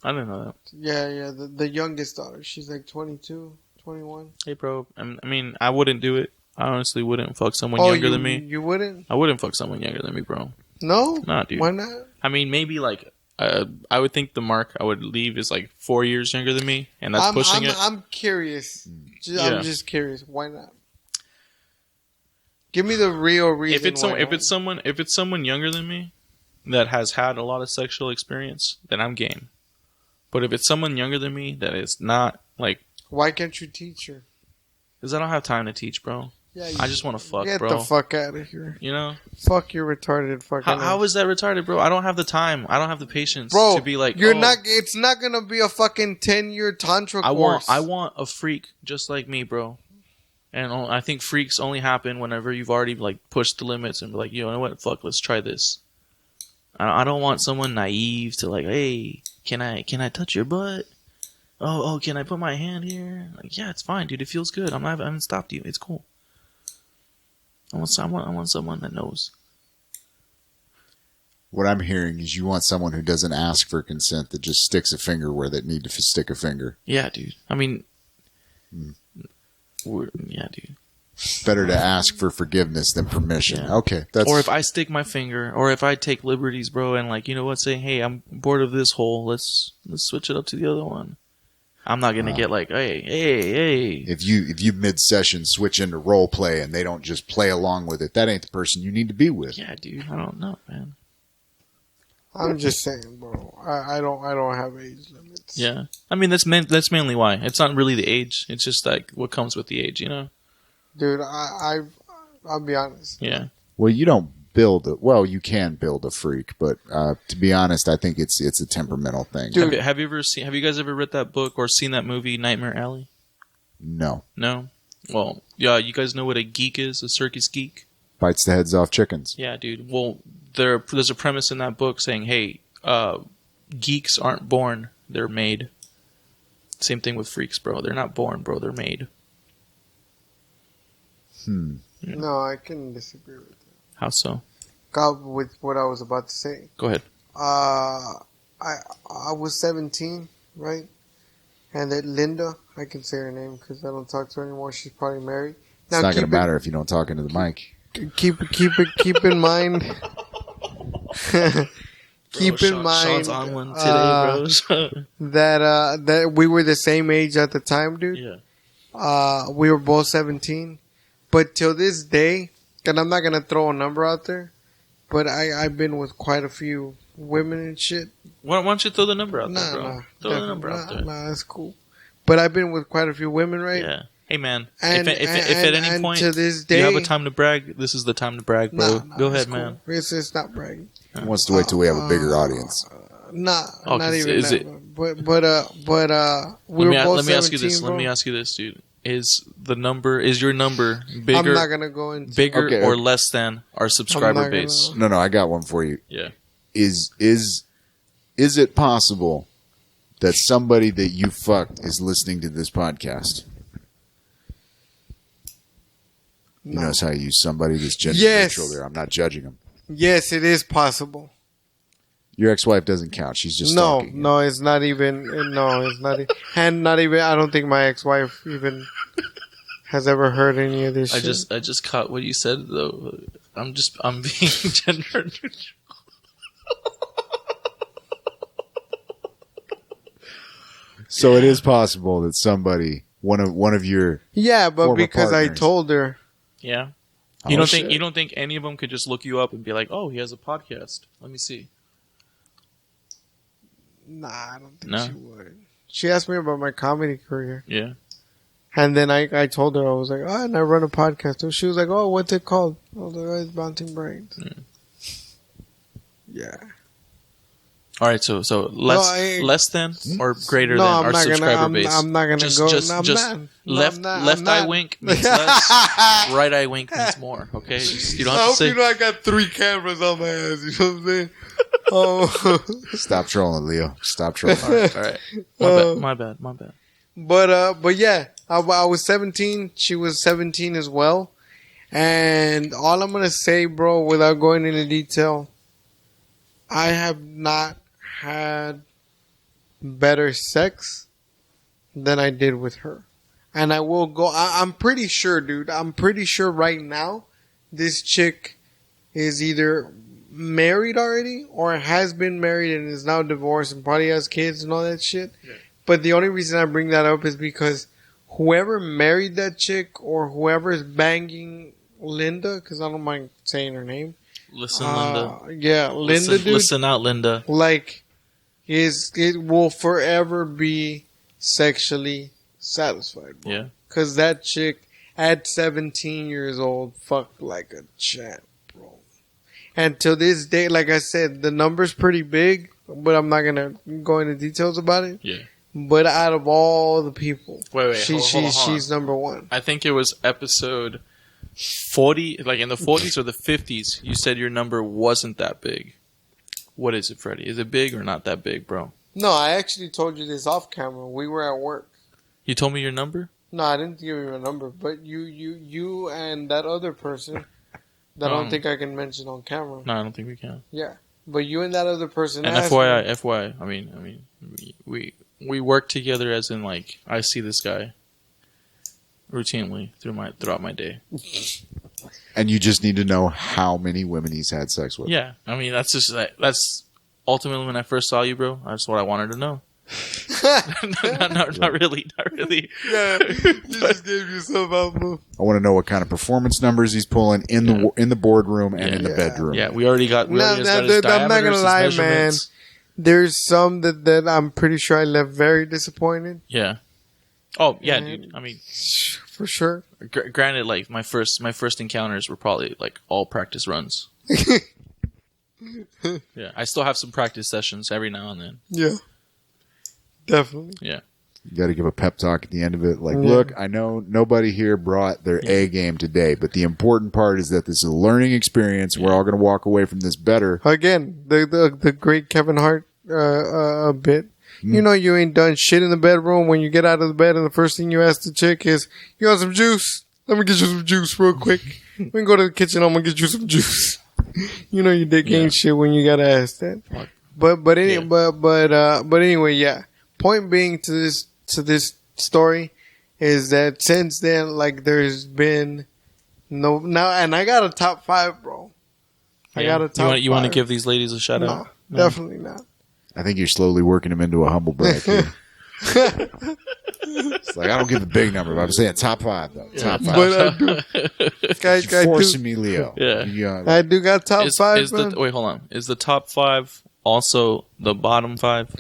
I didn't know that. Yeah. The youngest daughter. She's, like, 22, 21. Hey, bro. I mean, I wouldn't do it. I honestly wouldn't fuck someone younger than me. You wouldn't? I wouldn't fuck someone younger than me, bro. No? Nah, dude. Why not? I mean, maybe, like... I would think the mark I would leave is like 4 years younger than me, and that's pushing it. I'm curious. I'm just curious. Why not? Give me the real reason. If it's someone younger than me that has had a lot of sexual experience, then I'm game. But if it's someone younger than me that is not like, why can't you teach her? Because I don't have time to teach, bro. Yeah, I just want to fuck, get bro. Get the fuck out of here. You know? Fuck your retarded fucking... How is that retarded, bro? I don't have the time. I don't have the patience to be like... It's not gonna be a fucking 10-year tantra course. I want a freak just like me, bro. And I think freaks only happen whenever you've already like pushed the limits and be like, you know what? Fuck, let's try this. I don't want someone naive to like, hey, can I touch your butt? Oh, can I put my hand here? Like, yeah, it's fine, dude. It feels good. I haven't stopped you. It's cool. I want someone that knows. What I'm hearing is you want someone who doesn't ask for consent, that just sticks a finger where they need to stick a finger. Yeah, dude. I mean, yeah, dude. Better to ask for forgiveness than permission. Yeah. Okay, that's... Or if I stick my finger, or if I take liberties, bro, and like, you know what, say, hey, I'm bored of this hole. Let's switch it up to the other one. I'm not gonna get like, hey. If you mid-session switch into role play and they don't just play along with it, that ain't the person you need to be with. Yeah, dude. I don't know, man. I'm just saying, bro. I don't have age limits. Yeah, I mean that's mainly why. It's not really the age. It's just like what comes with the age, you know. Dude, I'll be honest. Yeah. Well, you don't you can build a freak, but to be honest, I think it's a temperamental thing. Dude, have you guys ever read that book or seen that movie Nightmare Alley? No. No? Well, yeah, you guys know what a geek is, a circus geek? Bites the heads off chickens. Yeah, dude. Well, there's a premise in that book saying, hey, geeks aren't born, they're made. Same thing with freaks, bro. They're not born, bro, they're made. Yeah. No, I can disagree with that. How so? With what I was about to say. Go ahead. I was 17, right? And that Linda, I can say her name because I don't talk to her anymore. She's probably married. Now, it's not going to matter if you don't talk into the mic. Keep in mind. Keep in mind. Sean's on one today, bro. that we were the same age at the time, dude. Yeah. We were both 17, but till this day. And I'm not going to throw a number out there, but I've been with quite a few women and shit. Why don't you throw the number out there, bro? Throw the number out there. Nah, that's cool. But I've been with quite a few women, right? Yeah. Hey, man. If at any point to this day, you have a time to brag, this is the time to brag, bro. Go ahead, cool. Man. It's not bragging. He wants to wait till we have a bigger audience. Not even that. But we were both 17, Let me ask you this, dude. Is your number bigger? I'm not gonna go into bigger or less than our subscriber base. No, I got one for you. Yeah. Is it possible that somebody that you fucked is listening to this podcast? No. You notice how you use somebody that's gender neutral there. I'm not judging them. Yes, it is possible. Your ex-wife doesn't count. She's just stalking. No, it's not even. No, it's not. And not even. I don't think my ex-wife even has ever heard any of this. I just caught what you said though. I'm being gender neutral. So it is possible that somebody, one of your but because partners, I told her. Yeah. You don't think any of them could just look you up and be like, oh, he has a podcast. Let me see. Nah, I don't think she would. She asked me about my comedy career. Yeah. And then I told her, I was like, oh, and I run a podcast. So she was like, oh, what's it called? I was like, oh, it's Bouncing Brains. Yeah. All right, so less than or greater than our subscriber base? I'm not gonna just, go. Just left eye wink means less. Right eye wink means more. Okay, you don't have to say. You know I got 3 cameras on my ass. You know what I'm saying? Oh. Stop trolling, Leo. Stop trolling. All right. My bad. But yeah, I was 17. She was 17 as well. And all I'm gonna say, bro, without going into detail, I have not had better sex than I did with her. And I will go, I'm pretty sure, dude. I'm pretty sure right now this chick is either married already or has been married and is now divorced and probably has kids and all that shit. Yeah. But the only reason I bring that up is because whoever married that chick or whoever is banging Linda, because I don't mind saying her name. Listen, Linda. Yeah, Linda, dude. Listen out, Linda. Like, it will forever be sexually satisfied, bro. Yeah. Because that chick, at 17 years old, fucked like a champ, bro. And to this day, like I said, the number's pretty big, but I'm not going to go into details about it. Yeah. But out of all the people, hold on. she's number one. I think it was episode 40, like in the 40s or the 50s, you said your number wasn't that big. What is it, Freddy? Is it big or not that big, bro? No, I actually told you this off camera. We were at work. You told me your number? No, I didn't give you a number, but you and that other person that I don't think I can mention on camera. No, I don't think we can. Yeah, but you and that other person. And FYI, I mean, we work together as in like I see this guy routinely throughout my day. And you just need to know how many women he's had sex with. Yeah, I mean that's ultimately when I first saw you, bro. That's what I wanted to know. Not really. Yeah, you just gave yourself out. I want to know what kind of performance numbers he's pulling in the boardroom and in the bedroom. Yeah, we already got. I'm not gonna lie, man. There's some that I'm pretty sure I left very disappointed. Yeah. Oh yeah, dude. I mean, for sure. Granted, like my first encounters were probably like all practice runs. Yeah, I still have some practice sessions every now and then. Yeah, definitely. Yeah, you got to give a pep talk at the end of it. Like, look, I know nobody here brought their A game today, but the important part is that this is a learning experience. We're all going to walk away from this better. Again, the great Kevin Hart bit. You know you ain't done shit in the bedroom when you get out of the bed and the first thing you ask the chick is, you want some juice? Let me get you some juice real quick. We can go to the kitchen, I'm gonna get you some juice. You know you dick ain't shit when you gotta ask that. But anyway, yeah. Point being to this story is that since then, like, there's been now, and I got a top 5, bro. I got a top 5. You want to give these ladies a shout out? No, definitely not. I think you're slowly working him into a humble brag. It's like, I don't give the big number, but I'm saying top 5 though. Top 5. But I do, guys, forcing me, Leo. Yeah, I do got top 5. Wait, hold on. Is the top 5 also the bottom 5?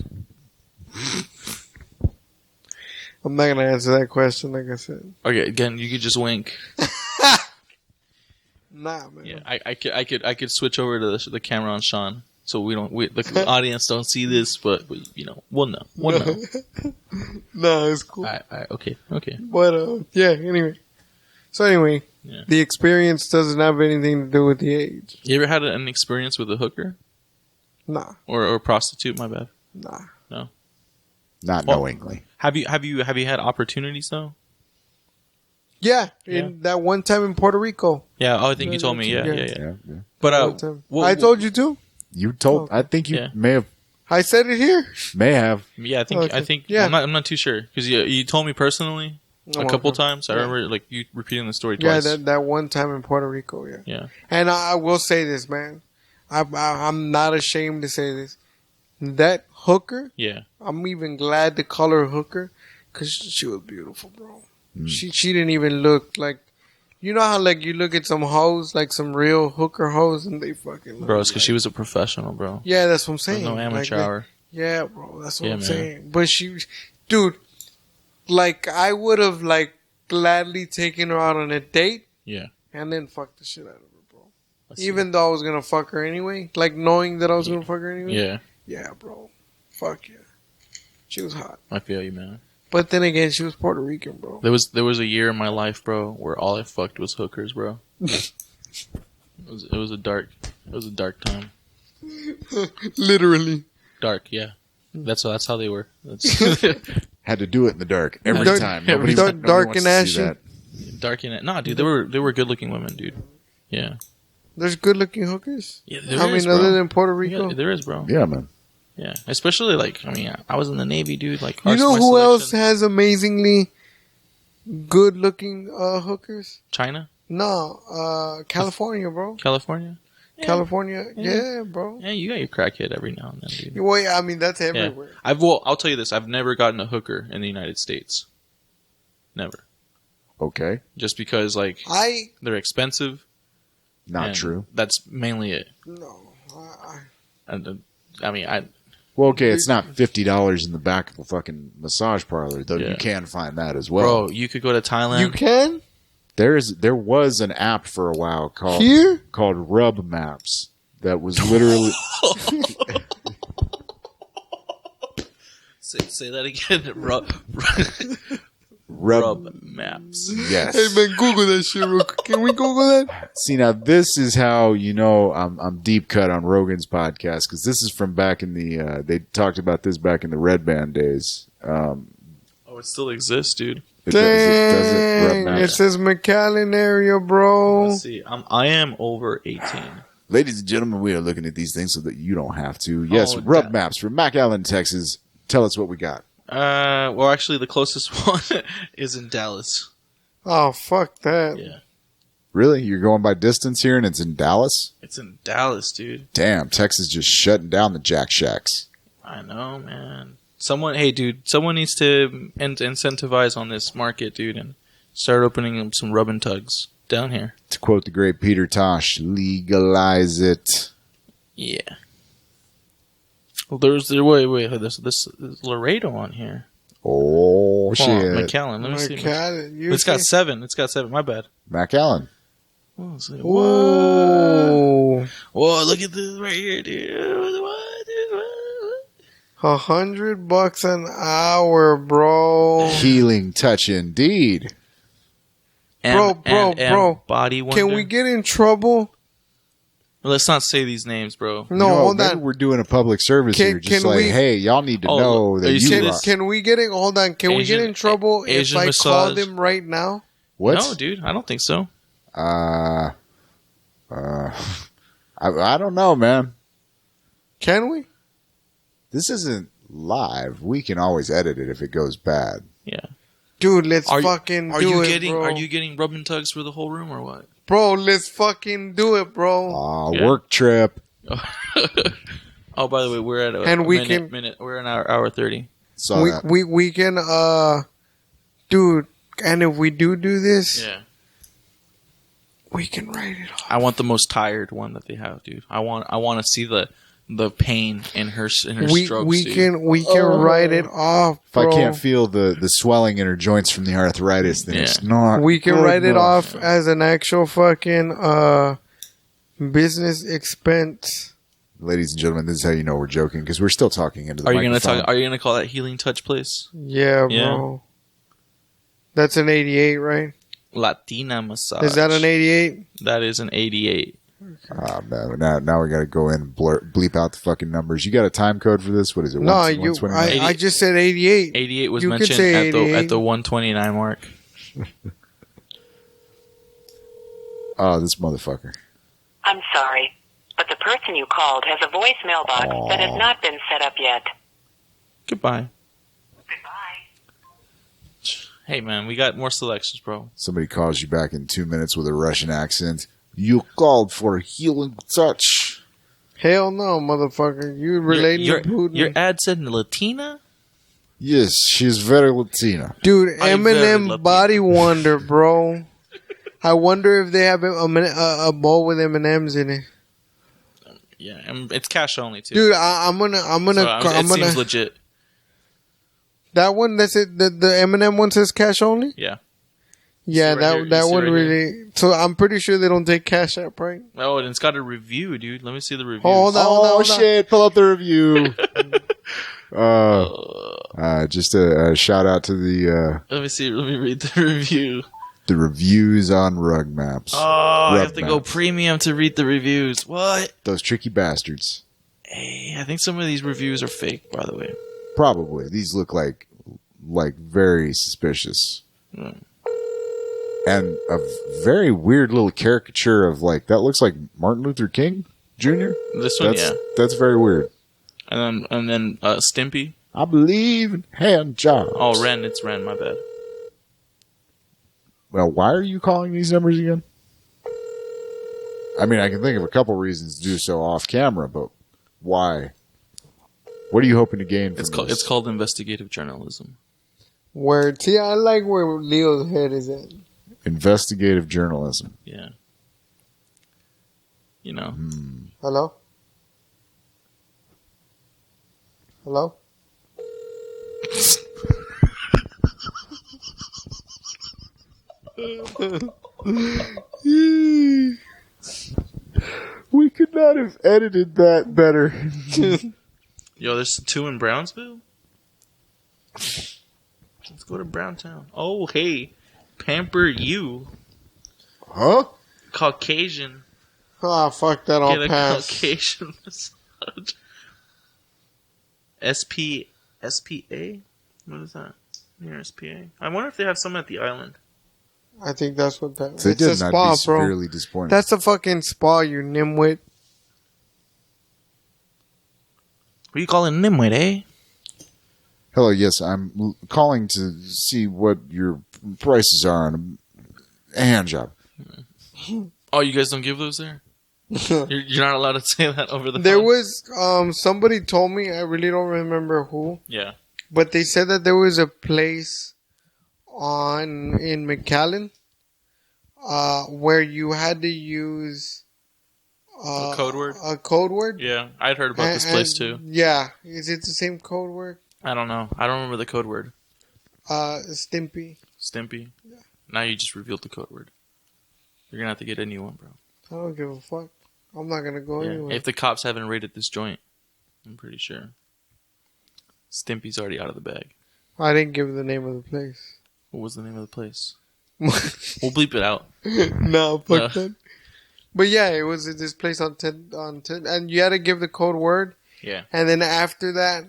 I'm not gonna answer that question, like I said. Okay, again, you could just wink. Nah, man. Yeah, I could switch over to the camera on Sean. So the audience don't see this, but you know, we'll know. No, it's cool. Okay. But yeah. Anyway, the experience doesn't have anything to do with the age. You ever had an experience with a hooker? Nah. Or a prostitute? My bad. Nah. No. Not knowingly. Have you had opportunities though? Yeah, in that one time in Puerto Rico. Yeah. Oh, I think you told me. Yeah. But I told you too. You told. I think you may have. I said it here. May have. Yeah, I think. Yeah. I'm not too sure because you told me personally a couple times. I remember like you repeating the story twice. Yeah, that one time in Puerto Rico. Yeah. Yeah. And I will say this, man. I'm not ashamed to say this. That hooker. Yeah. I'm even glad to call her hooker because she was beautiful, bro. She didn't even look like You know how like you look at some hoes, like some real hooker hoes, and they fucking bro. It's because she was a professional, bro. Yeah, that's what I'm saying. No amateur hour. Yeah, bro, that's what I'm saying. But dude, like I would have like gladly taken her out on a date. Yeah. And then fuck the shit out of her, bro. Even though I was gonna fuck her anyway, like knowing that I was gonna fuck her anyway. Yeah. Yeah, bro. Fuck yeah. She was hot. I feel you, man. But then again, she was Puerto Rican, bro. There was a year in my life, bro, where all I fucked was hookers, bro. It was a dark time. Literally. Dark, yeah. That's how they were. Had to do it in the dark every time. Dark and ashy. Dark and nah, dude. They were good looking women, dude. Yeah. There's good looking hookers. Yeah, there is, other than Puerto Rico. Yeah, there is, bro. Yeah, man. Yeah, especially like I was in the Navy, dude. Like, you know who else has amazingly good looking hookers? China? No, California, bro. California? Yeah. California, yeah, bro. Yeah, you got your crackhead every now and then, dude. Well, yeah, I mean that's everywhere. Yeah. I'll tell you this: I've never gotten a hooker in the United States. Never. Okay. Just because, like, they're expensive. Not true. That's mainly it. No, I mean, Well, okay, it's not $50 in the back of a fucking massage parlor, though. Yeah. You can find that as well. Bro, you could go to Thailand. You can? There was an app for a while called Rub Maps that was literally say that again. Rub Maps. Yes. Hey man, Google that shit real quick. Can we Google that? See, now this is how you know I'm deep cut on Rogan's podcast, because this is from back in the they talked about this back in the Red Band days. It still exists, dude. It does. It says McAllen area, bro. Let's see. I am over 18. Ladies and gentlemen, we are looking at these things so that you don't have to. Yes, Rub Maps from McAllen, Texas. Tell us what we got. Well, actually, the closest one is in Dallas. Oh, fuck that. Yeah. Really? You're going by distance here, and it's in Dallas? It's in Dallas, dude. Damn, Texas just shutting down the Jack Shacks. I know, man. Someone needs to incentivize on this market, dude, and start opening some rub and tugs down here. To quote the great Peter Tosh, legalize it. Yeah. Well, there's Laredo on here. Oh, shit. McAllen. Let me see. It's got 7. It's got 7. My bad. McAllen. Whoa. Whoa, look at this right here, dude. $100 an hour, bro. Healing touch indeed. Bro. Body wonder. Can we get in trouble? Let's not say these names, bro. No, hold on. We're doing a public service here. Just hey, y'all need to know that you rock. Can we get in? Hold on. Can we get in trouble if I call them right now? What? No, dude. I don't think so. I don't know, man. Can we? This isn't live. We can always edit it if it goes bad. Yeah. Dude, let's fucking do it, bro. Are you getting rub and tugs for the whole room or what? Bro, let's fucking do it, bro. Work trip. Oh, by the way, we're at minute. We're an hour 30. We can, dude, and if we do this, we can write it off. I want the most tired one that they have, dude. I want to see the pain in her strokes. We can write it off, bro. If I can't feel the swelling in her joints from the arthritis, then it's not. We can write it off as an actual fucking business expense. Ladies and gentlemen, this is how you know we're joking, because we're still talking into the microphone. Are you gonna call that Healing Touch place? Yeah, bro. That's an 88, right? Latina massage. Is that an 88? That is an 88. Man, now we got to go in and bleep out the fucking numbers. You got a time code for this? What is it? No, I just said 88. 88 was mentioned at the 129 mark. Oh, this motherfucker. I'm sorry, but the person you called has a voicemail box that has not been set up yet. Goodbye. Hey, man, we got more selections, bro. Somebody calls you back in 2 minutes with a Russian accent. You called for Healing Touch. Hell no, motherfucker. You relating to Putin? Your ad said Latina? Yes, she's very Latina. Dude, Eminem Body Wonder, bro. I wonder if they have a bowl with M&Ms in it. Yeah, and it's cash only too. Dude, I'm gonna. It seems legit. That one, that's it. The M&M one says cash only. Yeah. Yeah, that one really. Here. So I'm pretty sure they don't take Cash App, right? Oh, and it's got a review, dude. Let me see the review. Hold on. Shit! Pull up the review. Just a shout out to the. Let me see. Let me read the review. The reviews on Rug Maps. Oh, I have to go premium to read the reviews. What? Those tricky bastards. Hey, I think some of these reviews are fake, by the way. Probably. These look like very suspicious. Mm. And a very weird little caricature of that looks like Martin Luther King Jr. This one, That's very weird. And then Stimpy. I believe in hand jobs. Oh, Ren. It's Ren. My bad. Well, why are you calling these numbers again? I mean, I can think of a couple reasons to do so off camera, but why? What are you hoping to gain from this? It's called investigative journalism. See, I like where Leo's head is at. Investigative journalism. Yeah. You know. Hello? Hello? We could not have edited that better. Yo, there's 2 in Brownsville? Let's go to Browntown. Oh, hey. Pamper You. Huh? Caucasian. Oh, fuck that. I'll pass. Caucasian massage. SPA? What is that? Near SPA? I wonder if they have some at the island. I think that's what that. So it's a spa, be severely disappointed. That's a fucking spa, you nimwit. What are you calling nimwit, eh? Hello, yes, I'm calling to see what your prices are on a hand job. Oh, you guys don't give those there? You're not allowed to say that over the phone? There was, somebody told me, I really don't remember who. Yeah. But they said that there was a place in McAllen, where you had to use a code word. A code word. Yeah, I'd heard about this place too. Yeah, is it the same code word? I don't know. I don't remember the code word. Stimpy. Stimpy. Yeah. Now you just revealed the code word. You're gonna have to get a new one, bro. I don't give a fuck. I'm not gonna go anywhere. If the cops haven't raided this joint, I'm pretty sure. Stimpy's already out of the bag. I didn't give the name of the place. What was the name of the place? We'll bleep it out. No, fuck that. But yeah, it was this place on 10, and you had to give the code word. Yeah. And then after that,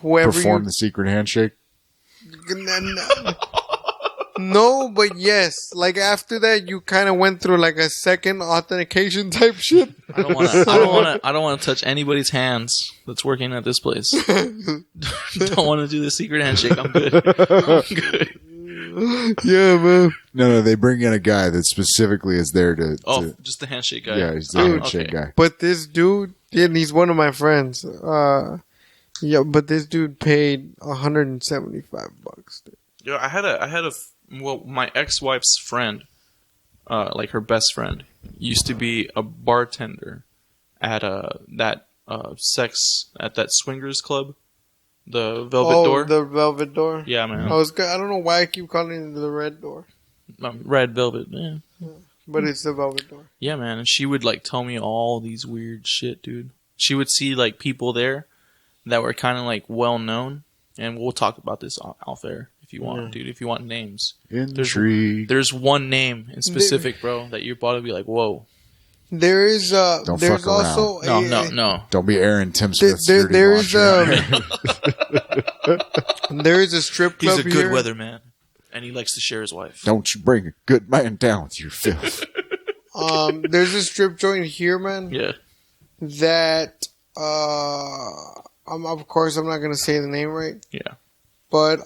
whoever perform the secret handshake. No, but yes. Like after that, you kind of went through like a second authentication type shit. I don't want to touch anybody's hands that's working at this place. Don't want to do the secret handshake. I'm good. Yeah, man. No, they bring in a guy that specifically is there to. Just the handshake guy. Yeah, he's the handshake guy. But this dude, and he's one of my friends. Yeah, but this dude paid $175. Yeah, I had my ex-wife's friend, like her best friend, used to be a bartender at that swingers club, the Velvet Door. The Velvet Door. Yeah, man. I don't know why I keep calling it the Red Door. Red Velvet, yeah. But it's the Velvet Door. Yeah, man. And she would like tell me all these weird shit, dude. She would see like people there that were kind of like well known, and we'll talk about this off air. If you want, dude. If you want names. There's one name in specific, bro, that you're about to be like, whoa. There's Don't there's fuck also around. No. Don't be Aaron Tim Smith's there is there is a strip club here. He's a good weatherman, and he likes to share his wife. Don't you bring a good man down with your filth. There's a strip joint here, man. Yeah. That of course I'm not gonna say the name right. Yeah. But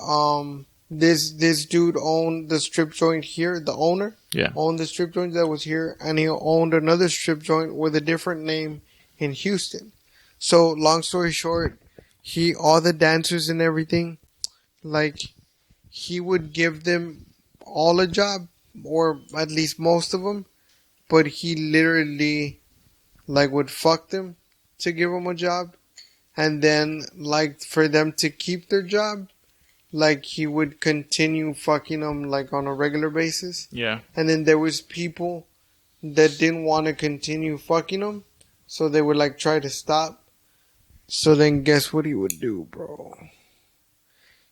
this dude owned the strip joint here. The owner, owned the strip joint that was here, and he owned another strip joint with a different name in Houston. So, long story short, all the dancers and everything, like, he would give them all a job, or at least most of them, but he literally like would fuck them to give them a job, and then like for them to keep their job, like he would continue fucking them like on a regular basis. Yeah. And then there was people that didn't want to continue fucking them, so they would like try to stop. So then guess what he would do, bro?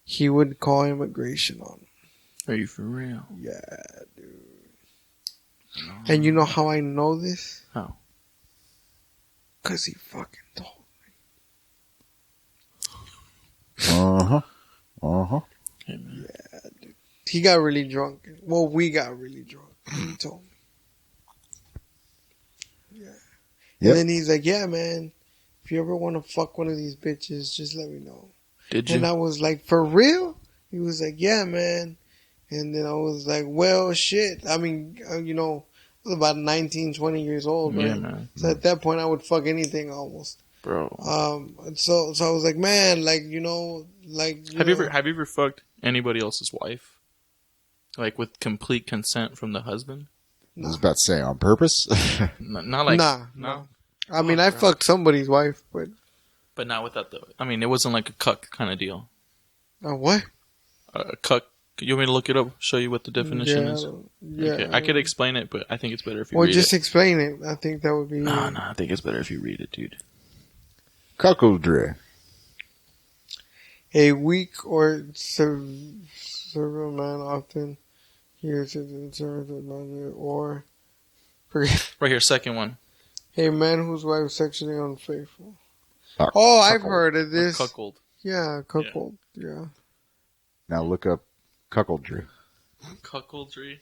He would call immigration on them. Are you for real? Yeah, dude. No. And you know how I know this? How? Because he fucking told me. Uh-huh. Uh-huh. Yeah, dude. He got really drunk. Well, we got really drunk. He told me. Yeah. Yep. And then he's like, yeah, man, if you ever want to fuck one of these bitches, just let me know. Did you? And I was like, for real? He was like, yeah, man. And then I was like, well, shit. I mean, you know, I was about 19, 20 years old, right? Yeah, man. So at that point, I would fuck anything almost. Bro. So I was like, man, like, you know, like... Have you ever fucked anybody else's wife? Like, with complete consent from the husband? I was about to say, on purpose? Not like... No. I mean, I fucked somebody's wife, but... But not without the... I mean, it wasn't like a cuck kind of deal. A what? A cuck. You want me to look it up? Show you what the definition is? Yeah. Okay. I could explain it, but I think it's better if you read it. Or just explain it. I think that would be... No, I think it's better if you read it, dude. Cuckoldry. A weak or servile man often hears it in terms of another or... Right here, second one. A man whose wife is sexually unfaithful. I've heard of this. Cuckold. Yeah, cuckold. Yeah. Now look up cuckoldry. Cuckoldry.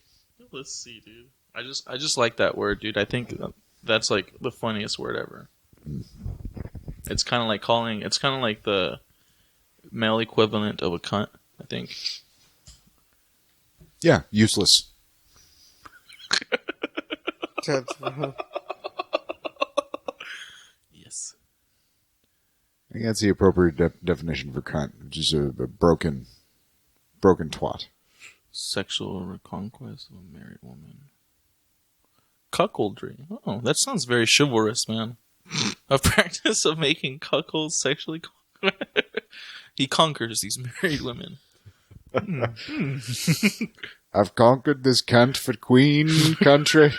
Let's see, dude. I just like that word, dude. I think that's like the funniest word ever. It's kind of like it's kind of like the male equivalent of a cunt, I think. Yeah, useless. Yes. I think that's the appropriate definition for cunt, which is a broken twat. Sexual reconquest of a married woman. Cuckoldry. Oh, that sounds very chivalrous, man. A practice of making cuckolds sexually. He conquers these married women. I've conquered this cunt for queen country.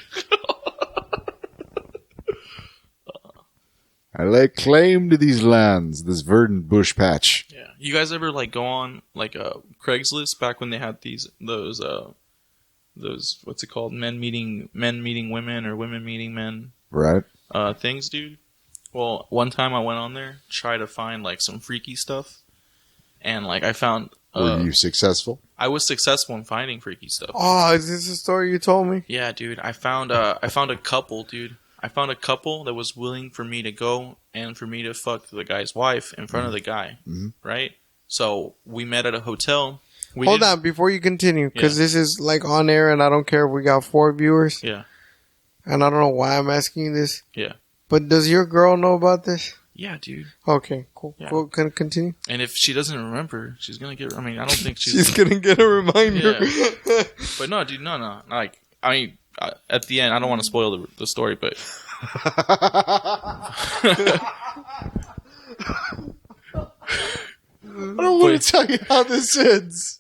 I lay claim to these lands, this verdant bush patch. Yeah, you guys ever like go on like Craigslist back when they had those what's it called, men meeting women or women meeting men, right? Things, dude. Well, one time I went on there, try to find like some freaky stuff, and like I found. Were you successful? I was successful in finding freaky stuff. Oh, is this the story you told me? Yeah, dude. I found a couple, dude. I found a couple that was willing for me to go and for me to fuck the guy's wife in front of the guy, right? So we met at a hotel. Hold on, before you continue, because this is like on air and I don't care if we got 4 viewers. Yeah. And I don't know why I'm asking you this. Yeah. But does your girl know about this? Yeah, dude. Okay, cool. Yeah. Cool. Can I continue? And if she doesn't remember, she's going to get... I mean, I don't think she's going to get a reminder. Yeah. But no, dude, no. Like, I mean... at the end, I don't want to spoil the story, but I don't want to tell you how this ends.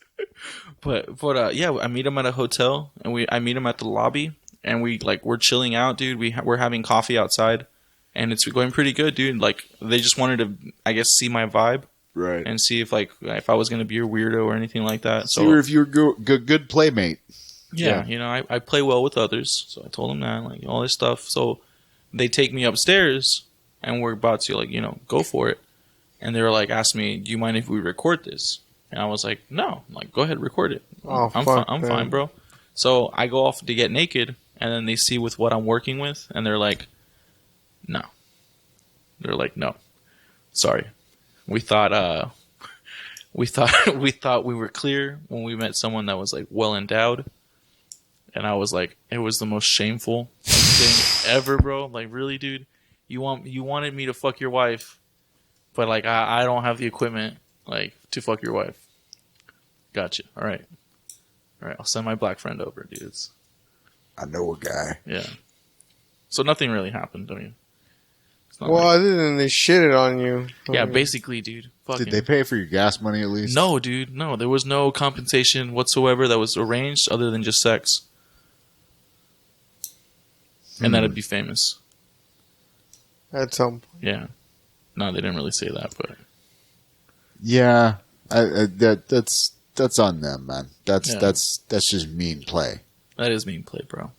But yeah, I meet him at a hotel, and I meet him at the lobby, and we're chilling out, dude. We're having coffee outside, and it's going pretty good, dude. Like they just wanted to, I guess, see my vibe, right, and see if I was gonna be a weirdo or anything like that. See if you're good playmate. Yeah, you know, I play well with others, so I told them that, like, all this stuff. So they take me upstairs, and we're about to, like, you know, go for it. And they were like, ask me, do you mind if we record this? And I was like, no. I'm like, go ahead, record it. Oh, I'm fine, bro. So I go off to get naked, and then they see with what I'm working with, and they're like, no. They're like, no. Sorry. We thought we were clear when we met someone that was, like, well endowed. And I was like, it was the most shameful thing ever, bro. Like, really, dude? You wanted me to fuck your wife, but like I don't have the equipment like to fuck your wife. Gotcha. All right. All right, I'll send my black friend over, dudes. I know a guy. Yeah. So nothing really happened, don't you? Well, other than they shitted on you. Yeah, basically, dude. Fucking. Did they pay for your gas money at least? No, dude. No, there was no compensation whatsoever that was arranged other than just sex. And that'd be famous. At some point. Yeah. No, they didn't really say that, but... Yeah. That's on them, man. That's just mean play. That is mean play, bro.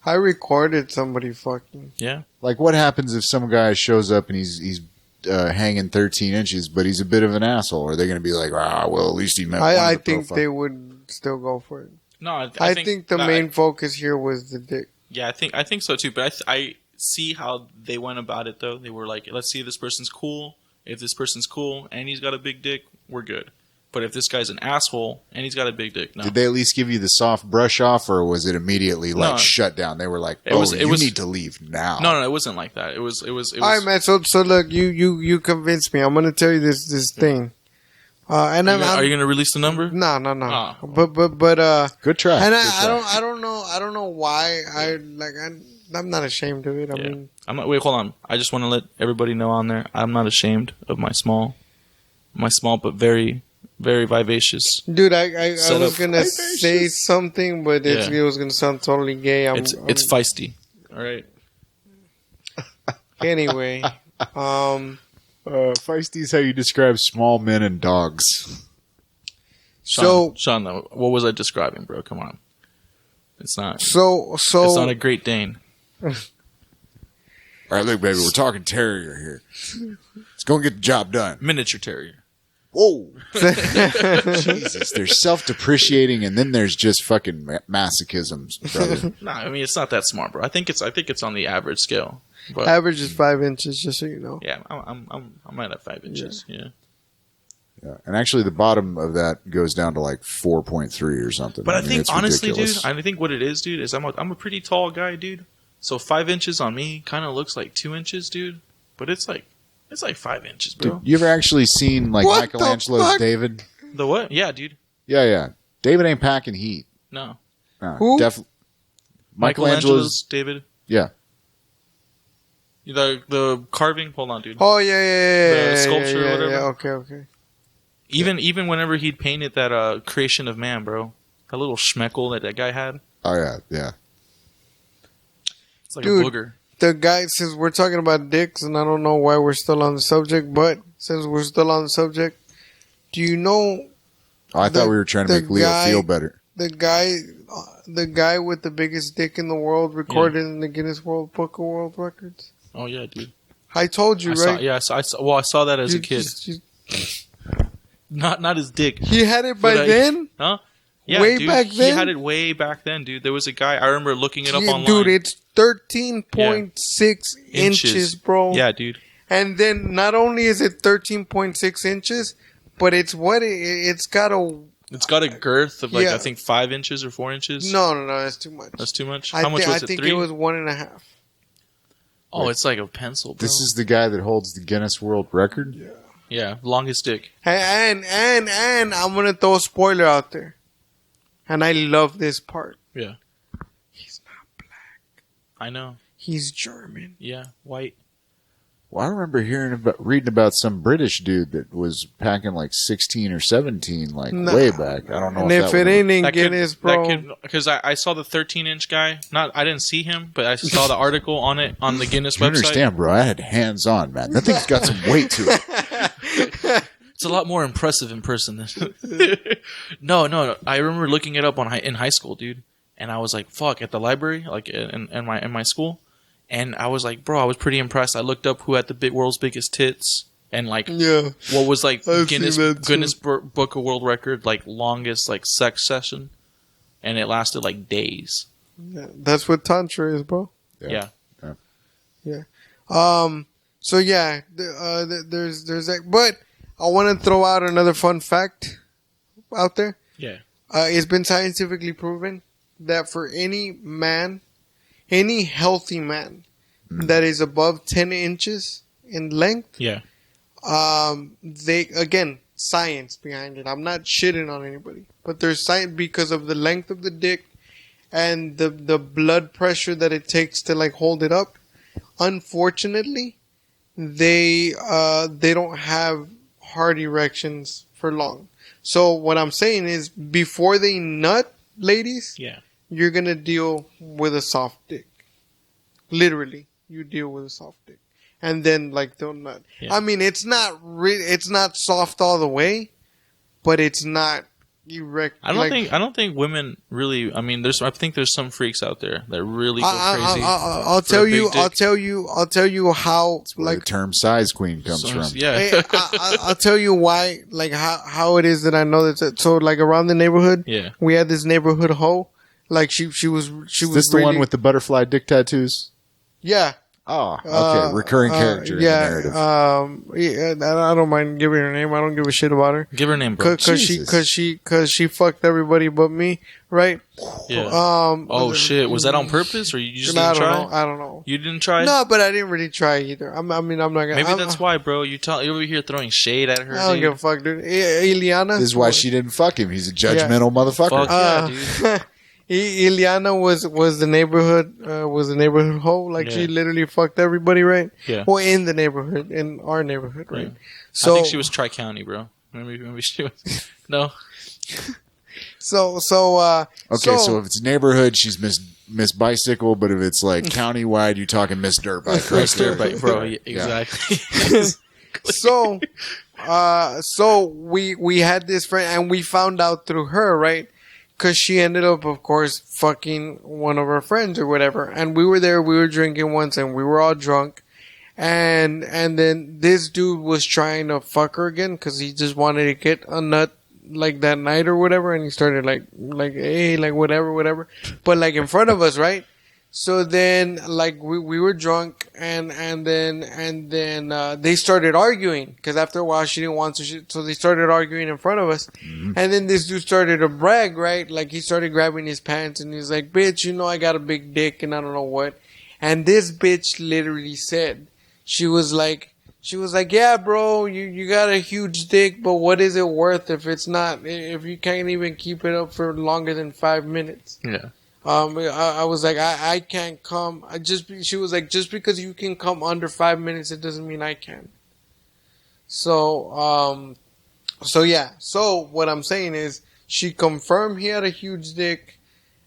I recorded somebody fucking. Yeah. Like, what happens if some guy shows up and he's hanging 13 inches, but he's a bit of an asshole? Are they going to be like, well, at least he met one I think they would still go for it. No, I think the main focus here was the dick. Yeah, I think so too. But I see how they went about it, though. They were like, let's see if this person's cool. If this person's cool and he's got a big dick, we're good. But if this guy's an asshole and he's got a big dick, no. Did they at least give you the soft brush off, or was it immediately shut down? They were like, you need to leave now. No, it wasn't like that. It was. All right, man. So look, you convinced me. I'm gonna tell you this thing. And are you gonna release the number? No. Oh. But good try. And I don't know why I'm not ashamed of it. I mean, I'm not. Wait, hold on. I just want to let everybody know on there. I'm not ashamed of my small but very, very vivacious. Dude, I was gonna say something, but it was gonna sound totally gay. It's feisty. All right. Anyway, feisty is how you describe small men and dogs. Sean, what was I describing, bro? Come on. It's not. So it's not a Great Dane. All right, look, baby, we're talking terrier here. Let's go and get the job done. Miniature terrier. Whoa. Jesus, there's self-depreciating, and then there's just fucking masochism, brother. No, I mean, it's not that smart, bro. I think it's on the average scale. But, average is 5 inches, just so you know. Yeah, I'm at 5 inches. Yeah. And actually, the bottom of that goes down to like 4.3 or something. But I think honestly, ridiculous. Dude, I think what it is, dude, is I'm a pretty tall guy, dude. So 5 inches on me kind of looks like 2 inches, dude. But it's like 5 inches, bro. Dude, you ever actually seen like Michelangelo's David? The what? Yeah, dude. Yeah. David ain't packing heat. No. Who? Michelangelo's David. Yeah. The carving. Hold on, dude. Oh yeah. The sculpture or whatever. Yeah, okay. Even whenever he'd painted that creation of man, bro, that little schmeckle that guy had. Oh yeah. It's like a booger. The guy, since we're talking about dicks, and I don't know why we're still on the subject, but since we're still on the subject, do you know? Oh, I thought we were trying to make Leo feel better. The guy with the biggest dick in the world recorded in the Guinness Book of World Records. Oh yeah, dude. I told you, right? I saw that as a kid. Not his dick. He had it by then? Huh? Yeah, way dude, back then? He had it way back then, dude. There was a guy, I remember looking it up online. Dude, it's 13.6 inches, bro. Yeah, dude. And then not only is it 13.6 inches, but it's got a girth of I think 5 inches or 4 inches. No, that's too much. That's too much? How much was it? I think 3? it was 1.5. Oh, it's like a pencil, bro. This is the guy that holds the Guinness World Record? Yeah, longest dick. And I'm going to throw a spoiler out there. And I love this part. Yeah. He's not black. I know. He's German. Yeah, white. Well, I remember reading about some British dude that was packing like 16 or 17 way back. I don't know. And if it ain't in Guinness, bro. Because I saw the 13-inch guy. I didn't see him, but I saw the article on it on the Guinness website. You understand, bro? I had hands on, man. That thing's got some weight to it. It's a lot more impressive in person than. No. I remember looking it up in high school, dude, and I was like, "Fuck!" At the library, like in my school, and I was like, "Bro," I was pretty impressed. I looked up who had the world's biggest tits, and what was Guinness Book of World Record longest sex session, and it lasted days. Yeah, that's what tantra is, bro. Yeah. So there's that, but. I want to throw out another fun fact out there. Yeah. It's been scientifically proven that for any healthy man that is above 10 inches in length, science behind it. I'm not shitting on anybody, but there's science because of the length of the dick and the blood pressure that it takes to like hold it up. Unfortunately, they don't have hard erections for long. So what I'm saying is, before they nut, ladies, you're gonna deal with a soft dick. Literally, you deal with a soft dick, and then like they'll nut. Yeah. I mean, it's not soft all the way, but it's not erect. I don't think women really. I mean, I think there's some freaks out there that really go crazy. I'll tell you how. That's where the term size queen comes from. Yeah, I'll tell you why. Like how it is that I know that. So like around the neighborhood, we had this neighborhood hoe. Like she was. Is this the one with the butterfly dick tattoos? Yeah. Oh, okay. Recurring character in the narrative. I don't mind giving her name. I don't give a shit about her. Give her name, bro. Cause she fucked everybody but me, right? Yeah. Shit. Was that on purpose, or you just didn't try? I don't know. You didn't try? No, but I didn't really try either. I'm not gonna. Maybe that's why, bro. You're over here throwing shade at her. I don't give a fuck, dude. Ileana. This is why she didn't fuck him. He's a judgmental motherfucker. Fuck yeah, dude. Ileana was the neighborhood hoe. Like she literally fucked everybody, right? Yeah. Well, in the neighborhood, in our neighborhood, right? Yeah. So I think she was Tri-County, bro. Maybe she was. No. So if it's neighborhood, she's Miss Bicycle, but if it's like countywide, you're talking Miss Dirt Bike. Miss Dirt Bike, bro. Yeah, exactly. So we had this friend, and we found out through her, right? Because she ended up, of course, fucking one of her friends or whatever. And we were there, we were drinking once, and we were all drunk. And then this dude was trying to fuck her again because he just wanted to get a nut like that night or whatever. And he started like, hey, like whatever. But like in front of us, right? So then, like, we were drunk, and then they started arguing, because after a while she didn't want to, so they started arguing in front of us. Mm-hmm. And then this dude started to brag, right? Like, he started grabbing his pants, and he's like, bitch, you know I got a big dick, and I don't know what. And this bitch literally said, she was like, yeah, bro, you got a huge dick, but what is it worth if you can't even keep it up for longer than 5 minutes? Yeah. I was like, I can't come. She was like, just because you can come under 5 minutes, it doesn't mean I can. So yeah. So what I'm saying is, she confirmed he had a huge dick,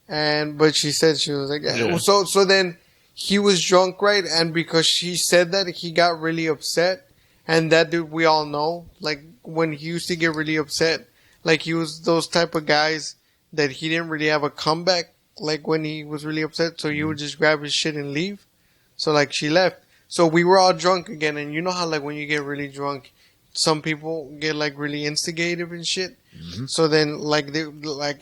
but she said she was like, yeah. So then he was drunk, right? And because she said that, he got really upset. And that dude, we all know, like when he used to get really upset, like he was those type of guys that he didn't really have a comeback. Like when he was really upset, so he would just grab his shit and leave. So like she left. So we were all drunk again, and you know how like when you get really drunk, some people get like really instigative and shit. Mm-hmm. So then like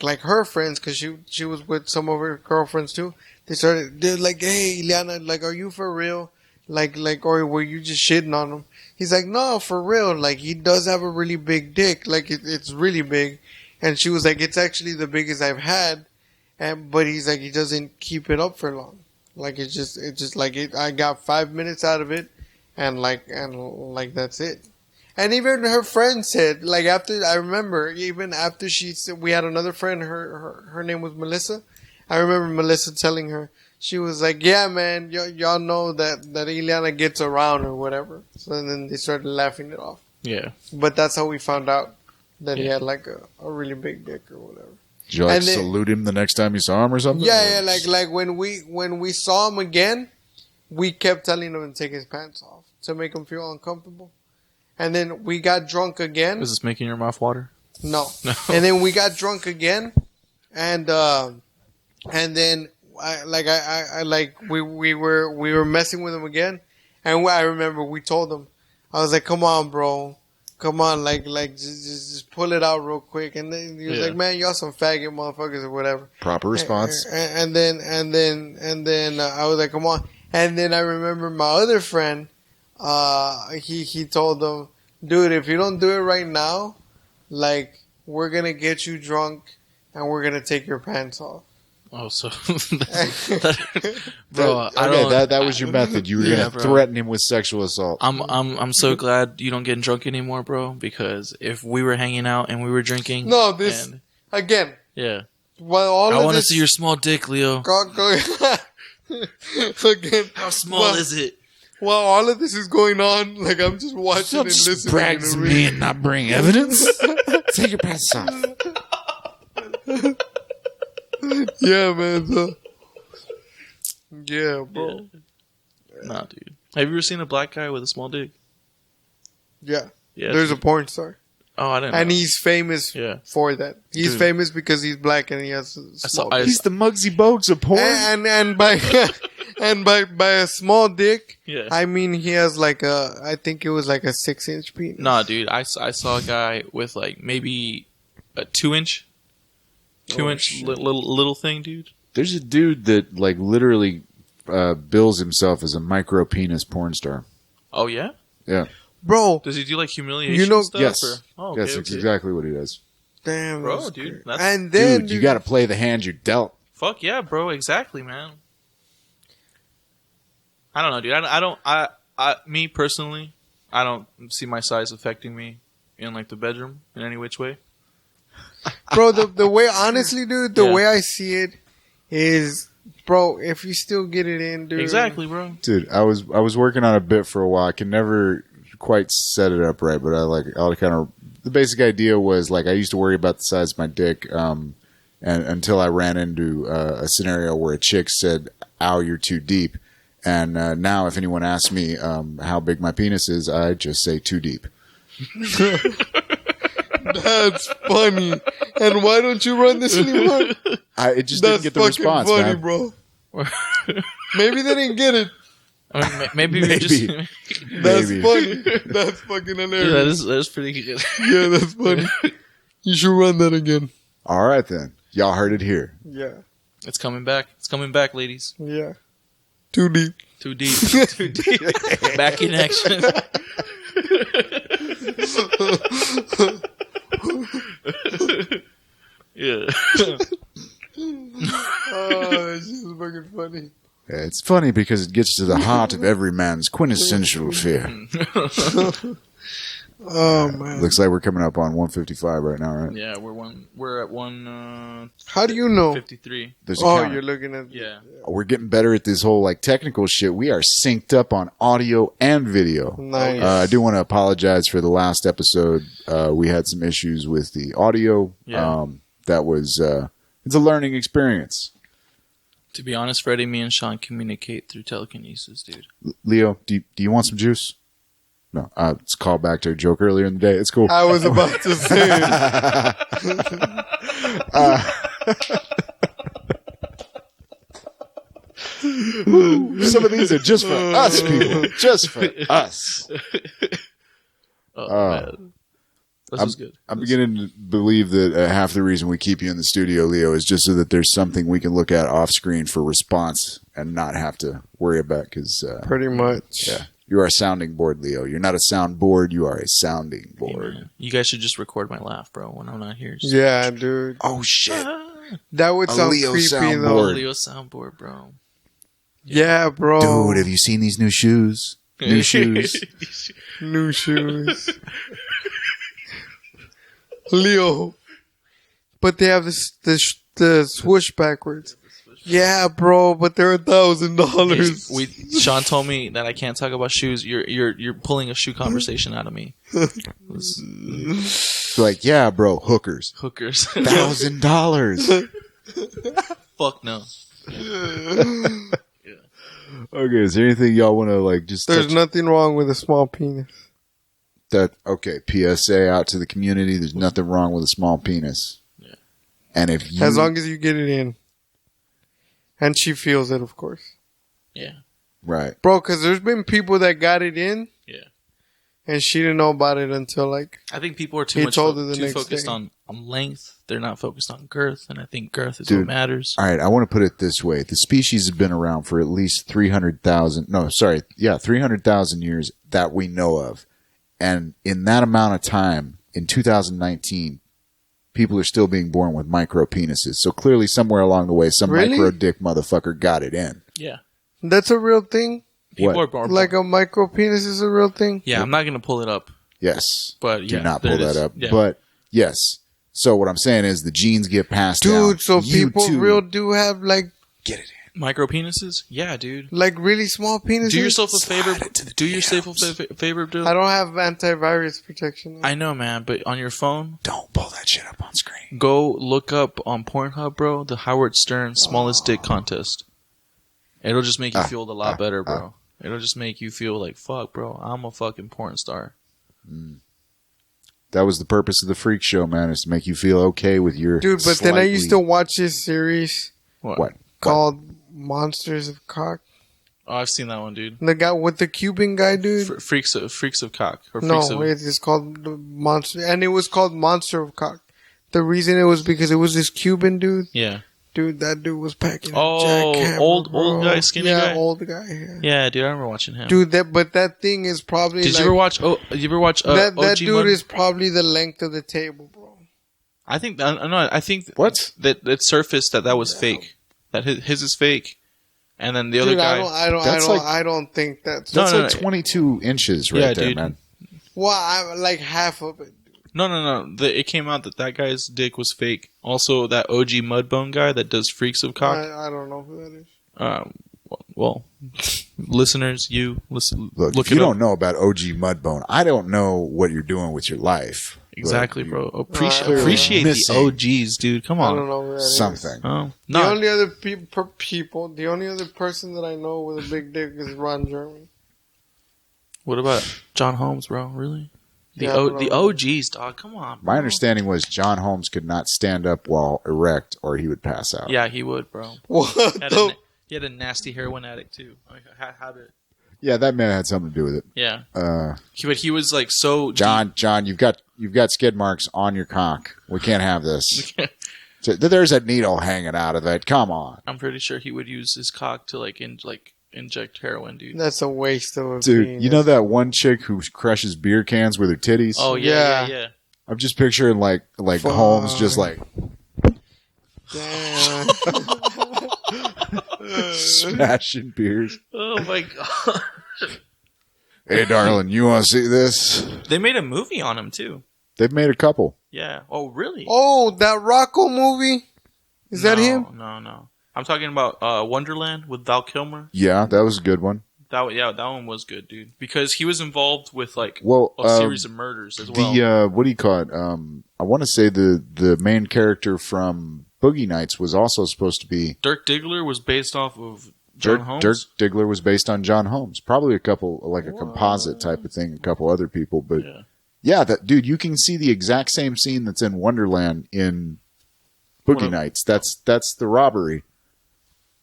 like her friends, because she was with some of her girlfriends too. They're like, hey Ileana, like are you for real? Like or were you just shitting on him? He's like, no, for real. Like he does have a really big dick. Like it's really big. And she was like, it's actually the biggest I've had. But he's like, he doesn't keep it up for long. Like it's just like I got 5 minutes out of it, and that's it. And even her friend said, like after, I remember even after she said, we had another friend, her name was Melissa. I remember Melissa telling her, she was like, yeah, man, y'all know that Ileana gets around or whatever. So then they started laughing it off. Yeah. But that's how we found out that he had like a really big dick or whatever. Did you like salute him the next time you saw him or something? Yeah, like when we saw him again, we kept telling him to take his pants off to make him feel uncomfortable. And then we got drunk again. Is this making your mouth water? No. And then we got drunk again, and then we were messing with him again, and I remember we told him, I was like, come on, bro. Come on, like, just pull it out real quick. And then he was like, man, y'all some faggot motherfuckers or whatever. Proper response. And then I was like, come on. And then I remember my other friend, he told them, dude, if you don't do it right now, like, we're going to get you drunk and we're going to take your pants off. Oh, so bro, that was your method. You were gonna threaten him with sexual assault. I'm so glad you don't get drunk anymore, bro. Because if we were hanging out and we were drinking, again. Yeah. Well, I want to see your small dick, Leo. Again, how small is it? While all of this is going on, like I'm just watching and listening. Brag to me and not bring evidence. Take your pants off. Yeah, man. Yeah, bro. Yeah. Nah, dude. Have you ever seen a black guy with a small dick? Yeah. Yeah. There's a porn star. Oh, I didn't know. And he's famous for that. He's famous because he's black and he has a small dick. He's the Muggsy Bogues of porn. And by by a small dick, I mean he has like I think it was like a 6-inch penis. Nah, dude. I saw a guy with like maybe a 2-inch. 2-inch little thing, dude. There's a dude that like literally bills himself as a micro penis porn star. Oh yeah? Yeah. Bro. Does he do like humiliation stuff? Yes. Yes, that's exactly what he does. Damn, bro, dude. And then you got to play the hand you're dealt. Fuck yeah, bro. Exactly, man. I don't know, dude. I me personally, I don't see my size affecting me in like the bedroom in any which way. Bro, the way, honestly, dude, the way I see it is, bro, if you still get it in, dude. Exactly, bro. Dude, I was working on a bit for a while. I can never quite set it up right, but the basic idea was like I used to worry about the size of my dick, and until I ran into a scenario where a chick said, "Ow, you're too deep," and now if anyone asks me how big my penis is, I just say too deep. That's funny. And why don't you run this anymore? It just didn't get the response, funny, man. Bro. Maybe they didn't get it. I mean, maybe. That's funny. That's fucking hilarious. Yeah, that is pretty good. Yeah, that's funny. You should run that again. All right, then. Y'all heard it here. Yeah. It's coming back. It's coming back, ladies. Yeah. Too deep. Too deep. Too deep. Back in action. Yeah. Oh, this is fucking funny. Yeah, it's funny because it gets to the heart of every man's quintessential fear. Oh man! Looks like we're coming up on 155 right now, right? Yeah, we're at one. How do you know? 53. You're looking at. Yeah. We're getting better at this whole like technical shit. We are synced up on audio and video. Nice. I do want to apologize for the last episode. We had some issues with the audio. Yeah. That was it's a learning experience. To be honest, Freddy, me and Sean communicate through telekinesis, dude. Leo, do you want some juice? No, it's a call back to a joke earlier in the day. It's cool. I was about to say it. Some of these are just for us, people. Just for us. Man. This is good. I'm beginning to believe that half the reason we keep you in the studio, Leo, is just so that there's something we can look at off screen for response and not have to worry about. Because pretty much, yeah, you are a sounding board, Leo. You're not a sound board. You are a sounding board. Yeah, you guys should just record my laugh, bro, when I'm not here. Yeah, dude. Oh shit, that would sound Leo creepy soundboard. though. Leo soundboard, bro. Yeah, bro. Dude, have you seen these new shoes? New shoes. New shoes. Leo, but they have the swoosh backwards. Yeah, bro, but they're $1,000. Sean told me that I can't talk about shoes. You're pulling a shoe conversation out of me. Like, yeah, bro, hookers. $1,000. Fuck no. Okay, is there anything y'all want to like just? There's nothing wrong with a small penis. Okay, PSA out to the community. There's nothing wrong with a small penis. Yeah. And if you, as long as you get it in, and she feels it, of course. Yeah. Right, bro. Because there's been people that got it in. Yeah. And she didn't know about it until like. I think people are too focused on length. They're not focused on girth, and I think girth is what matters. All right, I want to put it this way: the species has been around for at least 300,000 years that we know of. And in that amount of time, in 2019, people are still being born with micro penises. So clearly somewhere along the way, some micro dick motherfucker got it in. Yeah. That's a real thing? People are born. Like a micro penis is a real thing? Yeah, I'm not going to pull it up. Yes. But do not pull that up. Yeah. But yes. So what I'm saying is the genes get passed down. Dude, so people real do have like... Get it in. Micro penises? Yeah, dude. Like really small penises? Do yourself a favor. Do yourself a favor, dude. I don't have antivirus protection. I know, man, but on your phone... Don't pull that shit up on screen. Go look up on Pornhub, bro, the Howard Stern smallest dick contest. It'll just make you feel a lot better, bro. It'll just make you feel like, fuck, bro, I'm a fucking porn star. That was the purpose of the freak show, man, is to make you feel okay with your... Dude, but then I used to watch this series... What? Called Monsters of Cock. Oh, I've seen that one, dude. The guy with the Cuban guy, dude. Freaks of Cock. Or it's called the Monster, and it was called Monster of Cock. The reason it was because it was this Cuban dude. Yeah. Dude, that dude was packing. Oh, old guy, skinny guy. Yeah, old guy. Yeah, dude, I remember watching him. Dude, that thing is probably. Did you ever watch? Oh, you ever watch? That OG dude Mud? is probably the length of the table, bro. I think that what that surfaced that was fake. That his is fake, and then the other guy. I don't think that's. That's like 22 inches right there, dude. Man. Well, I'm like half of it. No. It came out that guy's dick was fake. Also, that OG Mudbone guy that does Freaks of Cock. I don't know who that is. Well, listeners, you listen. Look if you don't know about OG Mudbone, I don't know what you're doing with your life. Exactly, bro. Appreciate the OGs, dude. Come on. I don't know who that something. Is. The only other people, the only other person that I know with a big dick is Ron Jeremy. What about John Holmes, bro? Really? The OGs, dog. Come on, bro. My understanding was John Holmes could not stand up while erect, or he would pass out. Yeah, he would, bro. What? He had a nasty heroin addict too. How did? Yeah, that man had something to do with it. Yeah. But he was like so. John, you've got skid marks on your cock. We can't have this. So, there's a needle hanging out of it. Come on. I'm pretty sure he would use his cock to inject heroin, dude. That's a waste of a dude. penis. You know that one chick who crushes beer cans with her titties? Oh yeah. I'm just picturing like Holmes just like damn. smashing beers. Oh my god. Hey, darling, you want to see this? They made a movie on him too. They've made a couple. Yeah. Oh really? Oh, that Rocco movie. Is that him? No. I'm talking about Wonderland with Val Kilmer. Yeah, that was a good one. That one was good, dude. Because he was involved with a series of murders as well. The what do you call it? I want to say the main character from Boogie Nights was also supposed to be Dirk Diggler was based off of John Holmes. Dirk Diggler was based on John Holmes. Probably a couple like a composite type of thing. A couple other people, but yeah, that dude. You can see the exact same scene that's in Wonderland in Boogie Nights. That's the robbery.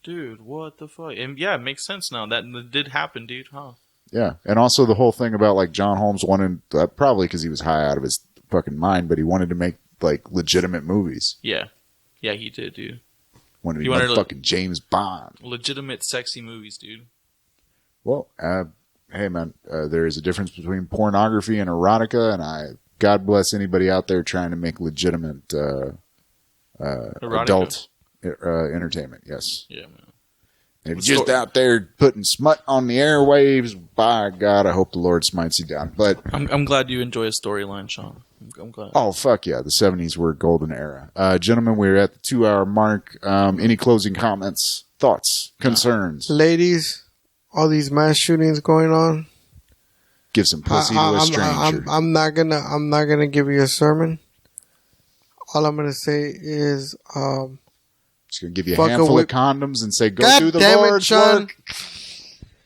Dude, what the fuck? And yeah, it makes sense now. That did happen, dude, huh? Yeah, and also the whole thing about like John Holmes wanted, probably because he was high out of his fucking mind, but he wanted to make like legitimate movies. Yeah, he did, dude. Wanted to be like fucking James Bond. Legitimate, sexy movies, dude. Well, hey man, there is a difference between pornography and erotica, and God bless anybody out there trying to make legitimate adult entertainment. Yes. Yeah, man. And if you're just out there putting smut on the airwaves, by God, I hope the Lord smites you down. But I'm glad you enjoy a storyline, Sean. I'm glad. Oh, fuck yeah. The 70s were a golden era. Gentlemen, we're at the 2-hour mark. Any closing comments, thoughts, concerns? Ladies, all these mass shootings going on. Give some pussy to a stranger. I'm not gonna give you a sermon. All I'm gonna say is, just gonna give you a handful of condoms and say, "Go do the Lord's work."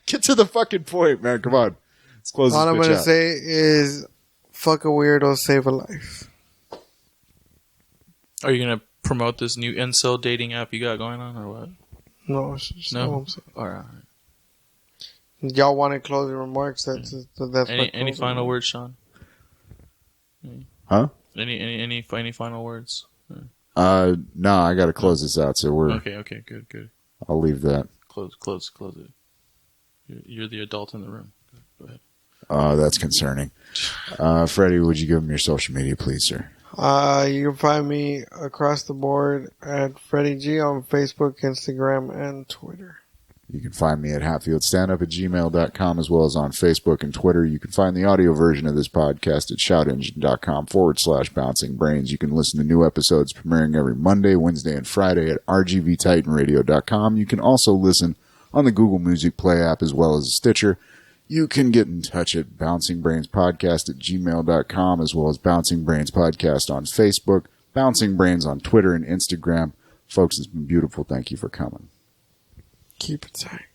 Get to the fucking point, man. Come on. Let's close this bitch out. All I'm gonna say is, fuck a weirdo, save a life. Are you gonna promote this new incel dating app you got going on, or what? No, it's just no. I'm saying. All right. Y'all wanted closing remarks? That's any final words, Sean? Huh? Any final words? No, I got to close this out. So we're okay. Good. I'll leave that. Close it. You're the adult in the room. Go ahead. That's concerning. Freddy, would you give him your social media, please, sir? You can find me across the board at Freddy G on Facebook, Instagram, and Twitter. You can find me at hatfieldstandup@gmail.com as well as on Facebook and Twitter. You can find the audio version of this podcast at shoutengine.com/bouncingbrains. You can listen to new episodes premiering every Monday, Wednesday, and Friday at rgvtitanradio.com. You can also listen on the Google Music Play app as well as Stitcher. You can get in touch at bouncingbrainspodcast@gmail.com as well as Bouncing Brains Podcast on Facebook, Bouncing Brains on Twitter and Instagram. Folks, it's been beautiful. Thank you for coming. Keep it tight.